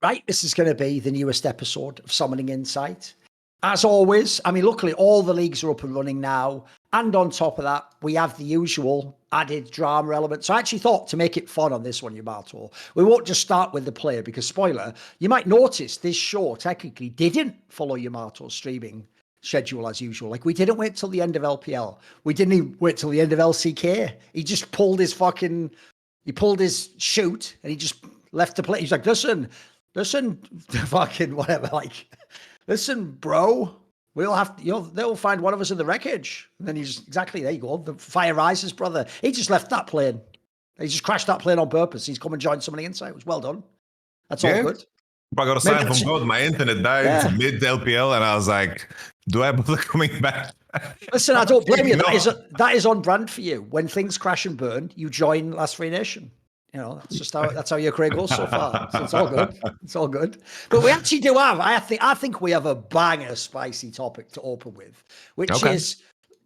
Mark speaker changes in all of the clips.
Speaker 1: right, this is going to be the newest episode of Summoning Insight. As always, I mean, luckily all the leagues are up and running now. And on top of that, we have the usual added drama element. So I actually thought to make it fun on this one, Yamato, we won't just start with the player because, spoiler, you might notice this show technically didn't follow Yamato's streaming schedule as usual. Like, we didn't wait till the end of LPL. We didn't even wait till the end of LCK. He just pulled his shoot and he just left the play. He's like, listen, fucking whatever, like... Listen, bro, we'll have to, they'll find one of us in the wreckage. And then he's exactly, there you go. The fire rises, brother. He just left that plane. He just crashed that plane on purpose. He's come and joined Summoning Insight. It was well done. That's all good.
Speaker 2: I got a sign from God. My internet died mid LPL, and I was like, do I bother coming back?
Speaker 1: Listen, I don't blame you. That is on brand for you. When things crash and burn, you join Last Free Nation. You know, that's how your career goes so far. So it's all good. It's all good. But we actually do have, I think we have a banger spicy topic to open with, which is,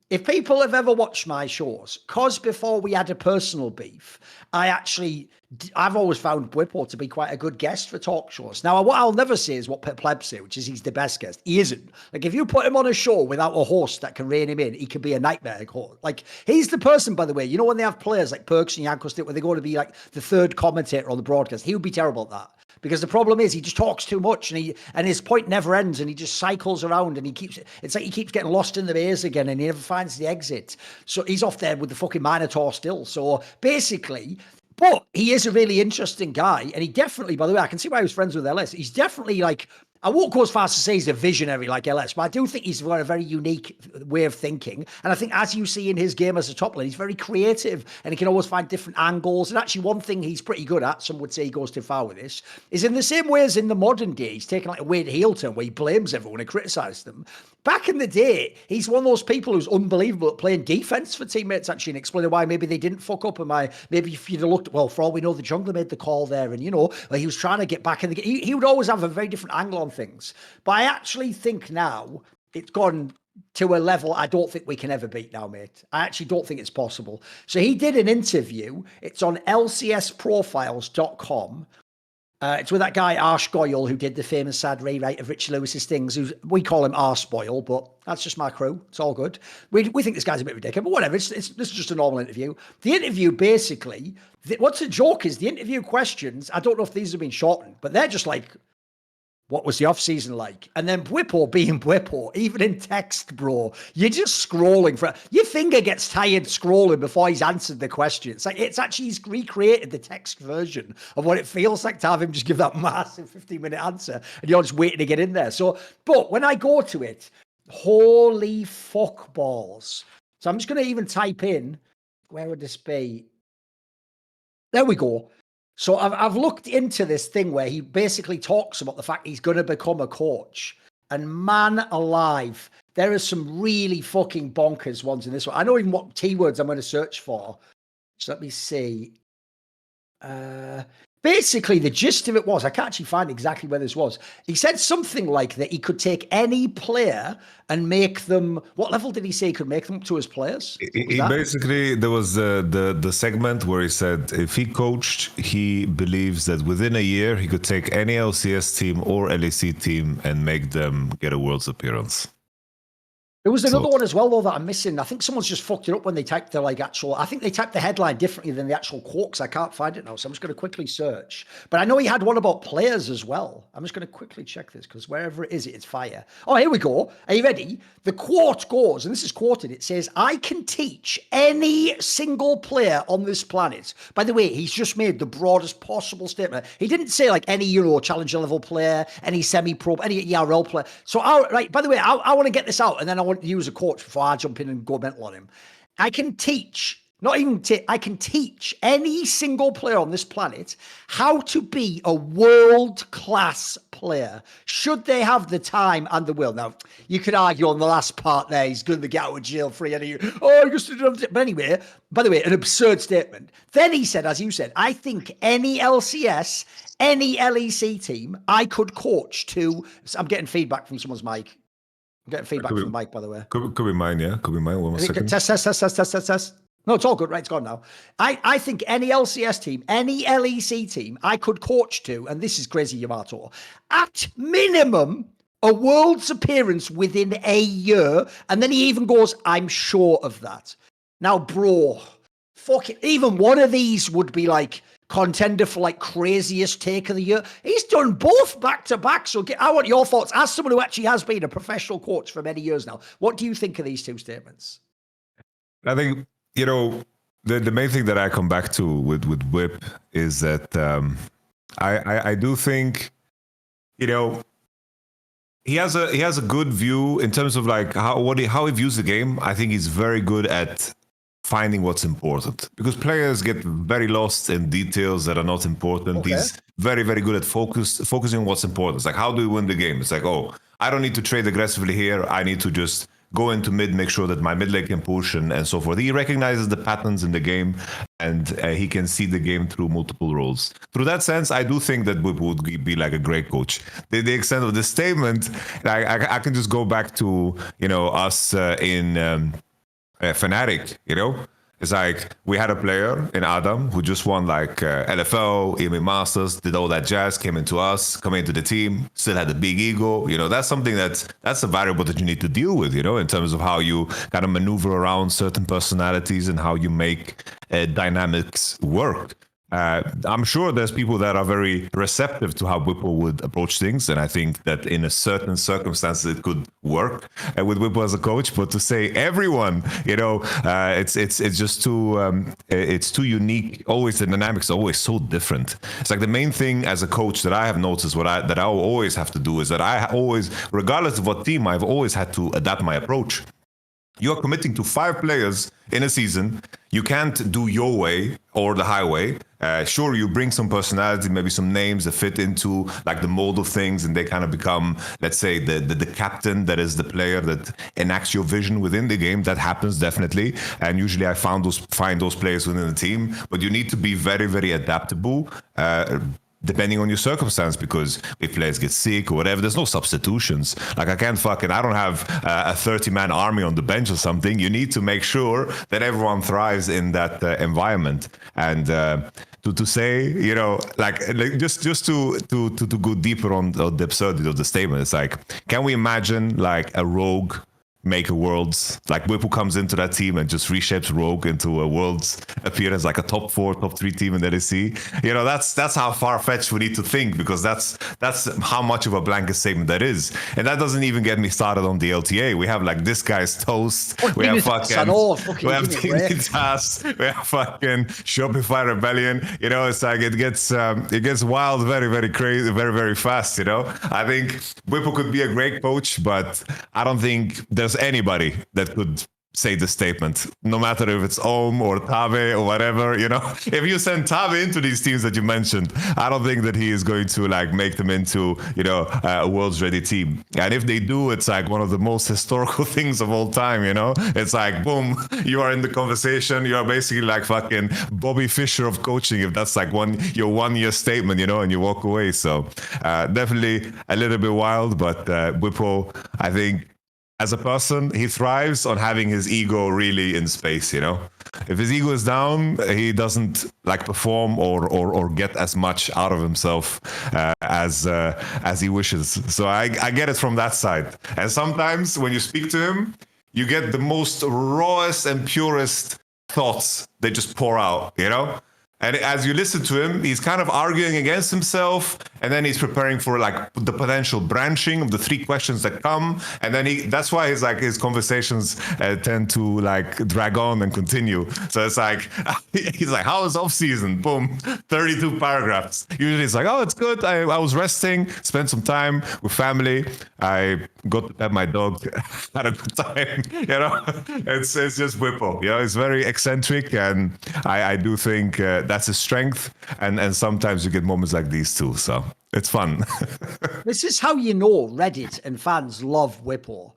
Speaker 1: if people have ever watched my shows, because before we had a personal beef, I've always found Bwipo to be quite a good guest for talk shows. Now, what I'll never say is what Pleb say, which is he's the best guest. He isn't. Like, if you put him on a show without a host that can rein him in, he could be a nightmare. Like, he's the person, by the way, you know, when they have players like Perks and Jakob, where they go to be like the third commentator on the broadcast, he would be terrible at that. Because the problem is he just talks too much and his point never ends and he just cycles around and it's like he keeps getting lost in the maze again and he never finds the exit. So he's off there with the fucking Minotaur still. So basically, but he is a really interesting guy. And he definitely, by the way, I can see why he was friends with LS. He's definitely like, I won't go as far as to say he's a visionary like LS, but I do think he's got a very unique way of thinking. And I think, as you see in his game as a top lane, he's very creative and he can always find different angles. And actually, one thing he's pretty good at, some would say he goes too far with this, is in the same way as in the modern day, he's taken like a weird heel turn where he blames everyone and criticizes them. Back in the day, he's one of those people who's unbelievable at playing defense for teammates, actually, and explaining why maybe they didn't fuck up. And maybe if you'd have looked, well, for all we know, the jungler made the call there. And, you know, he was trying to get back in the game. He would always have a very different angle on things. But I actually think now it's gone to a level I don't think we can ever beat now, mate. I actually don't think it's possible. So he did an interview. It's on lcsprofiles.com. It's with that guy, Arsh Goyle, who did the famous sad rewrite of Richard Lewis's Things. We call him Arspoil, but that's just my crew. It's all good. We think this guy's a bit ridiculous, but whatever. This is just a normal interview. The interview, basically, what's a joke is the interview questions, I don't know if these have been shortened, but they're just like, what was the off-season like? And then Bwipo being Bwipo, even in text, bro, you're just scrolling. Your finger gets tired scrolling before he's answered the question. It's actually, he's recreated the text version of what it feels like to have him just give that massive 15-minute answer, and you're just waiting to get in there. So, but when I go to it, holy fuck balls. So I'm just going to even type in, where would this be? There we go. So I've looked into this thing where he basically talks about the fact he's going to become a coach. And man alive, there are some really fucking bonkers ones in this one. I know even what keywords I'm going to search for. So let me see. Basically, the gist of it was, I can't actually find exactly where this was. He said something like that he could take any player and make them, what level did he say he could make them to his players?
Speaker 2: He basically, there was the segment where he said if he coached, he believes that within a year he could take any LCS team or LEC team and make them get a Worlds appearance.
Speaker 1: There was another one as well, though, that I'm missing. I think someone's just fucked it up when they typed the I think they typed the headline differently than the actual quote, because I can't find it now. So I'm just going to quickly search. But I know he had one about players as well. I'm just going to quickly check this, because wherever it is, it's fire. Oh, here we go. Are you ready? The quote goes, and this is quoted, it says, I can teach any single player on this planet. By the way, he's just made the broadest possible statement. He didn't say like any Euro Challenger level player, any semi-pro, any ERL player. So, right, by the way, I want to get this out, and then I want to use a coach before I jump in and go mental on him. I can teach, I can teach any single player on this planet how to be a world-class player, should they have the time and the will. Now, you could argue on the last part there, he's going to get out of jail free, and but anyway, by the way, an absurd statement. Then he said, as you said, I think any LCS, any LEC team, I could coach to, I'm getting feedback from someone's mic. I'm getting feedback from the mic, by the way.
Speaker 2: Could be mine, yeah. Could be mine. 1 second.
Speaker 1: Test. No, it's all good, right? It's gone now. I think any LCS team, any LEC team I could coach to, and this is crazy, Yamato, at minimum, a world's appearance within a year. And then he even goes, I'm sure of that. Now, bro, fuck it. Even one of these would be like contender for like craziest take of the year. He's done both back to back. So I want your thoughts as someone who actually has been a professional coach for many years now. What do you think of these two statements?
Speaker 2: I think, the main thing that I come back to with Whip is that I do think, he has a good view in terms of like how he views the game. I think he's very good at finding what's important, because players get very lost in details that are not important. Okay. He's very, very good at focusing on what's important. It's like, how do we win the game? It's like, oh, I don't need to trade aggressively here. I need to just go into mid, make sure that my mid lane can push and so forth. He recognizes the patterns in the game, and he can see the game through multiple roles. Through that sense, I do think that Bwipo would be like a great coach. The extent of the statement, I can just go back to, us in Fnatic, It's like we had a player in Adam who just won like LFL, EMA Masters, did all that jazz, came into the team, still had a big ego. That's something that's a variable that you need to deal with, in terms of how you kind of maneuver around certain personalities and how you make dynamics work. I'm sure there's people that are very receptive to how Bwipo would approach things, and I think that in a certain circumstance it could work with Bwipo as a coach. But to say everyone, it's just too it's too unique. Always the dynamics are always so different. It's like the main thing as a coach that I have noticed, that I always have to do is that I always, regardless of what team, I've always had to adapt my approach. You are committing to 5 players in a season. You can't do your way or the highway. Sure, you bring some personality, maybe some names that fit into like the mold of things, and they kind of become, let's say, the captain that is the player that enacts your vision within the game. That happens definitely, and usually I find those players within the team. But you need to be very, very adaptable. Depending on your circumstance, because if players get sick or whatever, there's no substitutions. Like I don't have a 30-man army on the bench or something. You need to make sure that everyone thrives in that environment. And to say, just to go deeper on the absurdity of the statement, it's like, can we imagine like a rogue make a worlds, like Bwipo comes into that team and just reshapes Rogue into a worlds appearance, like a top 4, top 3 team in the LEC. That's how far-fetched we need to think, because that's how much of a blanket statement that is. And that doesn't even get me started on the LTA. We have like this guy's toast. We have Dignitas. We have fucking Shopify Rebellion. It's like it gets wild very, very crazy, very, very fast. I think Bwipo could be a great coach, but I don't think there's anybody that could say the statement, no matter if it's Ohm or Tabe or whatever. If you send Tabe into these teams that you mentioned, I don't think that he is going to like make them into a world's ready team. And if they do, it's like one of the most historical things of all time. It's like, boom, you are in the conversation. You are basically like fucking Bobby Fischer of coaching, if that's like your 1 year statement, and you walk away. So definitely a little bit wild, but Bwipo, I think, as a person, he thrives on having his ego really in space, If his ego is down, he doesn't like perform or get as much out of himself as he wishes. So I get it from that side. And sometimes when you speak to him, you get the most rawest and purest thoughts. They just pour out, And as you listen to him, he's kind of arguing against himself, and then he's preparing for like the potential branching of the 3 questions that come, and then that's why his conversations tend to like drag on and continue. So it's like he's like, "How was off season?" Boom, 32 paragraphs. Usually it's like, "Oh, it's good. I was resting, spent some time with family. I got to pet my dog, had a good time." It's just Bwipo. It's very eccentric, and I do think. That's his strength, and sometimes you get moments like these too, so it's fun.
Speaker 1: This is how Reddit and fans love Bwipo.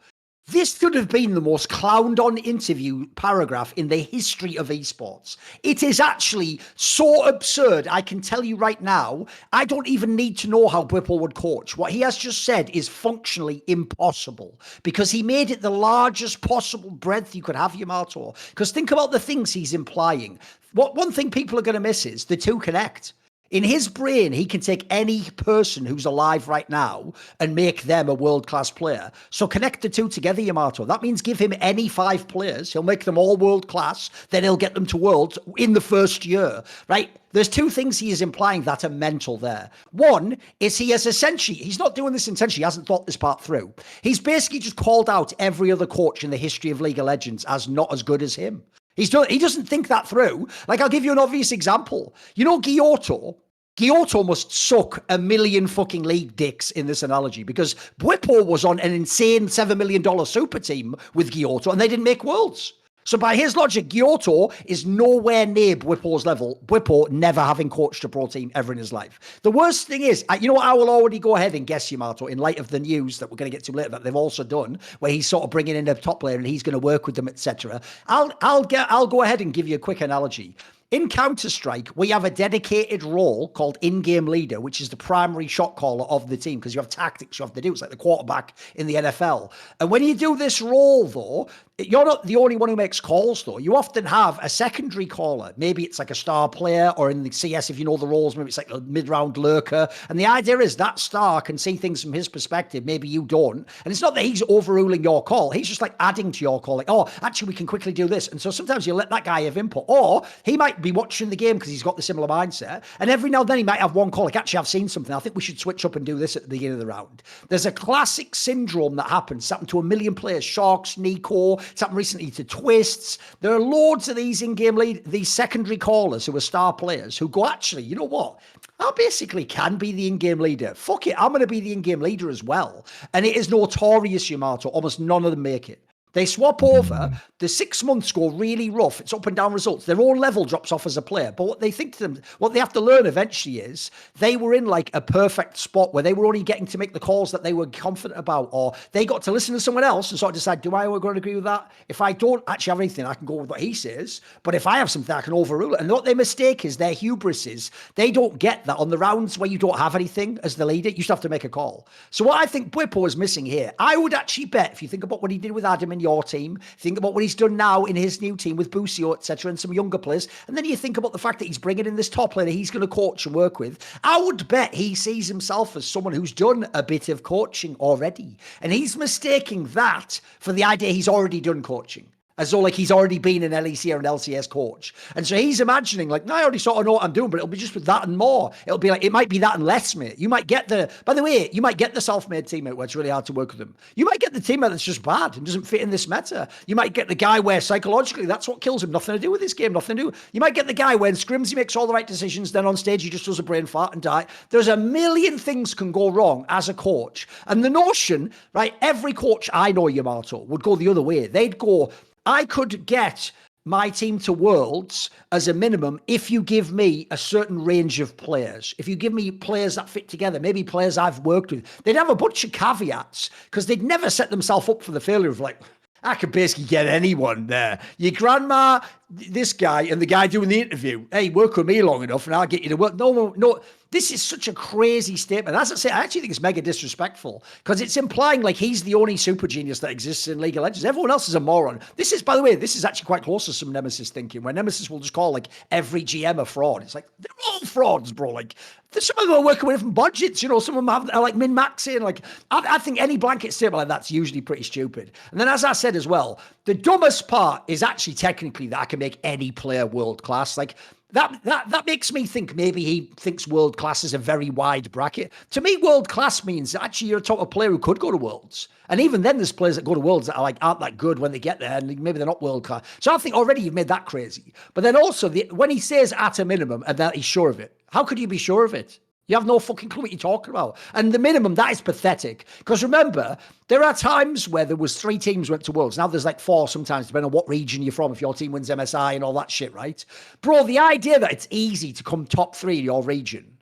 Speaker 1: This should have been the most clowned-on interview paragraph in the history of esports. It is actually so absurd. I can tell you right now, I don't even need to know how Bwipo would coach. What he has just said is functionally impossible because he made it the largest possible breadth you could have, Yamato. Because think about the things he's implying. One thing people are going to miss is the two connect. In his brain, he can take any person who's alive right now and make them a world-class player. So connect the two together, Yamato. That means give him any 5 players. He'll make them all world-class. Then he'll get them to Worlds in the first year, right? There's 2 things he is implying that are mental there. One is he has essentially, he's not doing this intentionally, he hasn't thought this part through. He's basically just called out every other coach in the history of League of Legends as not as good as him. He doesn't think that through. Like, I'll give you an obvious example. You know, Gyoto must suck a million fucking league dicks in this analogy because Bwipo was on an insane $7 million super team with Gyoto and they didn't make Worlds. So by his logic, Gyoto is nowhere near Bwipo's level. Bwipo never having coached a pro team ever in his life. The worst thing is, you know what, I will already go ahead and guess, Yamato, in light of the news that we're going to get to later that they've also done, where he's sort of bringing in a top player and he's going to work with them, etc. I'll go ahead and give you a quick analogy. In Counter-Strike, we have a dedicated role called in-game leader, which is the primary shot caller of the team because you have tactics you have to do. It's like the quarterback in the NFL. And when you do this role, though, you're not the only one who makes calls, though. You often have a secondary caller. Maybe it's like a star player, or in the CS, if you know the roles, maybe it's like a mid-round lurker. And the idea is that star can see things from his perspective. Maybe you don't. And it's not that he's overruling your call. He's just like adding to your call. Like, oh, actually, we can quickly do this. And so sometimes you let that guy have input. Or he might be watching the game because he's got the similar mindset. And every now and then he might have one call. Like, actually, I've seen something. I think we should switch up and do this at the beginning of the round. There's a classic syndrome that happens. It's happened to a million players. Sharks, Nico. It's happened recently to Twists. There are loads of these in-game these secondary callers who are star players who go, actually, you know what? I basically can be the in-game leader. Fuck it, I'm going to be the in-game leader as well. And it is notorious, Yamato. Almost none of them make it. They swap over. The 6 months go really rough. It's up and down results. Their own level drops off as a player. But what they think to them, what they have to learn eventually is they were in like a perfect spot where they were only getting to make the calls that they were confident about, or they got to listen to someone else and sort of decide, do I going to agree with that? If I don't actually have anything, I can go with what he says. But if I have something, I can overrule it. And what their mistake is, their hubris is, they don't get that on the rounds where you don't have anything as the leader. You just have to make a call. So what I think Bwipo is missing here, I would actually bet, if you think about what he did with Adam in your team, think about what he's done now in his new team with Busio, etc., and some younger players, and then you think about the fact that he's bringing in this top player that he's going to coach and work with, I would bet he sees himself as someone who's done a bit of coaching already, and he's mistaking that for the idea he's already done coaching. As though like he's already been an LEC or an LCS coach. And so he's imagining like, no, I already sort of know what I'm doing, but it'll be just with that and more. It'll be like, it might be that and less, mate. You might get by the way, you might get the self-made teammate where it's really hard to work with them. You might get the teammate that's just bad and doesn't fit in this meta. You might get the guy where psychologically that's what kills him. Nothing to do with this game, nothing to do. You might get the guy where in scrims he makes all the right decisions, then on stage he just does a brain fart and die. There's a million things can go wrong as a coach. And the notion, right, every coach I know, Yamato, would go the other way. They'd go, I could get my team to Worlds as a minimum if you give me a certain range of players. If you give me players that fit together, maybe players I've worked with. They'd have a bunch of caveats because they'd never set themselves up for the failure of like, I could basically get anyone there. Your grandma, this guy, and the guy doing the interview. Hey, work with me long enough and I'll get you to work. No. This is such a crazy statement. As I say, I actually think it's mega disrespectful because it's implying like he's the only super genius that exists in League of Legends. Everyone else is a moron. This is, by the way, this is actually quite close to some Nemesis thinking, where Nemesis will just call like every GM a fraud. It's like, they're all frauds, bro. Like, some of them are working with different budgets, you know, some of them are like min-maxing. Like, I think any blanket statement like that's usually pretty stupid. And then as I said as well, the dumbest part is actually technically that I can make any player world class. Like, that makes me think maybe he thinks world class is a very wide bracket. To me, world class means actually you're a top of player who could go to Worlds. And even then, there's players that go to Worlds that aren't that good when they get there, and maybe they're not world class. So I think already you've made that crazy. But then also, when he says at a minimum and that he's sure of it, how could you be sure of it? You have no fucking clue what you're talking about. And the minimum, that is pathetic. Because remember, there are times where there was 3 teams went to Worlds. Now there's like 4 sometimes, depending on what region you're from, if your team wins MSI and all that shit, right? Bro, the idea that it's easy to come top 3 in your region.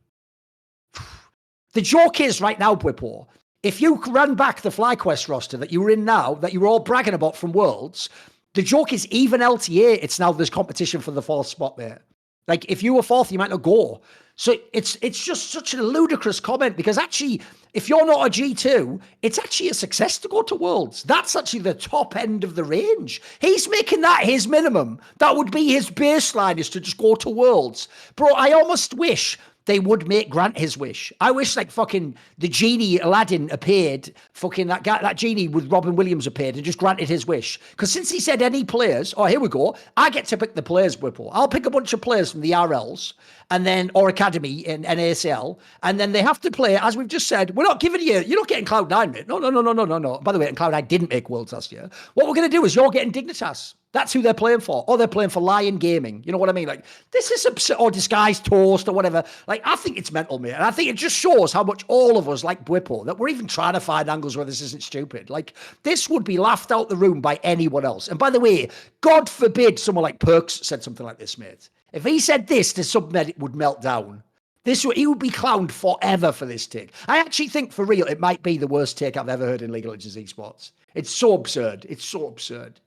Speaker 1: The joke is right now, Bwipo, If you ran back the FlyQuest roster that you were in now, that you were all bragging about from Worlds, the joke is even LTA, it's now there's competition for the fourth spot there. Like if you were fourth, you might not go. So it's just such a ludicrous comment because actually, if you're not a G2, it's actually a success to go to Worlds. That's actually the top end of the range. He's making that his minimum. That would be his baseline is to just go to Worlds. Bro, I almost wish they would make Grant his wish. I wish like fucking the genie Aladdin appeared, fucking that genie with Robin Williams appeared and just granted his wish. Because since he said any players, oh, here we go, I get to pick the players, Bwipo. I'll pick a bunch of players from the RLs and then, or Academy in NASL, and then they have to play, as we've just said, we're not giving you're not getting Cloud9, mate. No. By the way, and Cloud9 didn't make Worlds last year. What we're going to do is you're getting Dignitas. That's who they're playing for. Or they're playing for Lion Gaming. You know what I mean? Like, this is absurd. Or Disguised Toast or whatever. Like, I think it's mental, mate. And I think it just shows how much all of us like Bwipo, that we're even trying to find angles where this isn't stupid. Like, this would be laughed out the room by anyone else. And by the way, God forbid someone like Perks said something like this, mate. If he said this to submed, it would melt down. He would be clowned forever for this take. I actually think, for real, it might be the worst take I've ever heard in League of Legends esports. It's so absurd. It's so absurd.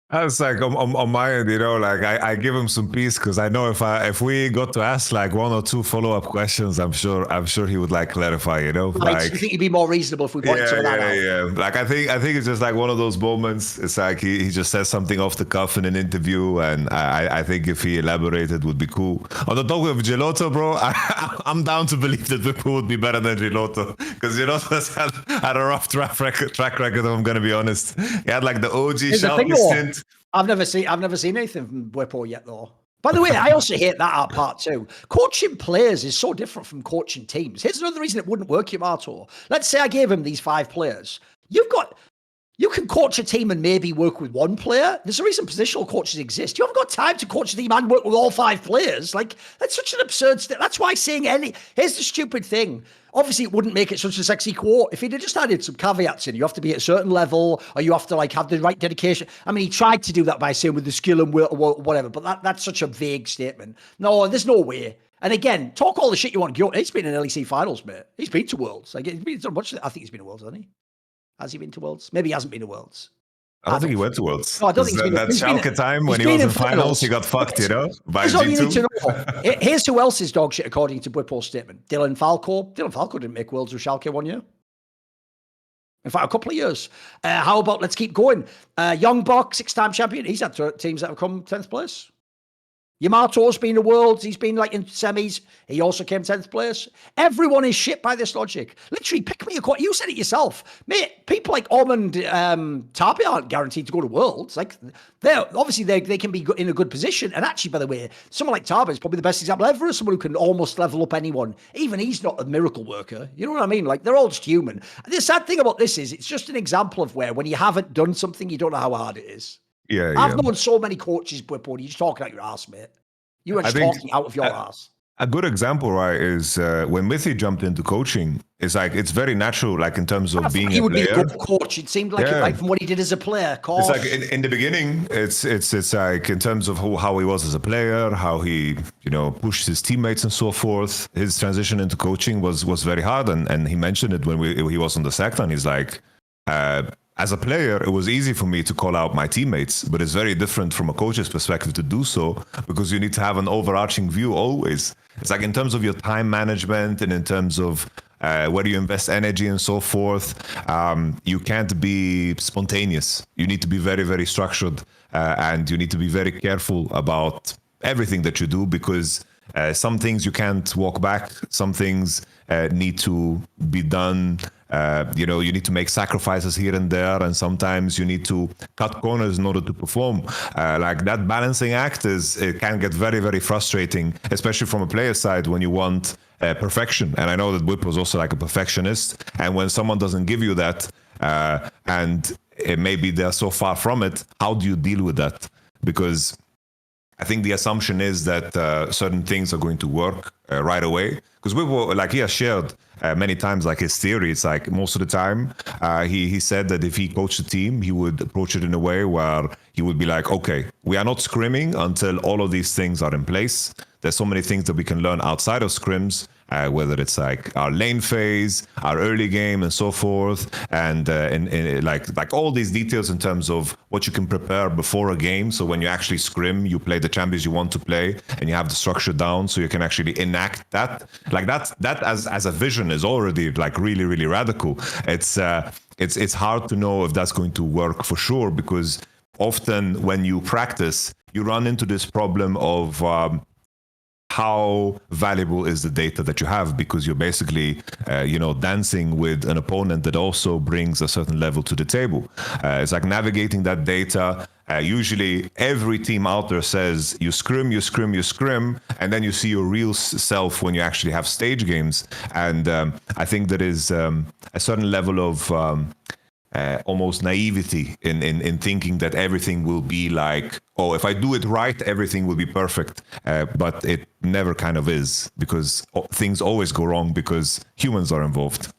Speaker 2: I was like on my end, you know, like I give him some peace because I know if we got to ask like one or two follow-up questions, I'm sure he would like clarify, you know.
Speaker 1: Right,
Speaker 2: like,
Speaker 1: so you think he'd be more reasonable if we pointed some of that out?
Speaker 2: Yeah. Like I think it's just like one of those moments. It's like he just says something off the cuff in an interview, and I think if he elaborated would be cool. On the topic of Gelotto, bro, I'm down to believe that Bwipo would be better than Gelotto because Gelotto's had a rough track record. If I'm gonna be honest, he had like the OG Schalke stint.
Speaker 1: I've never seen anything from Bwipo yet, though. By the way, I also hate that art part too. Coaching players is so different from coaching teams. Here's another reason it wouldn't work, Yamato. Let's say I gave him these 5 players. You can coach a team and maybe work with one player. There's a reason positional coaches exist. You haven't got time to coach a team and work with all 5 players. Like, that's such an absurd That's why saying here's the stupid thing. Obviously, it wouldn't make it such a sexy quote. If he'd just added some caveats in, you have to be at a certain level, or you have to like have the right dedication. I mean, he tried to do that by saying with the skill and will, or whatever, but that's such a vague statement. No, there's no way. And again, talk all the shit you want. He's been in LEC finals, mate. He's been to Worlds. Like, he's been so much. I think he's been to Worlds, hasn't he? Has he been to Worlds? Maybe he hasn't been to Worlds.
Speaker 2: I don't think he went to Worlds.
Speaker 1: No, I don't think he's been.
Speaker 2: That Schalke time when he was in finals, he got fucked, you know, by
Speaker 1: Here's all you need to
Speaker 2: G2.
Speaker 1: know. Here's who else is dog shit according to Bwipo's statement. Dylan Falco. Dylan Falco didn't make Worlds with Schalke 1 year. In fact, a couple of years. How about, let's keep going. Young Buck, 6-time champion. He's had teams that have come 10th place. Yamato's been to Worlds. He's been like in semis. He also came 10th place. Everyone is shit by this logic. Literally, pick me a quote. You said it yourself. Mate, people like Ormond Tarby aren't guaranteed to go to Worlds. Like, they can be in a good position. And actually, by the way, someone like Tarby is probably the best example ever of someone who can almost level up anyone. Even he's not a miracle worker. You know what I mean? Like, they're all just human. The sad thing about this is it's just an example of where when you haven't done something, you don't know how hard it is.
Speaker 2: Yeah,
Speaker 1: I've known so many coaches, Bwipo, you're just talking out your ass, mate. You are just talking out of your ass.
Speaker 2: A good example, right, is when Mithi jumped into coaching. It's like it's very natural, like in terms of being a player. He would be a good
Speaker 1: coach. It seemed like it, right, from what he did as a player.
Speaker 2: It's like in the beginning, it's like in terms of how he was as a player, how he pushed his teammates and so forth. His transition into coaching was very hard, and he mentioned it when he was on the sector. And he's like. As a player, it was easy for me to call out my teammates, but it's very different from a coach's perspective to do so because you need to have an overarching view always. It's like in terms of your time management and in terms of where you invest energy and so forth, you can't be spontaneous. You need to be very, very structured and you need to be very careful about everything that you do because some things you can't walk back. Some things need to be done. You need to make sacrifices here and there, and sometimes you need to cut corners in order to perform. Like that balancing act it can get very, very frustrating, especially from a player side when you want perfection. And I know that Bwipo was also like a perfectionist, and when someone doesn't give you that, and maybe they're so far from it, how do you deal with that? Because I think the assumption is that certain things are going to work right away. Because Bwipo, like he has shared many times, like his theory, it's like most of the time, he said that if he coached a team, he would approach it in a way where he would be like, okay, we are not scrimming until all of these things are in place. There's so many things that we can learn outside of scrims. whether it's like our lane phase, our early game, and so forth, and like all these details in terms of what you can prepare before a game. So when you actually scrim, you play the champions you want to play, and you have the structure down, so you can actually enact that. Like that as a vision is already like really, really radical. It's hard to know if that's going to work for sure, because often when you practice, you run into this problem of how valuable is the data that you have, because you're basically, dancing with an opponent that also brings a certain level to the table. It's like navigating that data. Usually every team out there says you scrim, and then you see your real self when you actually have stage games. And I think there is a certain level of almost naivety in thinking that everything will be like, oh, if I do it right, everything will be perfect. But it never kind of is, because things always go wrong because humans are involved.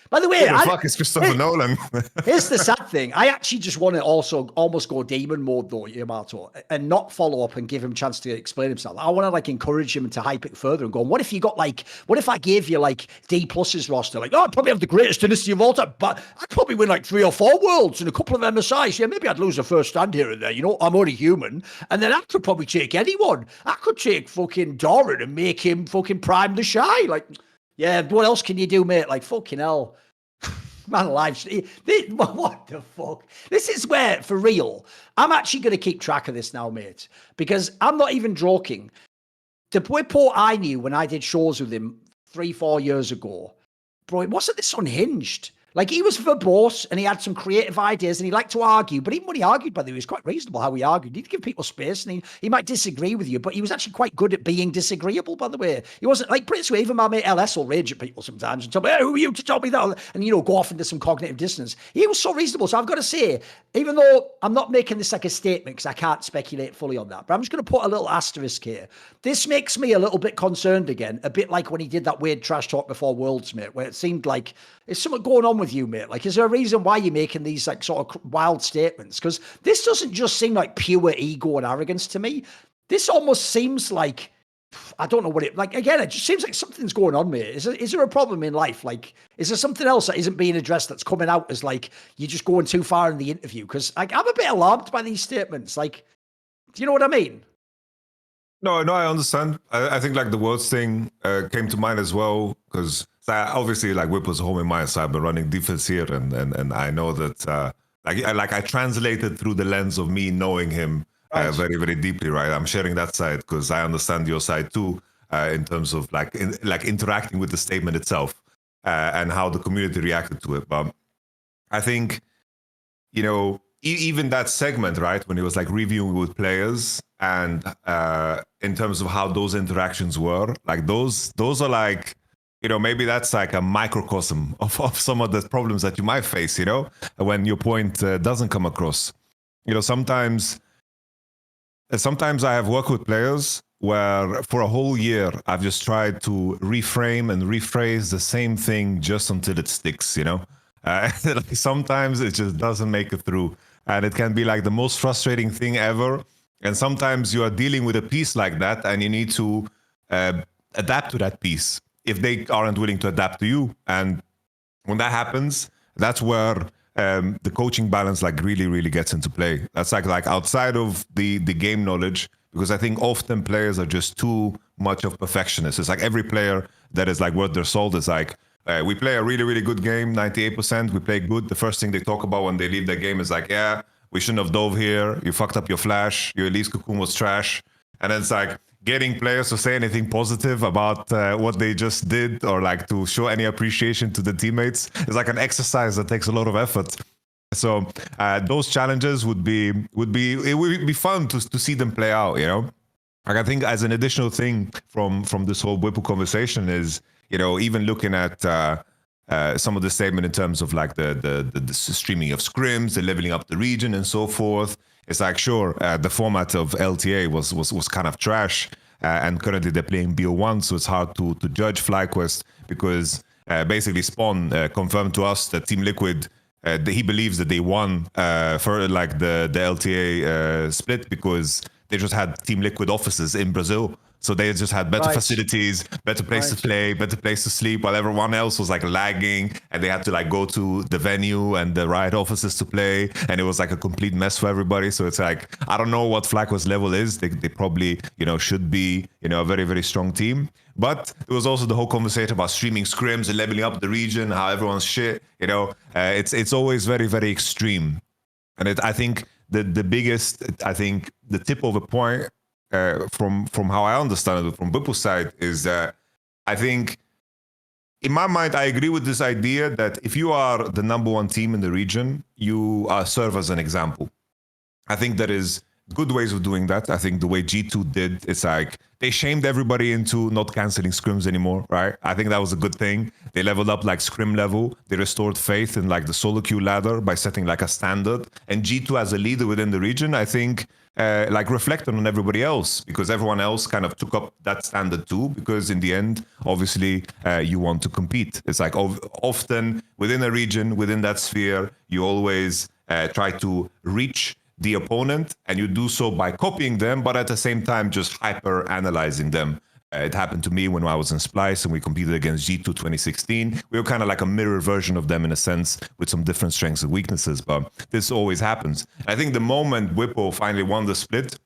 Speaker 1: By the way,
Speaker 2: fuck is Christopher Nolan.
Speaker 1: Here's the sad thing. I actually just want to also almost go demon mode though, Yamato, and not follow up and give him a chance to explain himself. I want to like encourage him to hype it further and go, what if I gave you like D pluses roster? Like, I'd probably have the greatest dynasty of all time, but I'd probably win like 3 or 4 worlds and a couple of MSIs. Yeah, maybe I'd lose a first stand here and there. I'm only human. And then I could probably take anyone. I could take fucking Thorin and make him fucking prime the shy. Like, yeah, what else can you do, mate? Like, fucking hell. Man alive. What the fuck? This is where, for real, I'm actually going to keep track of this now, mate, because I'm not even joking. The Bwipo I knew when I did shows with him 3-4 years ago, bro, it wasn't this unhinged. Like, he was verbose and he had some creative ideas and he liked to argue. But even when he argued, by the way, it was quite reasonable how he argued. He'd give people space and he might disagree with you, but he was actually quite good at being disagreeable, by the way. He wasn't like Prince Wave, even my mate LS will rage at people sometimes and tell me, hey, who are you to tell me that? And, go off into some cognitive dissonance. He was so reasonable. So I've got to say, even though I'm not making this like a statement because I can't speculate fully on that, but I'm just going to put a little asterisk here. This makes me a little bit concerned again, a bit like when he did that weird trash talk before Worlds, mate, where it seemed like there's something going on with you, mate. Like, is there a reason why you're making these like sort of wild statements? Because this doesn't just seem like pure ego and arrogance to me. This almost seems like, I don't know what it, like, again, it just seems like something's going on, mate. Is there a problem in life? Like, is there something else that isn't being addressed that's coming out as like, you're just going too far in the interview? Because like, I'm a bit alarmed by these statements. Like, do you know what I mean?
Speaker 2: No, I understand. I think like the words thing came to mind as well, because obviously like Whip was home in my side, but running defense here, and I know that I translated through the lens of me knowing him very, very deeply, right? I'm sharing that side because I understand your side too, in terms of like interacting with the statement itself and how the community reacted to it. But I think, even that segment, right, when he was like reviewing with players and in terms of how those interactions were, like those are like, maybe that's like a microcosm of some of the problems that you might face, when your point doesn't come across. Sometimes I have worked with players where for a whole year, I've just tried to reframe and rephrase the same thing just until it sticks, like sometimes it just doesn't make it through. And it can be like the most frustrating thing ever. And sometimes you are dealing with a piece like that and you need to adapt to that piece if they aren't willing to adapt to you. And when that happens, that's where the coaching balance like really, really gets into play. That's like outside of the game knowledge, because I think often players are just too much of perfectionists. It's like every player that is like worth their salt is like, we play a really, really good game, 98%. We play good. The first thing they talk about when they leave the game is like, yeah, we shouldn't have dove here. You fucked up your flash. Your Elise Cocoon was trash. And then it's like getting players to say anything positive about what they just did or like to show any appreciation to the teammates is like an exercise that takes a lot of effort. So those challenges would be fun to see them play out, Like I think as an additional thing from this whole Bwipo conversation is, even looking at some of the statement in terms of like the streaming of scrims, the leveling up the region and so forth. It's like, sure, the format of LTA was kind of trash, and currently they're playing BO1, so it's hard to judge FlyQuest because basically Spawn confirmed to us that Team Liquid, he believes that they won for like the LTA split because they just had Team Liquid offices in Brazil. So they just had better facilities, better place to play, better place to sleep, while everyone else was like lagging and they had to like go to the venue and the Riot offices to play. And it was like a complete mess for everybody. So it's like, I don't know what FlyQuest level is. They probably, should be, a very, very strong team. But there was also the whole conversation about streaming scrims and leveling up the region, how everyone's shit, it's always very, very extreme. And I think the biggest, the tip of the point, from how I understand it from Bwipo's side, is that I think, in my mind, I agree with this idea that if you are the number one team in the region, you serve as an example. I think there is good ways of doing that. I think the way G2 did, it's like they shamed everybody into not canceling scrims anymore, right? I think that was a good thing. They leveled up like scrim level. They restored faith in like the solo queue ladder by setting like a standard. And G2 as a leader within the region, I think, like reflected on everybody else, because everyone else kind of took up that standard too, because in the end, obviously, you want to compete. It's like often within a region, within that sphere, you always try to reach the opponent, and you do so by copying them, but at the same time just hyper analyzing them. It happened to me when I was in Splice and we competed against G2 2016. We were kind of like a mirror version of them in a sense, with some different strengths and weaknesses, but this always happens. I think the moment Bwipo finally won the split,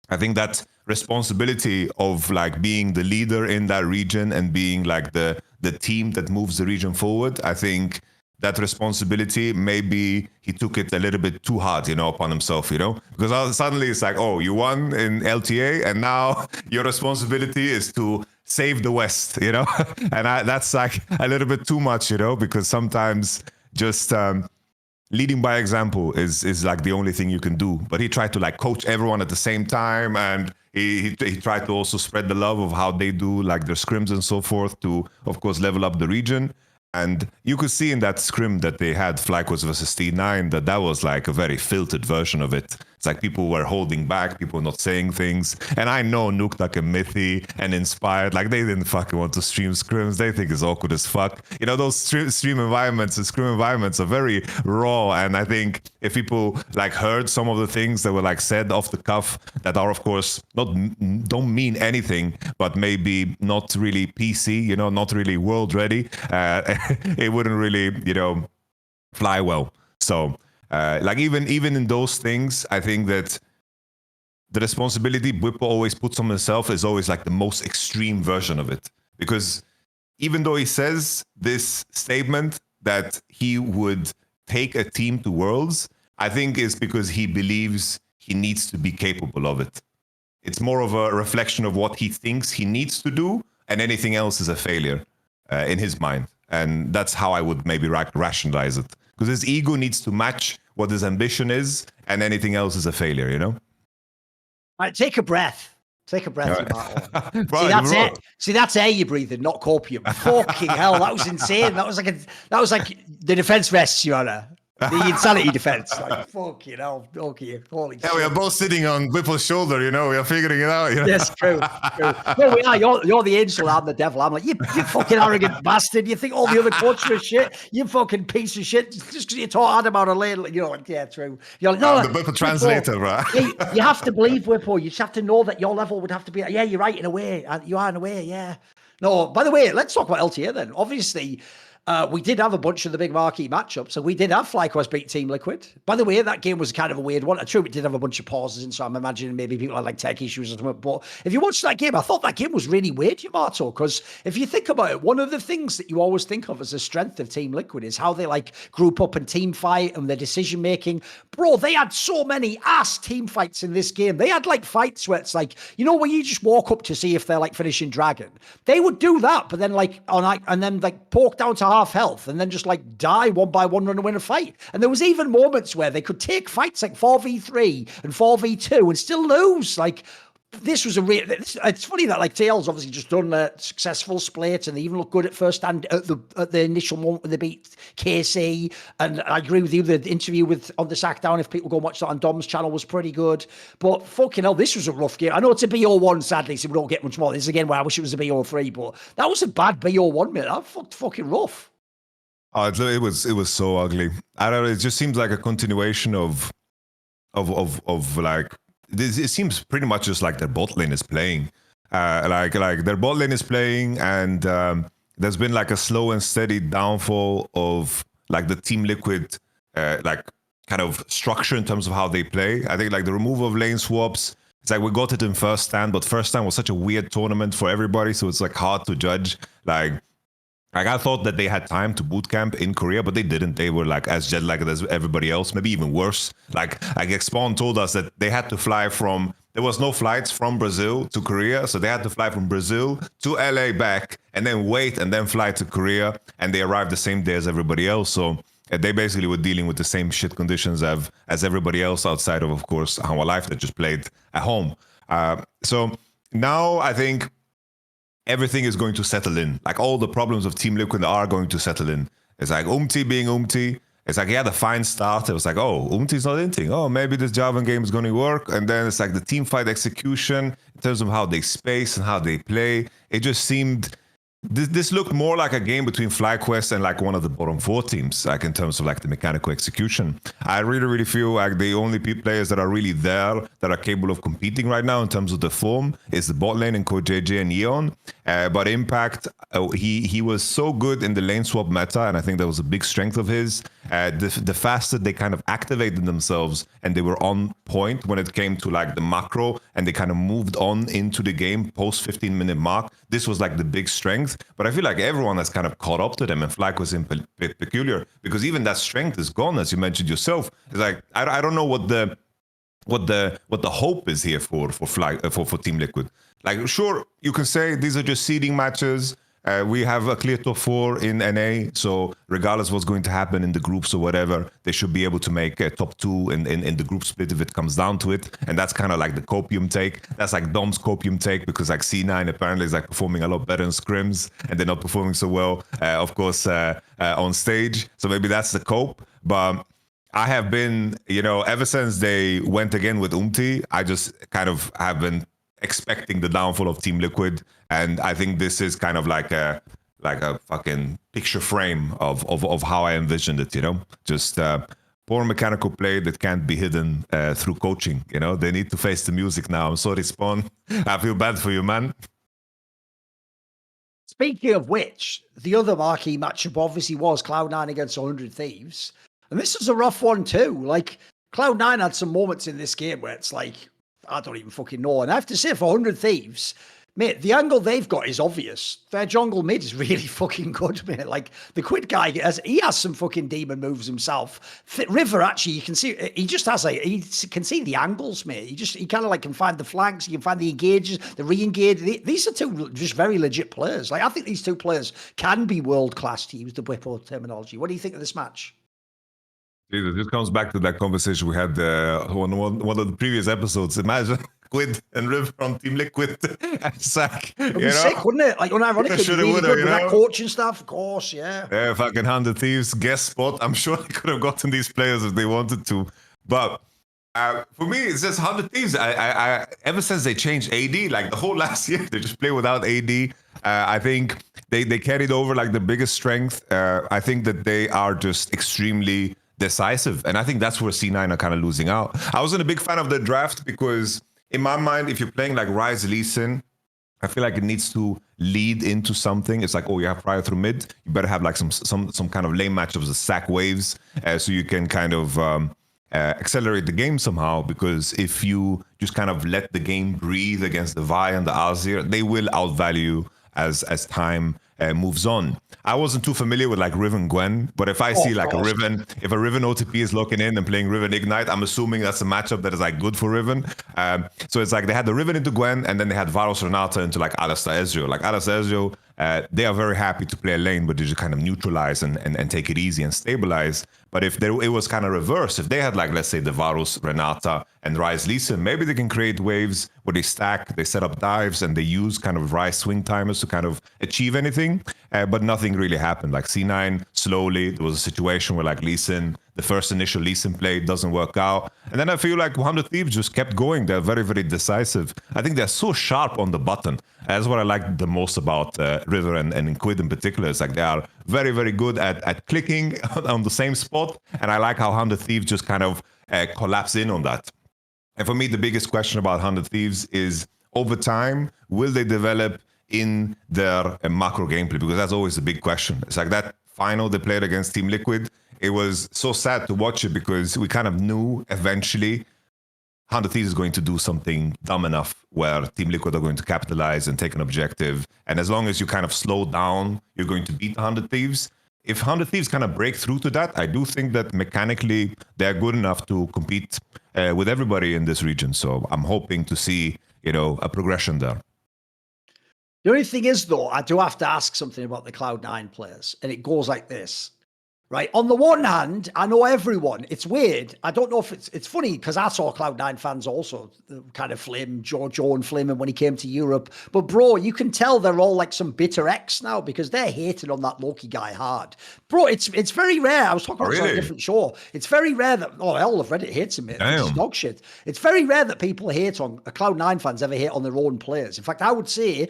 Speaker 2: I think that responsibility of like being the leader in that region and being like the team that moves the region forward, I think that responsibility, maybe he took it a little bit too hard, upon himself, because suddenly it's like, oh, you won in LTA and now your responsibility is to save the West, and that's like a little bit too much, because sometimes just leading by example is like the only thing you can do. But he tried to like coach everyone at the same time, and he tried to also spread the love of how they do like their scrims and so forth to, of course, level up the region. And you could see in that scrim that they had FlyQuest versus T9 that was like a very filtered version of it. It's like people were holding back, people not saying things. And I know Nuktak and Mythy and Inspired, like they didn't fucking want to stream scrims. They think it's awkward as fuck. Those stream environments and scrim environments are very raw. And I think if people like heard some of the things that were like said off the cuff that are, of course, don't mean anything, but maybe not really PC, not really world ready, it wouldn't really, fly well. So like even in those things, I think that the responsibility Bwipo always puts on himself is always like the most extreme version of it. Because even though he says this statement that he would take a team to Worlds, I think it's because he believes he needs to be capable of it. It's more of a reflection of what he thinks he needs to do, and anything else is a failure in his mind. And that's how I would maybe rationalize it. Because his ego needs to match what his ambition is, and anything else is a failure, All
Speaker 1: right, take a breath. Take a breath, you
Speaker 2: Bro,
Speaker 1: See, that's it. See, that's air you're breathing, not copium. Fucking hell, that was insane. That was like the defense vests, Your Honor. The insanity defense. Like, fucking hell. Okay, holy shit.
Speaker 2: We are both sitting on Whipple's shoulder, We are figuring it out,
Speaker 1: Yes, true. No, we are. You're the angel, I'm the devil. I'm like, you fucking arrogant bastard. You think all the other coaches are shit? You fucking piece of shit. Just because you taught Adam how to lay, like, yeah, true. You're like, no,
Speaker 2: the Bwipo translator, bro.
Speaker 1: You have to believe Bwipo. You just have to know that your level would have to be, yeah, you're right in a way. You are in a way, yeah. No, by the way, let's talk about LTA then. Obviously, we did have a bunch of the big marquee matchups, so we did have FlyQuest beat Team Liquid. By the way, that game was kind of a weird one. True, it did have a bunch of pauses in, so I'm imagining maybe people had like tech issues or something. But if you watched that game, I thought that game was really weird, Yamato, because if you think about it, one of the things that you always think of as a strength of Team Liquid is how they like group up and team fight and their decision making. Bro, they had so many ass team fights in this game. They had like fights where it's like, where you just walk up to see if they're like finishing Dragon. They would do that, but then like and then like poke down to half health and then just like die one by one, run and win a fight. And there was even moments where they could take fights like 4v3 and 4v2 and still lose. Like, this was it's funny that like Tails obviously just done a successful split and they even look good at first stand at the initial moment when they beat KC. And I agree with you, the interview on the Sackdown, if people go and watch that on Dom's channel, was pretty good. But fucking hell, this was a rough game. I know it's a BO1, sadly, so we don't get much more. This is again where I wish it was a BO3, but that was a bad BO1, mate. That was fucking rough.
Speaker 2: Oh, it was so ugly. I don't know. It just seems like a continuation of like this. It seems pretty much just like their bot lane is playing. Like their bot lane is playing, and there's been like a slow and steady downfall of like the Team Liquid like kind of structure in terms of how they play. I think like the removal of lane swaps. It's like we got it in first stand, but first stand was such a weird tournament for everybody, so it's like hard to judge. Like I thought that they had time to boot camp in Korea, but they didn't. They were like as jet lagged as everybody else, maybe even worse. Like Expawn told us that they had to fly from. There was no flights from Brazil to Korea, so they had to fly from Brazil to LA back, and then wait, and then fly to Korea, and they arrived the same day as everybody else. So they basically were dealing with the same shit conditions as everybody else outside of course, Our Life that just played at home. So now I think everything is going to settle in. Like all the problems of Team Liquid are going to settle in. It's like Umti being Umti. It's like he had a fine start. It was like, oh, Umti's not inting. Oh, maybe this Javan game is going to work. And then it's like the team fight execution in terms of how they space and how they play. It just seemed... This looked more like a game between FlyQuest and like one of the bottom 4 teams, like in terms of like the mechanical execution. I really feel like the only players that are really there that are capable of competing right now in terms of the form is the bot lane and CoJJ and Eon. But Impact, he was so good in the lane swap meta, and I think that was a big strength of his. The faster they kind of activated themselves and they were on point when it came to like the macro, and they kind of moved on into the game post 15-minute mark. This was like the big strength, but I feel like everyone has kind of caught up to them, and Flack was in peculiar because even that strength is gone, as you mentioned yourself. It's like I don't know what the hope is here for Team Liquid. Like, sure, you can say these are just seeding matches. We have a clear top 4 in NA, so regardless of what's going to happen in the groups or whatever, they should be able to make a top 2 in the group split if it comes down to it. And that's kind of like the copium take. That's like Dom's copium take, because like C9 apparently is like performing a lot better in scrims, and they're not performing so well, of course, on stage. So maybe that's the cope. But I have been, ever since they went again with Umti, I just kind of have been expecting the downfall of Team Liquid, and I think this is kind of like a fucking picture frame of how I envisioned it. Just poor mechanical play that can't be hidden through coaching. They need to face the music now. I'm sorry, Spawn. I feel bad for you, man.
Speaker 1: Speaking of which, the other marquee matchup obviously was Cloud9 against 100 Thieves, and this was a rough one too. Like, Cloud9 had some moments in this game where it's like, I don't even fucking know. And I have to say, for 100 Thieves, mate, the angle they've got is obvious. Their jungle mid is really fucking good, mate. Like, the Quid guy, he has some fucking demon moves himself. River, actually, you can see, he just has he can see the angles, mate. He kind of like can find the flanks, he can find the engages, the re-engage. These are two just very legit players. Like, I think these two players can be world-class, to use the Bwipo terminology. What do you think of this match?
Speaker 2: Jesus, this comes back to that conversation we had on one of the previous episodes. Imagine Quid and River on Team Liquid and Sack.
Speaker 1: It would be sick, wouldn't it? Like, unironically, really good with that coaching stuff, of course, yeah.
Speaker 2: Yeah, fucking 100 Thieves, guest spot. I'm sure they could have gotten these players if they wanted to. But for me, it's just 100 Thieves. I ever since they changed AD, like the whole last year, they just play without AD. I think they carried over like the biggest strength. I think that they are just extremely decisive, and I think that's where C9 are kind of losing out. I wasn't a big fan of the draft because in my mind, if you're playing like Ryze Lee Sin, I feel like it needs to lead into something. It's like, oh, you have prior through mid, you better have like some kind of lane matchups, the sack waves, so you can kind of accelerate the game somehow, because if you just kind of let the game breathe against the Vi and the Azir, they will outvalue as time moves on. I wasn't too familiar with like Riven Gwen, but if I see like a Riven OTP is locking in and playing Riven Ignite, I'm assuming that's a matchup that is like good for Riven. So it's like they had the Riven into Gwen, and then they had Varus Renata into like Alistar Ezreal. Like Alistar Ezreal, they are very happy to play a lane, but they just kind of neutralize and take it easy and stabilize. But if it was kind of reverse, if they had like, let's say, the Varus, Renata, and Ryze Lee Sin, maybe they can create waves where they stack, they set up dives, and they use kind of Ryze swing timers to kind of achieve anything. But nothing really happened. Like C9, slowly, there was a situation where like Lee Sin, the first initial Lee Sin play doesn't work out. And then I feel like 100 Thieves just kept going. They're very, very decisive. I think they're so sharp on the button. That's what I like the most about River and Quid in particular. It's like they are very, very good at clicking on the same spot. And I like how 100 Thieves just kind of collapse in on that. And for me, the biggest question about 100 Thieves is over time, will they develop in their macro gameplay? Because that's always the big question. It's like that final they played against Team Liquid. It was so sad to watch it because we kind of knew eventually 100 Thieves is going to do something dumb enough where Team Liquid are going to capitalize and take an objective. And as long as you kind of slow down, you're going to beat 100 Thieves. If 100 Thieves kind of break through to that, I do think that mechanically they're good enough to compete with everybody in this region. So I'm hoping to see, a progression there.
Speaker 1: The only thing is, though, I do have to ask something about the Cloud9 players, and it goes like this. Right. On the one hand, I know everyone. It's weird. I don't know if it's funny because I saw Cloud9 fans also kind of flame Joe and flame him when he came to Europe. But bro, you can tell they're all like some bitter ex now because they're hating on that Loki guy hard. Bro, it's very rare. I was talking about a different show. It's very rare that hell of Reddit hates him, mate. It's dog shit. It's very rare that people hate on Cloud9 fans ever hate on their own players. In fact, I would say,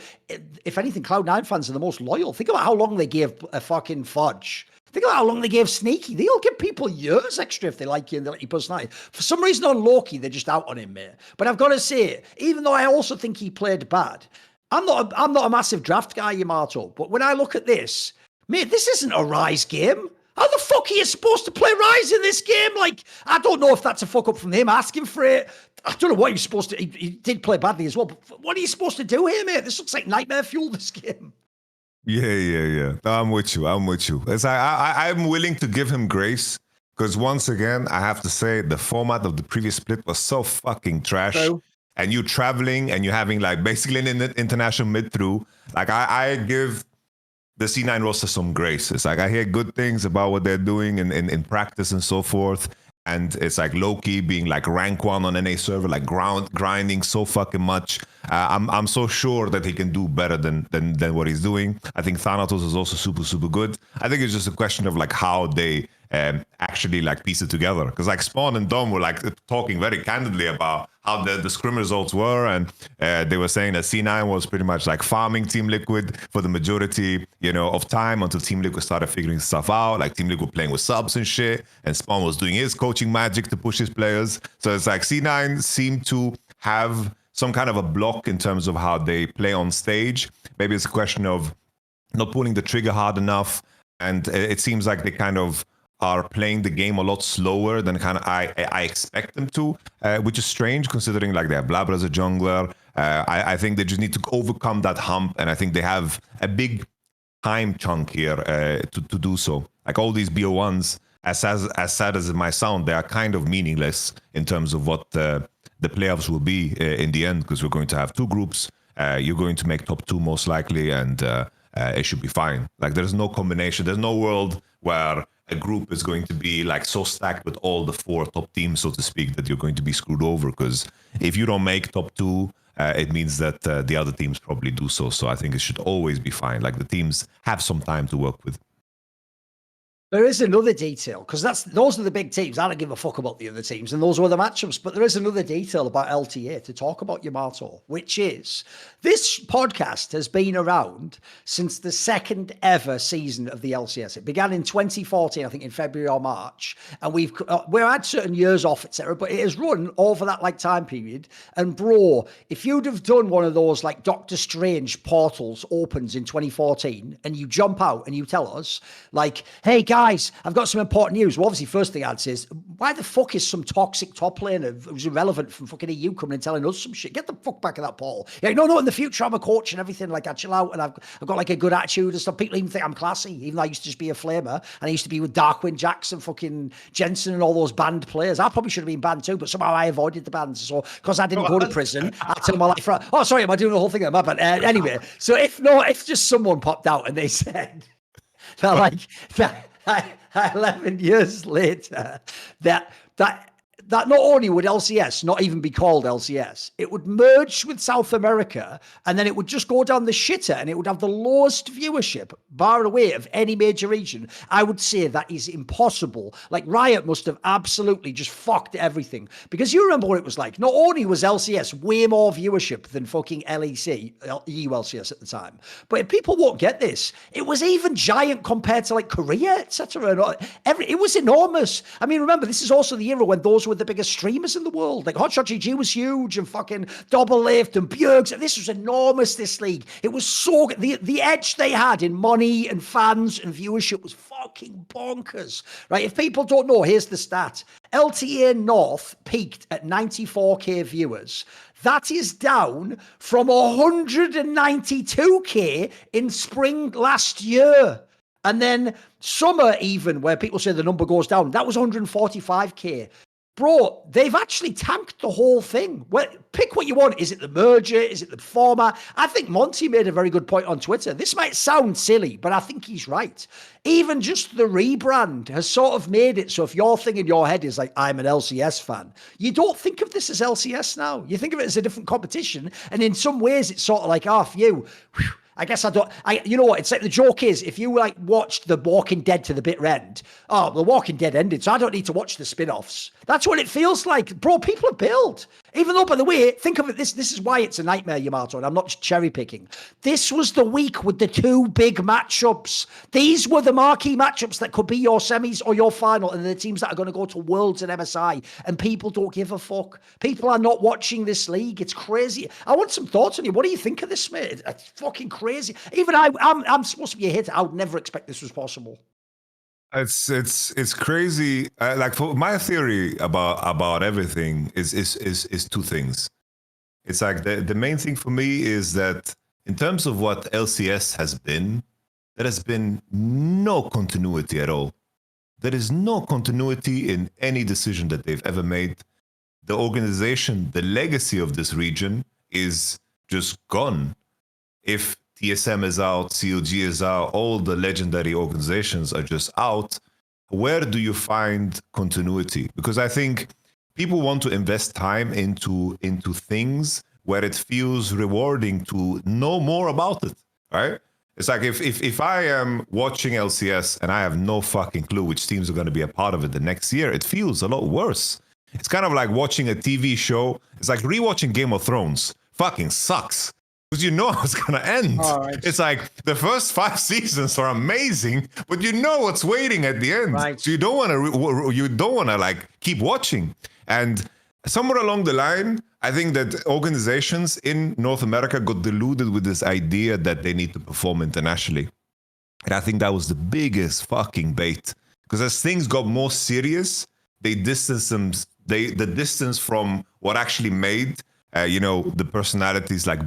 Speaker 1: if anything, Cloud9 fans are the most loyal. Think about how long they gave a fucking Fudge. Think about how long they gave Sneaky. They'll give people years extra if they like you and they like your personality. For some reason on Loki, they're just out on him, mate. But I've got to say, even though I also think he played bad, I'm not a massive draft guy, Yamato. But when I look at this, mate, this isn't a Rise game. How the fuck are you supposed to play Rise in this game? Like, I don't know if that's a fuck up from him asking for it. I don't know what he was supposed to. He did play badly as well. But what are you supposed to do here, mate? This looks like nightmare fuel, this game.
Speaker 2: Yeah. No, I'm with you. I'm willing to give him grace because once again, I have to say the format of the previous split was so fucking trash. True. And you traveling and you having like basically an international mid through. Like I give the C9 roster some grace. It's like I hear good things about what they're doing in practice and so forth. And it's like Loki being like rank 1 on NA server, like grinding so fucking much. I'm so sure that he can do better than what he's doing. I think Thanatos is also super good. I think it's just a question of like how they actually like piece it together. Because like Spawn and Dom were like talking very candidly about how the scrim results were, and they were saying that C9 was pretty much like farming Team Liquid for the majority, of time until Team Liquid started figuring stuff out. Like Team Liquid playing with subs and shit, and Spawn was doing his coaching magic to push his players. So it's like C9 seemed to have some kind of a block in terms of how they play on stage. Maybe it's a question of not pulling the trigger hard enough, and it seems like they kind of are playing the game a lot slower than kind of I expect them to, which is strange considering like they have Blabber as a jungler. I think they just need to overcome that hump, and I think they have a big time chunk here to do so. Like all these BO1s, as sad as it might sound, they are kind of meaningless in terms of what the playoffs will be in the end, because we're going to have 2 groups. You're going to make top 2 most likely, and it should be fine. Like there's no combination. There's no world where a group is going to be like so stacked with all the 4 top teams, so to speak, that you're going to be screwed over. Because if you don't make top 2, it means that the other teams probably do so. So I think it should always be fine. Like the teams have some time to work with.
Speaker 1: There is another detail, because those are the big teams. I don't give a fuck about the other teams, and those were the matchups. But there is another detail about LTA to talk about, Yamato, which is this podcast has been around since the second ever season of the LCS. It began in 2014, I think in February or March, and we've had certain years off, etc. But it has run over that like time period. And bro, if you'd have done one of those like Doctor Strange portals opens in 2014, and you jump out and you tell us like, hey guys, I've got some important news. Well, obviously, first thing I'd say is, why the fuck is some toxic top laner who's irrelevant from fucking EU coming and telling us some shit? Get the fuck back of that ball. Yeah, no, in the future, I'm a coach and everything. Like, I chill out and I've got like a good attitude and stuff. People even think I'm classy, even though I used to just be a flamer. And I used to be with Darkwing Jackson, fucking Jensen and all those banned players. I probably should have been banned too, but somehow I avoided the bans. So, because I didn't go to prison, I turned my life around. Oh, sorry, am I doing the whole thing? Am I? But anyway, so if just someone popped out and they said, they're like, 11 years later, that not only would LCS not even be called LCS, it would merge with South America, and then it would just go down the shitter, and it would have the lowest viewership, bar away, of any major region. I would say that is impossible. Like, Riot must have absolutely just fucked everything. Because you remember what it was like. Not only was LCS way more viewership than fucking LEC, EU LCS at the time, but people won't get this. It was even giant compared to like Korea, etc. It was enormous. I mean, remember, this is also the era when those those were the biggest streamers in the world. Like Hotshot GG was huge, and fucking Double Lift and Bjergs. This was enormous, this league. It was so good. The edge they had in money and fans and viewership was fucking bonkers, right? If people don't know, here's the stat. LTA North peaked at 94k viewers. That is down from 192k in spring last year. And then summer even, where people say the number goes down, that was 145k. Bro, they've actually tanked the whole thing. Well, pick what you want. Is it the merger? Is it the format? I think Monty made a very good point on Twitter. This might sound silly, but I think he's right. Even just the rebrand has sort of made it so if your thing in your head is like, I'm an LCS fan, you don't think of this as LCS now. You think of it as a different competition. And in some ways, it's sort of like, for you, whew, I guess you know what? It's like the joke is, if you like watched The Walking Dead to the bitter end, The Walking Dead ended, so I don't need to watch the spin-offs. That's what it feels like. Bro, people are built. Even though, by the way, think of it, this is why it's a nightmare, Yamato, and I'm not cherry picking. This was the week with the two big matchups. These were the marquee matchups that could be your semis or your final, and the teams that are going to go to Worlds and MSI, and people don't give a fuck. People are not watching this league. It's crazy. I want some thoughts on you. What do you think of this, mate? It's fucking crazy. Even I'm supposed to be a hit. I would never expect this was possible.
Speaker 2: It's crazy. Like, for my theory about everything is two things. It's like the main thing for me is that in terms of what LCS has been, there has been no continuity at all. There is no continuity in any decision that they've ever made. The organization, the legacy of this region is just gone. If TSM is out, COG is out, all the legendary organizations are just out, where do you find continuity? Because I think people want to invest time into things where it feels rewarding to know more about it, right? It's like if I am watching LCS and I have no fucking clue which teams are going to be a part of it the next year, it feels a lot worse. It's kind of like watching a TV show. It's like rewatching Game of Thrones. Fucking sucks. Because you know how it's gonna end. Right. It's like the first 5 seasons are amazing, but you know what's waiting at the end. Right. So you don't want to like keep watching. And somewhere along the line, I think that organizations in North America got deluded with this idea that they need to perform internationally. And I think that was the biggest fucking bait. Because as things got more serious, they distanced them. The distance from what actually made the personalities like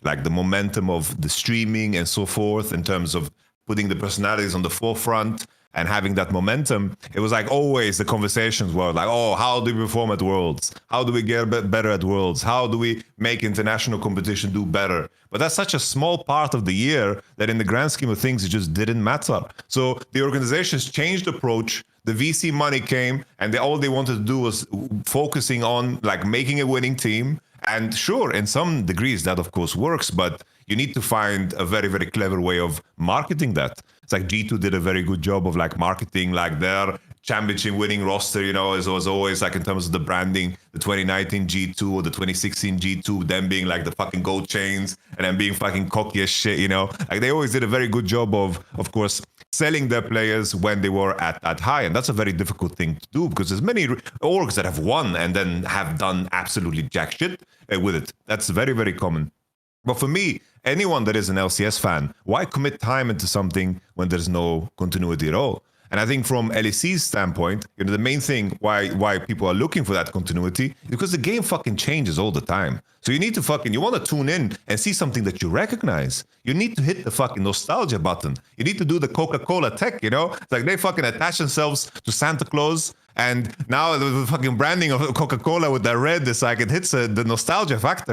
Speaker 2: like the momentum of the streaming and so forth, in terms of putting the personalities on the forefront and having that momentum. It was like always the conversations were like, oh, how do we perform at Worlds? How do we get better at Worlds? How do we make international competition do better? But that's such a small part of the year that in the grand scheme of things, it just didn't matter. So the organizations changed approach. The VC money came, and all they wanted to do was focusing on like making a winning team. And sure, in some degrees, that of course works, but you need to find a very, very clever way of marketing that. It's like G2 did a very good job of like marketing like their championship winning roster, it was always like in terms of the branding, the 2019 G2 or the 2016 G2, them being like the fucking gold chains and then being fucking cocky as shit, Like they always did a very good job of course, selling their players when they were at high. And that's a very difficult thing to do because there's many orgs that have won and then have done absolutely jack shit with it. That's very, very common. But for me, anyone that is an LCS fan, why commit time into something when there's no continuity at all? And I think from LEC's standpoint, the main thing why people are looking for that continuity is because the game fucking changes all the time. So you need to you want to tune in and see something that you recognize. You need to hit the fucking nostalgia button. You need to do the Coca-Cola tech, It's like they fucking attach themselves to Santa Claus. And now the fucking branding of Coca-Cola with that red, it's like it hits the nostalgia factor,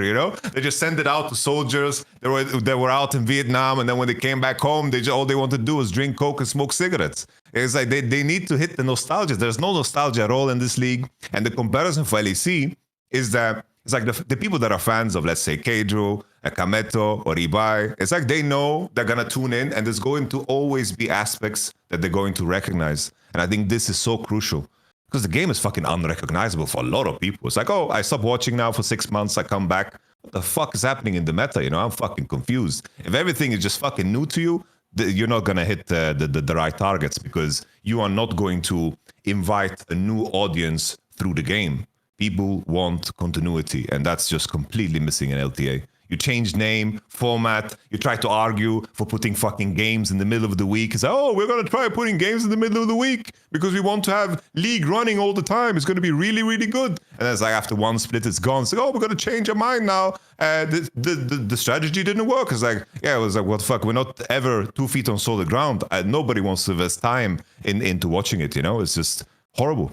Speaker 2: They just send it out to soldiers that were out in Vietnam, and then when they came back home, all they wanted to do was drink Coke and smoke cigarettes. It's like they need to hit the nostalgia. There's no nostalgia at all in this league. And the comparison for LEC is that it's like the people that are fans of, let's say, Kedro, Kameto, or Ibai, it's like they know they're going to tune in, and there's going to always be aspects that they're going to recognize. And I think this is so crucial. Because the game is fucking unrecognizable for a lot of people. It's like, oh, I stopped watching now for 6 months. I come back. What the fuck is happening in the meta? I'm fucking confused. If everything is just fucking new to you, you're not going to hit the right targets because you are not going to invite a new audience through the game. People want continuity, and that's just completely missing in LTA. You change name, format, you try to argue for putting fucking games in the middle of the week. It's like, oh, we're going to try putting games in the middle of the week because we want to have league running all the time. It's going to be really, really good. And then it's like after one split, it's gone. It's like, oh, we're going to change our mind now. The strategy didn't work. It's like, yeah, it was like, what the fuck? We're not ever 2 feet on solid ground. Nobody wants to invest time into watching it, you know? It's just horrible.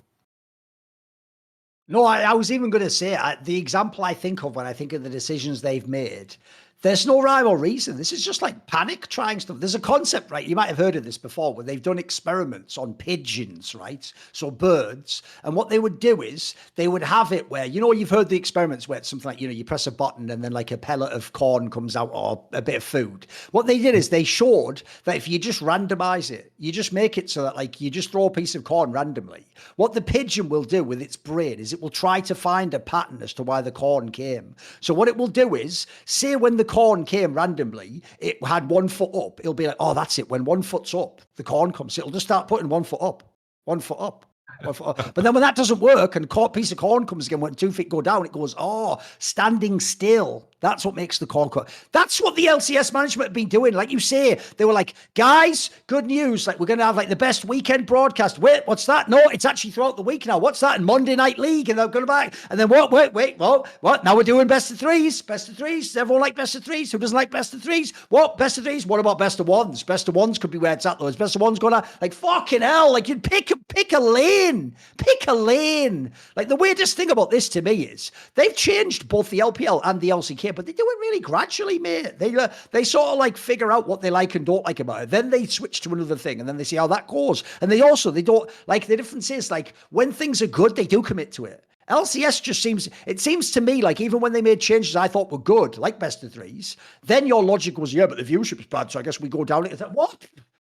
Speaker 1: No, I was even going to say the example I think of when I think of the decisions they've made, there's no rhyme or reason. This is just like panic trying stuff. There's a concept, right? You might have heard of this before, where they've done experiments on pigeons, right? So birds. And what they would do is they would have it where, you know, you've heard the experiments where it's something like, you know, you press a button and then like a pellet of corn comes out or a bit of food. What they did is they showed that if you just randomize it, you just make it so that like you just throw a piece of corn randomly. What the pigeon will do with its brain is it will try to find a pattern as to why the corn came. So what it will do is, say when the corn came randomly, it had 1 foot up. It'll be like, oh, that's it. When 1 foot's up, the corn comes. It'll just start putting 1 foot up, 1 foot up. But then when that doesn't work and a piece of corn comes again, when 2 feet go down, it goes, oh, standing still. That's what makes the corn cut. That's what the LCS management have been doing. Like you say, they were like, guys, good news. Like, we're going to have like the best weekend broadcast. Wait, what's that? No, it's actually throughout the week now. What's that? And Monday Night League. And they're going back. And then what? Wait, what? Now we're doing best of threes. Best of threes. Does everyone like best of threes? Who doesn't like best of threes? What? Best of threes? What about best of ones? Best of ones could be where it's at, though. Is best of ones going to, like, fucking hell. Like, you'd pick a lane. Pick a lane. Like, the weirdest thing about this to me is they've changed both the LPL and the LCK, but they do it really gradually, mate. They sort of like figure out what they like and don't like about it. Then they switch to another thing and then they see how that goes. And they don't like, the difference is like when things are good, they do commit to it. LCS just seems to me like even when they made changes I thought were good, like best of threes, then your logic was, yeah, but the viewership's bad, so I guess we go down it. What?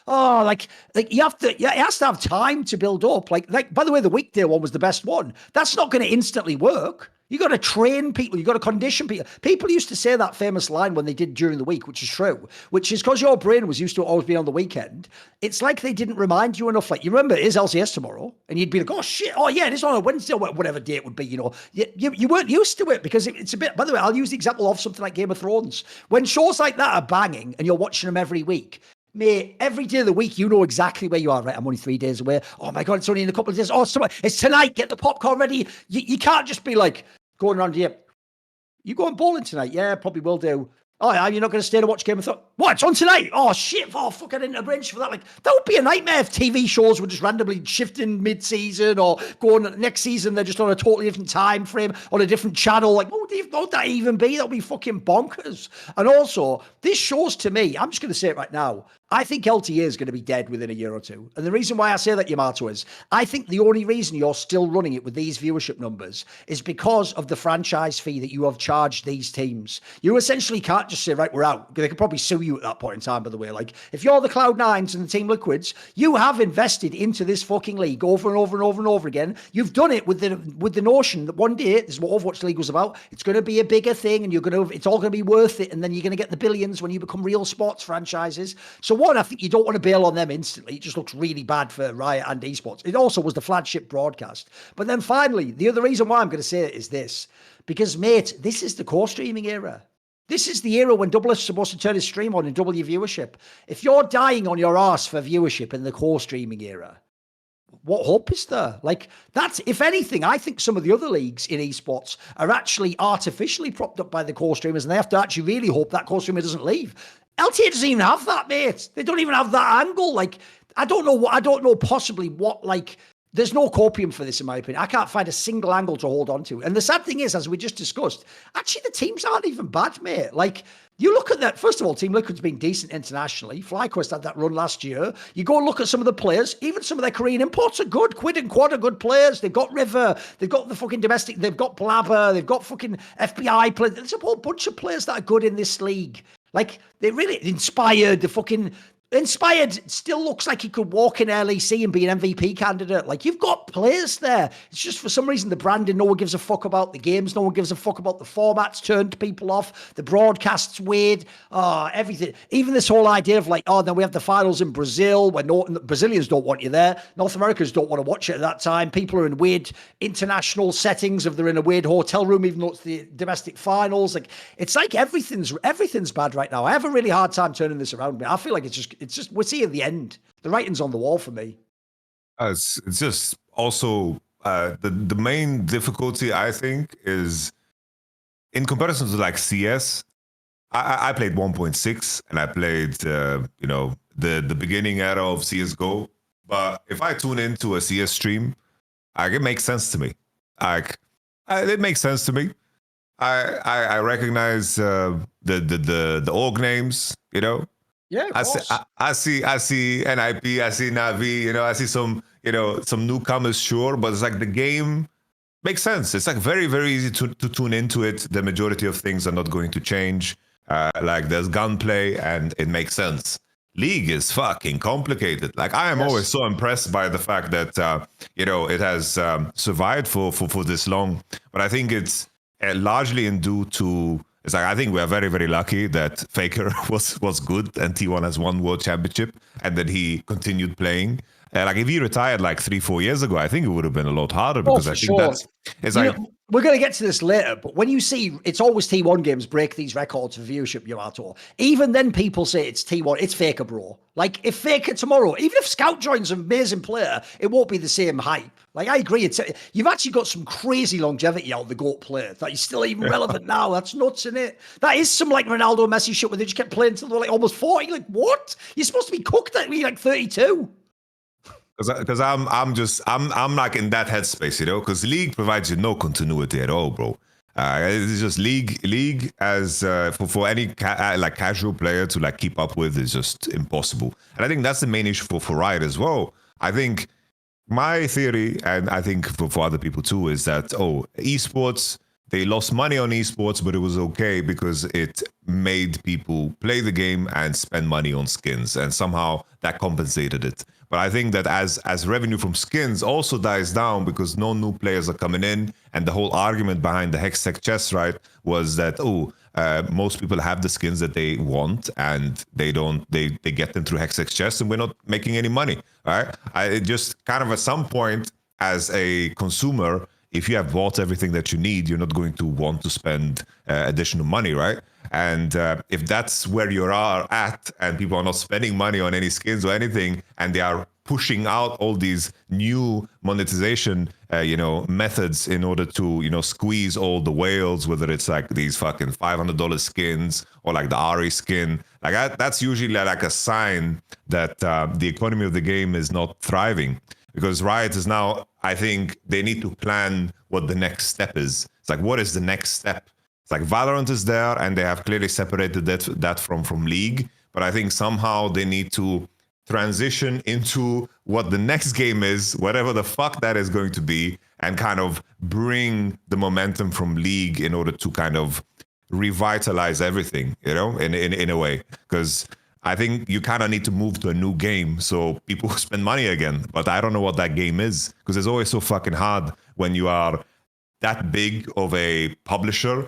Speaker 1: Oh, like it has to have time to build up. Like, by the way, the weekday one was the best one. That's not going to instantly work. You got to train people. You got to condition people. People used to say that famous line when they did during the week, which is true, which is because your brain was used to always being on the weekend. It's like they didn't remind you enough. Like, you remember it is LCS tomorrow, and you'd be like, oh shit, oh yeah, it is on a Wednesday or whatever day it would be, you know. You weren't used to it because it's a bit, by the way, I'll use the example of something like Game of Thrones. When shows like that are banging and you're watching them every week, mate, every day of the week, you know exactly where you are. Right, I'm only 3 days away. Oh my God, it's only in a couple of days. Oh, it's tonight. Get the popcorn ready. You can't just be like going around here. You going bowling tonight? Yeah, probably will do. Oh, yeah, you're not going to stay to watch Game of Thrones? What, it's on tonight? Oh, shit. Oh, fuck, I didn't arrange for that. Like, that would be a nightmare if TV shows were just randomly shifting mid-season or going next season, they're just on a totally different time frame, on a different channel. Like, what would that even be? That would be fucking bonkers. And also, this shows to me, I'm just going to say it right now, I think LTA is going to be dead within a year or two. And the reason why I say that, Yamato, is I think the only reason you're still running it with these viewership numbers is because of the franchise fee that you have charged these teams. You essentially can't just say, right, we're out. They could probably sue you at that point in time, by the way. Like, if you're the Cloud9s and the Team Liquids, you have invested into this fucking league over and over and over and over again. You've done it with the notion that one day, this is what Overwatch League was about, it's going to be a bigger thing and it's all going to be worth it, and then you're going to get the billions when you become real sports franchises. So one, I think you don't want to bail on them instantly. It just looks really bad for Riot and esports. It also was the flagship broadcast. But then finally, the other reason why I'm going to say it is this. Because, mate, this is the core streaming era. This is the era when Double is supposed to turn his stream on and double your viewership. If you're dying on your arse for viewership in the core streaming era, what hope is there? Like, that's, if anything, I think some of the other leagues in esports are actually artificially propped up by the core streamers, and they have to actually really hope that core streamer doesn't leave. LTA doesn't even have that, mate. They don't even have that angle. Like, I don't know possibly what, like, there's no copium for this, in my opinion. I can't find a single angle to hold on to. And the sad thing is, as we just discussed, actually the teams aren't even bad, mate. Like, you look at that, first of all, Team Liquid's been decent internationally. FlyQuest had that run last year. You go and look at some of the players, even some of their Korean imports are good. Quid and Quad are good players. They've got River, they've got the fucking domestic, they've got Blabber, they've got fucking FBI players. There's a whole bunch of players that are good in this league. Like, they really inspired the fucking Inspired still looks like he could walk in LEC and be an MVP candidate. Like, you've got players there. It's just for some reason the branding, no one gives a fuck about the games. No one gives a fuck about the formats, turned people off. The broadcast's weird. Oh, everything. Even this whole idea of like, oh, then we have the finals in Brazil where Brazilians don't want you there. North Americans don't want to watch it at that time. People are in weird international settings if they're in a weird hotel room, even though it's the domestic finals. Like, it's like everything's bad right now. I have a really hard time turning this around. I feel like it's just we're seeing the end. The writing's on the wall for me.
Speaker 2: It's just also the main difficulty, I think, is in comparison to like CS. I played 1.6 and I played the beginning era of CS:GO. But if I tune into a CS stream, it makes sense to me. It makes sense to me. I recognize the org names, you know.
Speaker 1: Yeah,
Speaker 2: I see NIP, I see Navi, I see some newcomers, sure, but it's like the game makes sense. It's like very, very easy to tune into it. The majority of things are not going to change. Like there's gunplay and it makes sense. League is fucking complicated. Like I am always so impressed by the fact that it has survived for this long. But I think it's largely in due to. It's like I think we are very, very lucky that Faker was good and T1 has won World Championship and that he continued playing. Like if he retired like 3-4 years ago, I think it would have been a lot harder because I think it's like.
Speaker 1: We're going to get to this later, but when you see it's always T1 games break these records for viewership, Yamato. Even then, people say it's T1, it's Faker, bro. Like if Faker tomorrow, even if Scout joins an amazing player, it won't be the same hype. Like I agree, you've actually got some crazy longevity out of the GOAT player that he's still even relevant now. That's nuts, isn't it? That is some like Ronaldo, Messi shit where they just kept playing until they were like almost 40. Like what? You're supposed to be cooked at me like 32.
Speaker 2: Because I'm like in that headspace, because League provides you no continuity at all, bro. It's just League as for any casual player to like keep up with is just impossible. And I think that's the main issue for Riot as well. I think my theory, and I think for other people too, is that esports, they lost money on esports, but it was okay because it made people play the game and spend money on skins, and somehow that compensated it. But I think that as revenue from skins also dies down because no new players are coming in, and the whole argument behind the Hextech chest, right, was that most people have the skins that they want and they get them through Hextech chest, and we're not making any money. Right? I just kind of at some point as a consumer, if you have bought everything that you need, you're not going to want to spend additional money, right? And if that's where you are at and people are not spending money on any skins or anything, and they are pushing out all these new monetization methods in order to squeeze all the whales, whether it's like these fucking $500 skins or like the Ari skin, like that's usually like a sign that the economy of the game is not thriving. Because Riot is now, I think they need to plan what the next step is. It's like, what is the next step? It's like Valorant is there and they have clearly separated that from League. But I think somehow they need to transition into what the next game is, whatever the fuck that is going to be, and kind of bring the momentum from League in order to kind of revitalize everything, in a way. Because I think you kind of need to move to a new game so people spend money again. But I don't know what that game is, because it's always so fucking hard when you are that big of a publisher.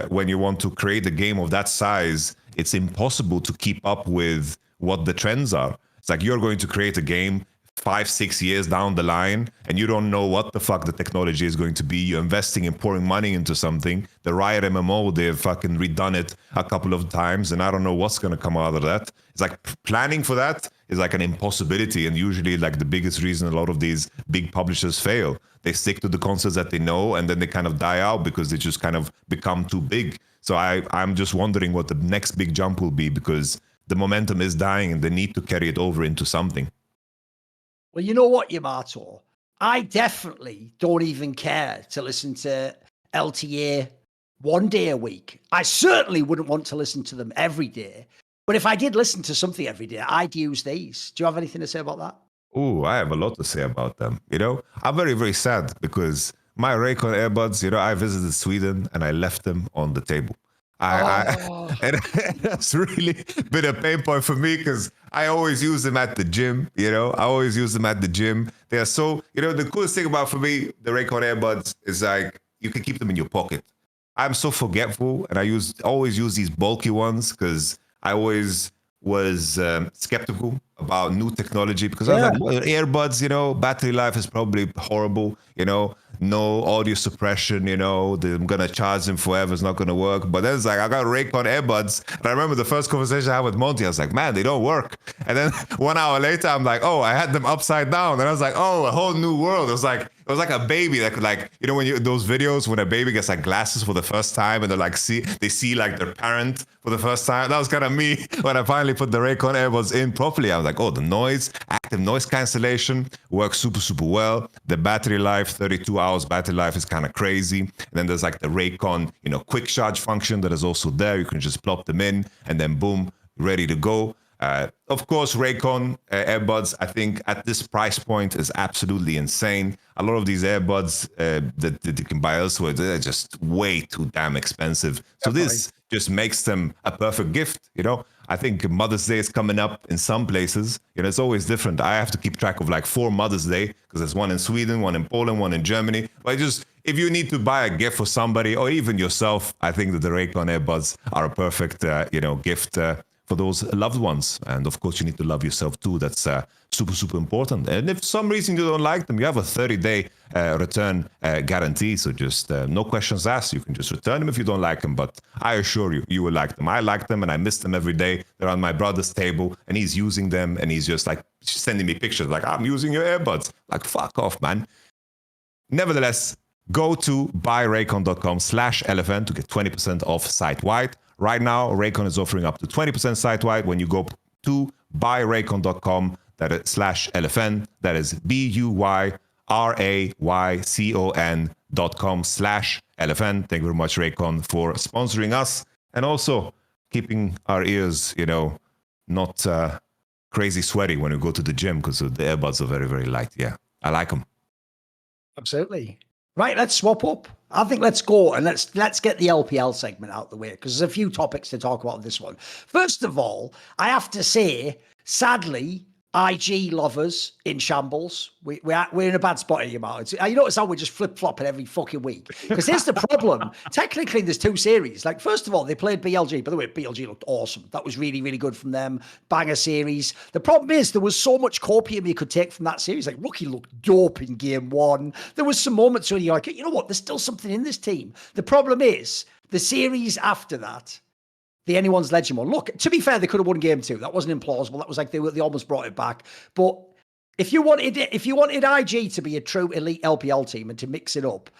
Speaker 2: When you want to create a game of that size, it's impossible to keep up with what the trends are. It's like you're going to create a game 5-6 years down the line and you don't know what the fuck the technology is going to be. You're investing and pouring money into something. The Riot MMO, they've fucking redone it a couple of times and I don't know what's going to come out of that. It's like planning for that is like an impossibility, and usually like the biggest reason a lot of these big publishers fail. They stick to the concepts that they know and then they kind of die out because they just kind of become too big. So I'm just wondering what the next big jump will be, because the momentum is dying and they need to carry it over into something.
Speaker 1: Well, you know what, Yamato? I definitely don't even care to listen to LTA one day a week. I certainly wouldn't want to listen to them every day. But if I did listen to something every day, I'd use these. Do you have anything to say about that?
Speaker 2: Oh, I have a lot to say about them. I'm very, very sad because my Raycon earbuds, I visited Sweden and I left them on the table. And that's really been a pain point for me because I always use them at the gym. I always use them at the gym. They are so, the coolest thing about for me, the Raycon earbuds is like you can keep them in your pocket. I'm so forgetful, and I always use these bulky ones because I always was skeptical about new technology because I was like, well, earbuds, battery life is probably horrible, no audio suppression, I'm gonna charge them forever, it's not gonna work. But then it's like I got Raycon earbuds, and I remember the first conversation I had with Monty, I was like, man, they don't work. And then 1 hour later, I'm like, oh, I had them upside down, and I was like, oh, a whole new world. It was like a baby that could, like, when those videos when a baby gets like glasses for the first time and they're like they see like their parent for the first time. That was kind of me when I finally put the Raycon earbuds in properly. I was like, oh, the active noise cancellation works super, super well. The battery life, 32 hours battery life is kind of crazy. And then there's like the Raycon, quick charge function that is also there. You can just plop them in and then boom, ready to go. Of course, Raycon earbuds, I think at this price point is absolutely insane. A lot of these earbuds that you can buy elsewhere, they're just way too damn expensive. So this just makes them a perfect gift. I think Mother's Day is coming up in some places. It's always different. I have to keep track of like 4 Mother's Day because there's one in Sweden, one in Poland, one in Germany. But if you need to buy a gift for somebody or even yourself, I think that the Raycon earbuds are a perfect, gift for those loved ones. And of course, you need to love yourself too. That's super, super important. And if for some reason you don't like them, you have a 30-day return guarantee. So just no questions asked. You can just return them if you don't like them. But I assure you, you will like them. I like them and I miss them every day. They're on my brother's table and he's using them and he's just like sending me pictures like, I'm using your earbuds. Like, fuck off, man. Nevertheless, go to buyraycon.com/elephant to get 20% off site-wide. Right now, Raycon is offering up to 20% site-wide when you go to buyraycon.com /elephant. That is BUYRAYCON.com/elephant. Thank you very much, Raycon, for sponsoring us and also keeping our ears, not crazy sweaty when we go to the gym because the earbuds are very, very light. Yeah, I like them.
Speaker 1: Absolutely. Right, let's swap up. I think let's go and let's get the LPL segment out of the way because there's a few topics to talk about in this one. First of all, I have to say, sadly, IG lovers in shambles. We're in a bad spot here, Martin. You notice how we're just flip-flopping every fucking week? Because here's the problem. Technically, there's 2 series. Like, first of all, they played BLG. By the way, BLG looked awesome. That was really, really good from them. Banger series. The problem is there was so much copium you could take from that series. Like, Rookie looked dope in game 1. There was some moments where you're like, you know what? There's still something in this team. The problem is the series after that, the Anyone's Legend one. Look, to be fair, they could have won game 2. That wasn't implausible. That was like they almost brought it back. But if you wanted IG to be a true elite LPL team and to mix it up,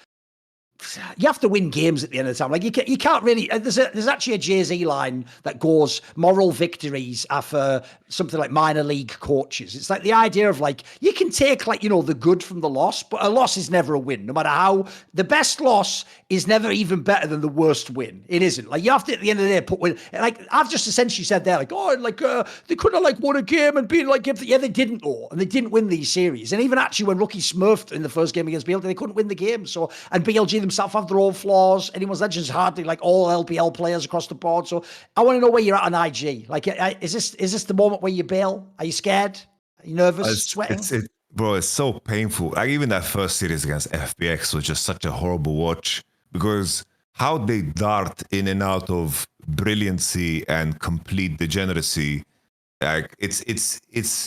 Speaker 1: you have to win games at the end of the time. Like you can't really. There's actually a Jay-Z line that goes, "Moral victories are for something like minor league coaches." It's like the idea of like you can take like the good from the loss, but a loss is never a win. No matter how the best loss is never even better than the worst win. It isn't. Like you have to at the end of the day put win. Like I've just essentially said there, like they could have like won a game and been like yeah they didn't and they didn't win these series. And even actually when Rookie smurfed in the first game against BLG, they couldn't win the game. So and BLG themselves have their own flaws. Anyone's Legends hardly like all LPL players across the board. So I want to know where you're at on IG. Like, is this the moment where you bail? Are you scared? Are you nervous? Sweating?
Speaker 2: Bro, it's so painful. Like even that first series against FPX was just such a horrible watch because how they dart in and out of brilliancy and complete degeneracy. Like it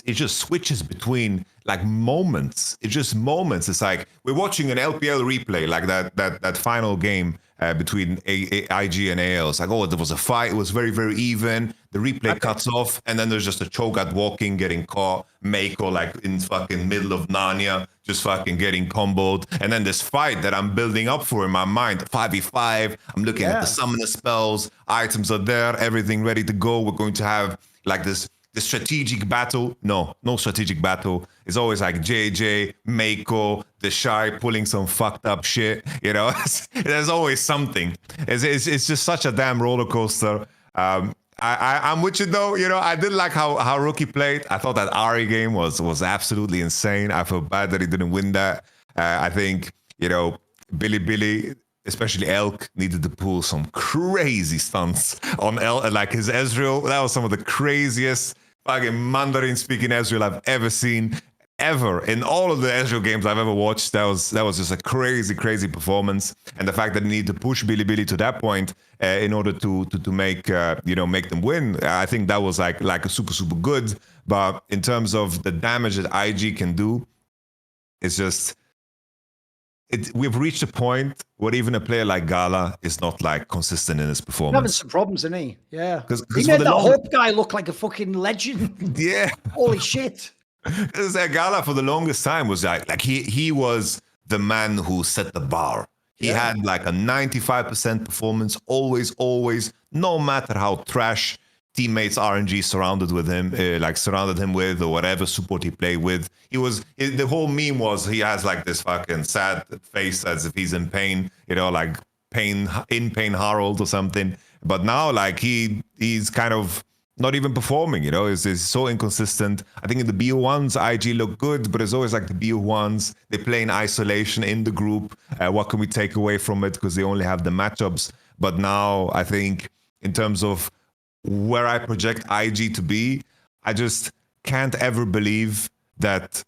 Speaker 2: just switches between like moments. It's just moments. It's like we're watching an LPL replay, like that final game between IG and AL. It's like, oh, there was a fight. It was very, very even. The replay cuts off, and then there's just a Cho'Gath walking, getting caught. Mako like in fucking middle of Narnia, just fucking getting comboed. And then this fight that I'm building up for in my mind, 5v5. I'm looking at the summoner spells. Items are there. Everything ready to go. We're going to have like this strategic battle. No strategic battle. It's always like JJ, Mako, the Shy pulling some fucked up shit. There's always something. It's just such a damn roller coaster. I'm with you though. I didn't like how Rookie played. I thought that Ari game was absolutely insane. I feel bad that he didn't win that. I think Billy especially Elk, needed to pull some crazy stunts on like his Ezreal. That was some of the craziest fucking Mandarin-speaking Ezreal I've ever seen, ever. In all of the Ezreal games I've ever watched, that was just a crazy performance. And the fact that he needed to push Bilibili to that point in order to make make them win, I think that was like a super good. But in terms of the damage that IG can do, it's just we've reached a point where even a player like Gala is not like consistent in his performance.
Speaker 1: Having some problems, isn't he? Yeah.
Speaker 2: Cause
Speaker 1: he made that Hope guy look like a fucking legend.
Speaker 2: Yeah.
Speaker 1: Holy shit.
Speaker 2: Because Gala for the longest time was like he was the man who set the bar. He had like a 95% performance, always, no matter how trash teammates RNG surrounded him with, or whatever support he played with. The whole meme was he has like this fucking sad face as if he's in pain, like in pain Harold or something. But now like he's kind of not even performing, is so inconsistent. I think in the BO1s, IG look good, but it's always like the BO1s, they play in isolation in the group. What can we take away from it? Because they only have the matchups. But now I think in terms of where I project IG to be, I just can't ever believe that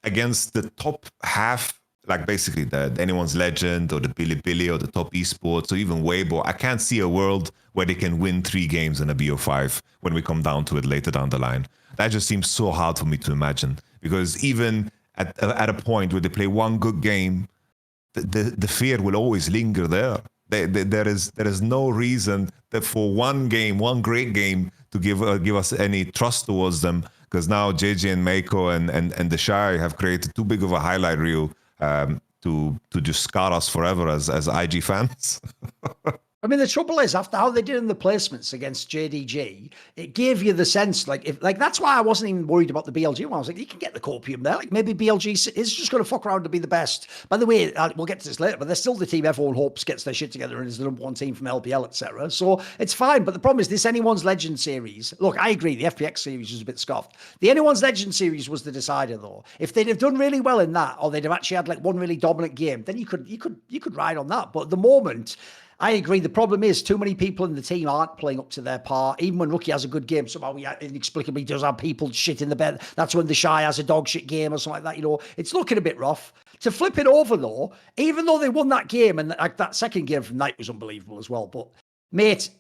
Speaker 2: against the top half, like basically the Anyone's Legend or the Bilibili or the top esports or even Weibo, I can't see a world where they can win 3 games in a BO5 when we come down to it later down the line. That just seems so hard for me to imagine, because even at a point where they play one good game, the fear will always linger there. There is no reason that for one great game to give us any trust towards them, because now JJ and Meiko and the Shy have created too big of a highlight reel to just scar us forever as IG fans.
Speaker 1: I mean, the trouble is, after how they did in the placements against JDG, it gave you the sense, that's why I wasn't even worried about the BLG one. I was like, you can get the copium there. Like, maybe BLG is just going to fuck around to be the best. By the way, we'll get to this later, but they're still the team everyone hopes gets their shit together and is the number 1 team from LPL, etc. So it's fine. But the problem is this Anyone's Legend series. Look, I agree. The FPX series was a bit scoffed. The Anyone's Legend series was the decider, though. If they'd have done really well in that, or they'd have actually had like one really dominant game, then you could ride on that. But at the moment, I agree. The problem is too many people in the team aren't playing up to their par. Even when Rookie has a good game, somehow he inexplicably does have people shit in the bed. That's when the Shy has a dog shit game or something like that. It's looking a bit rough. To flip it over, though, even though they won that game, and that second game from Knight was unbelievable as well. But, mate,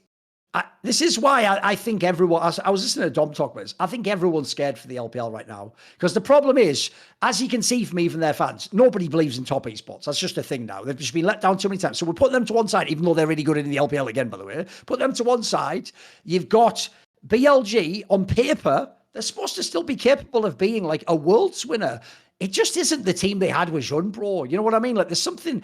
Speaker 1: this is why I think everyone, I was listening to Dom talk about this, I think everyone's scared for the LPL right now. Because the problem is, as you can see from even their fans, nobody believes in top esports. That's just a thing now. They've just been let down too many times. So we put them to one side, even though they're really good in the LPL again, by the way. Put them to one side. You've got BLG on paper. They're supposed to still be capable of being like a world's winner. It just isn't the team they had with Jean Bro. You know what I mean? Like there's something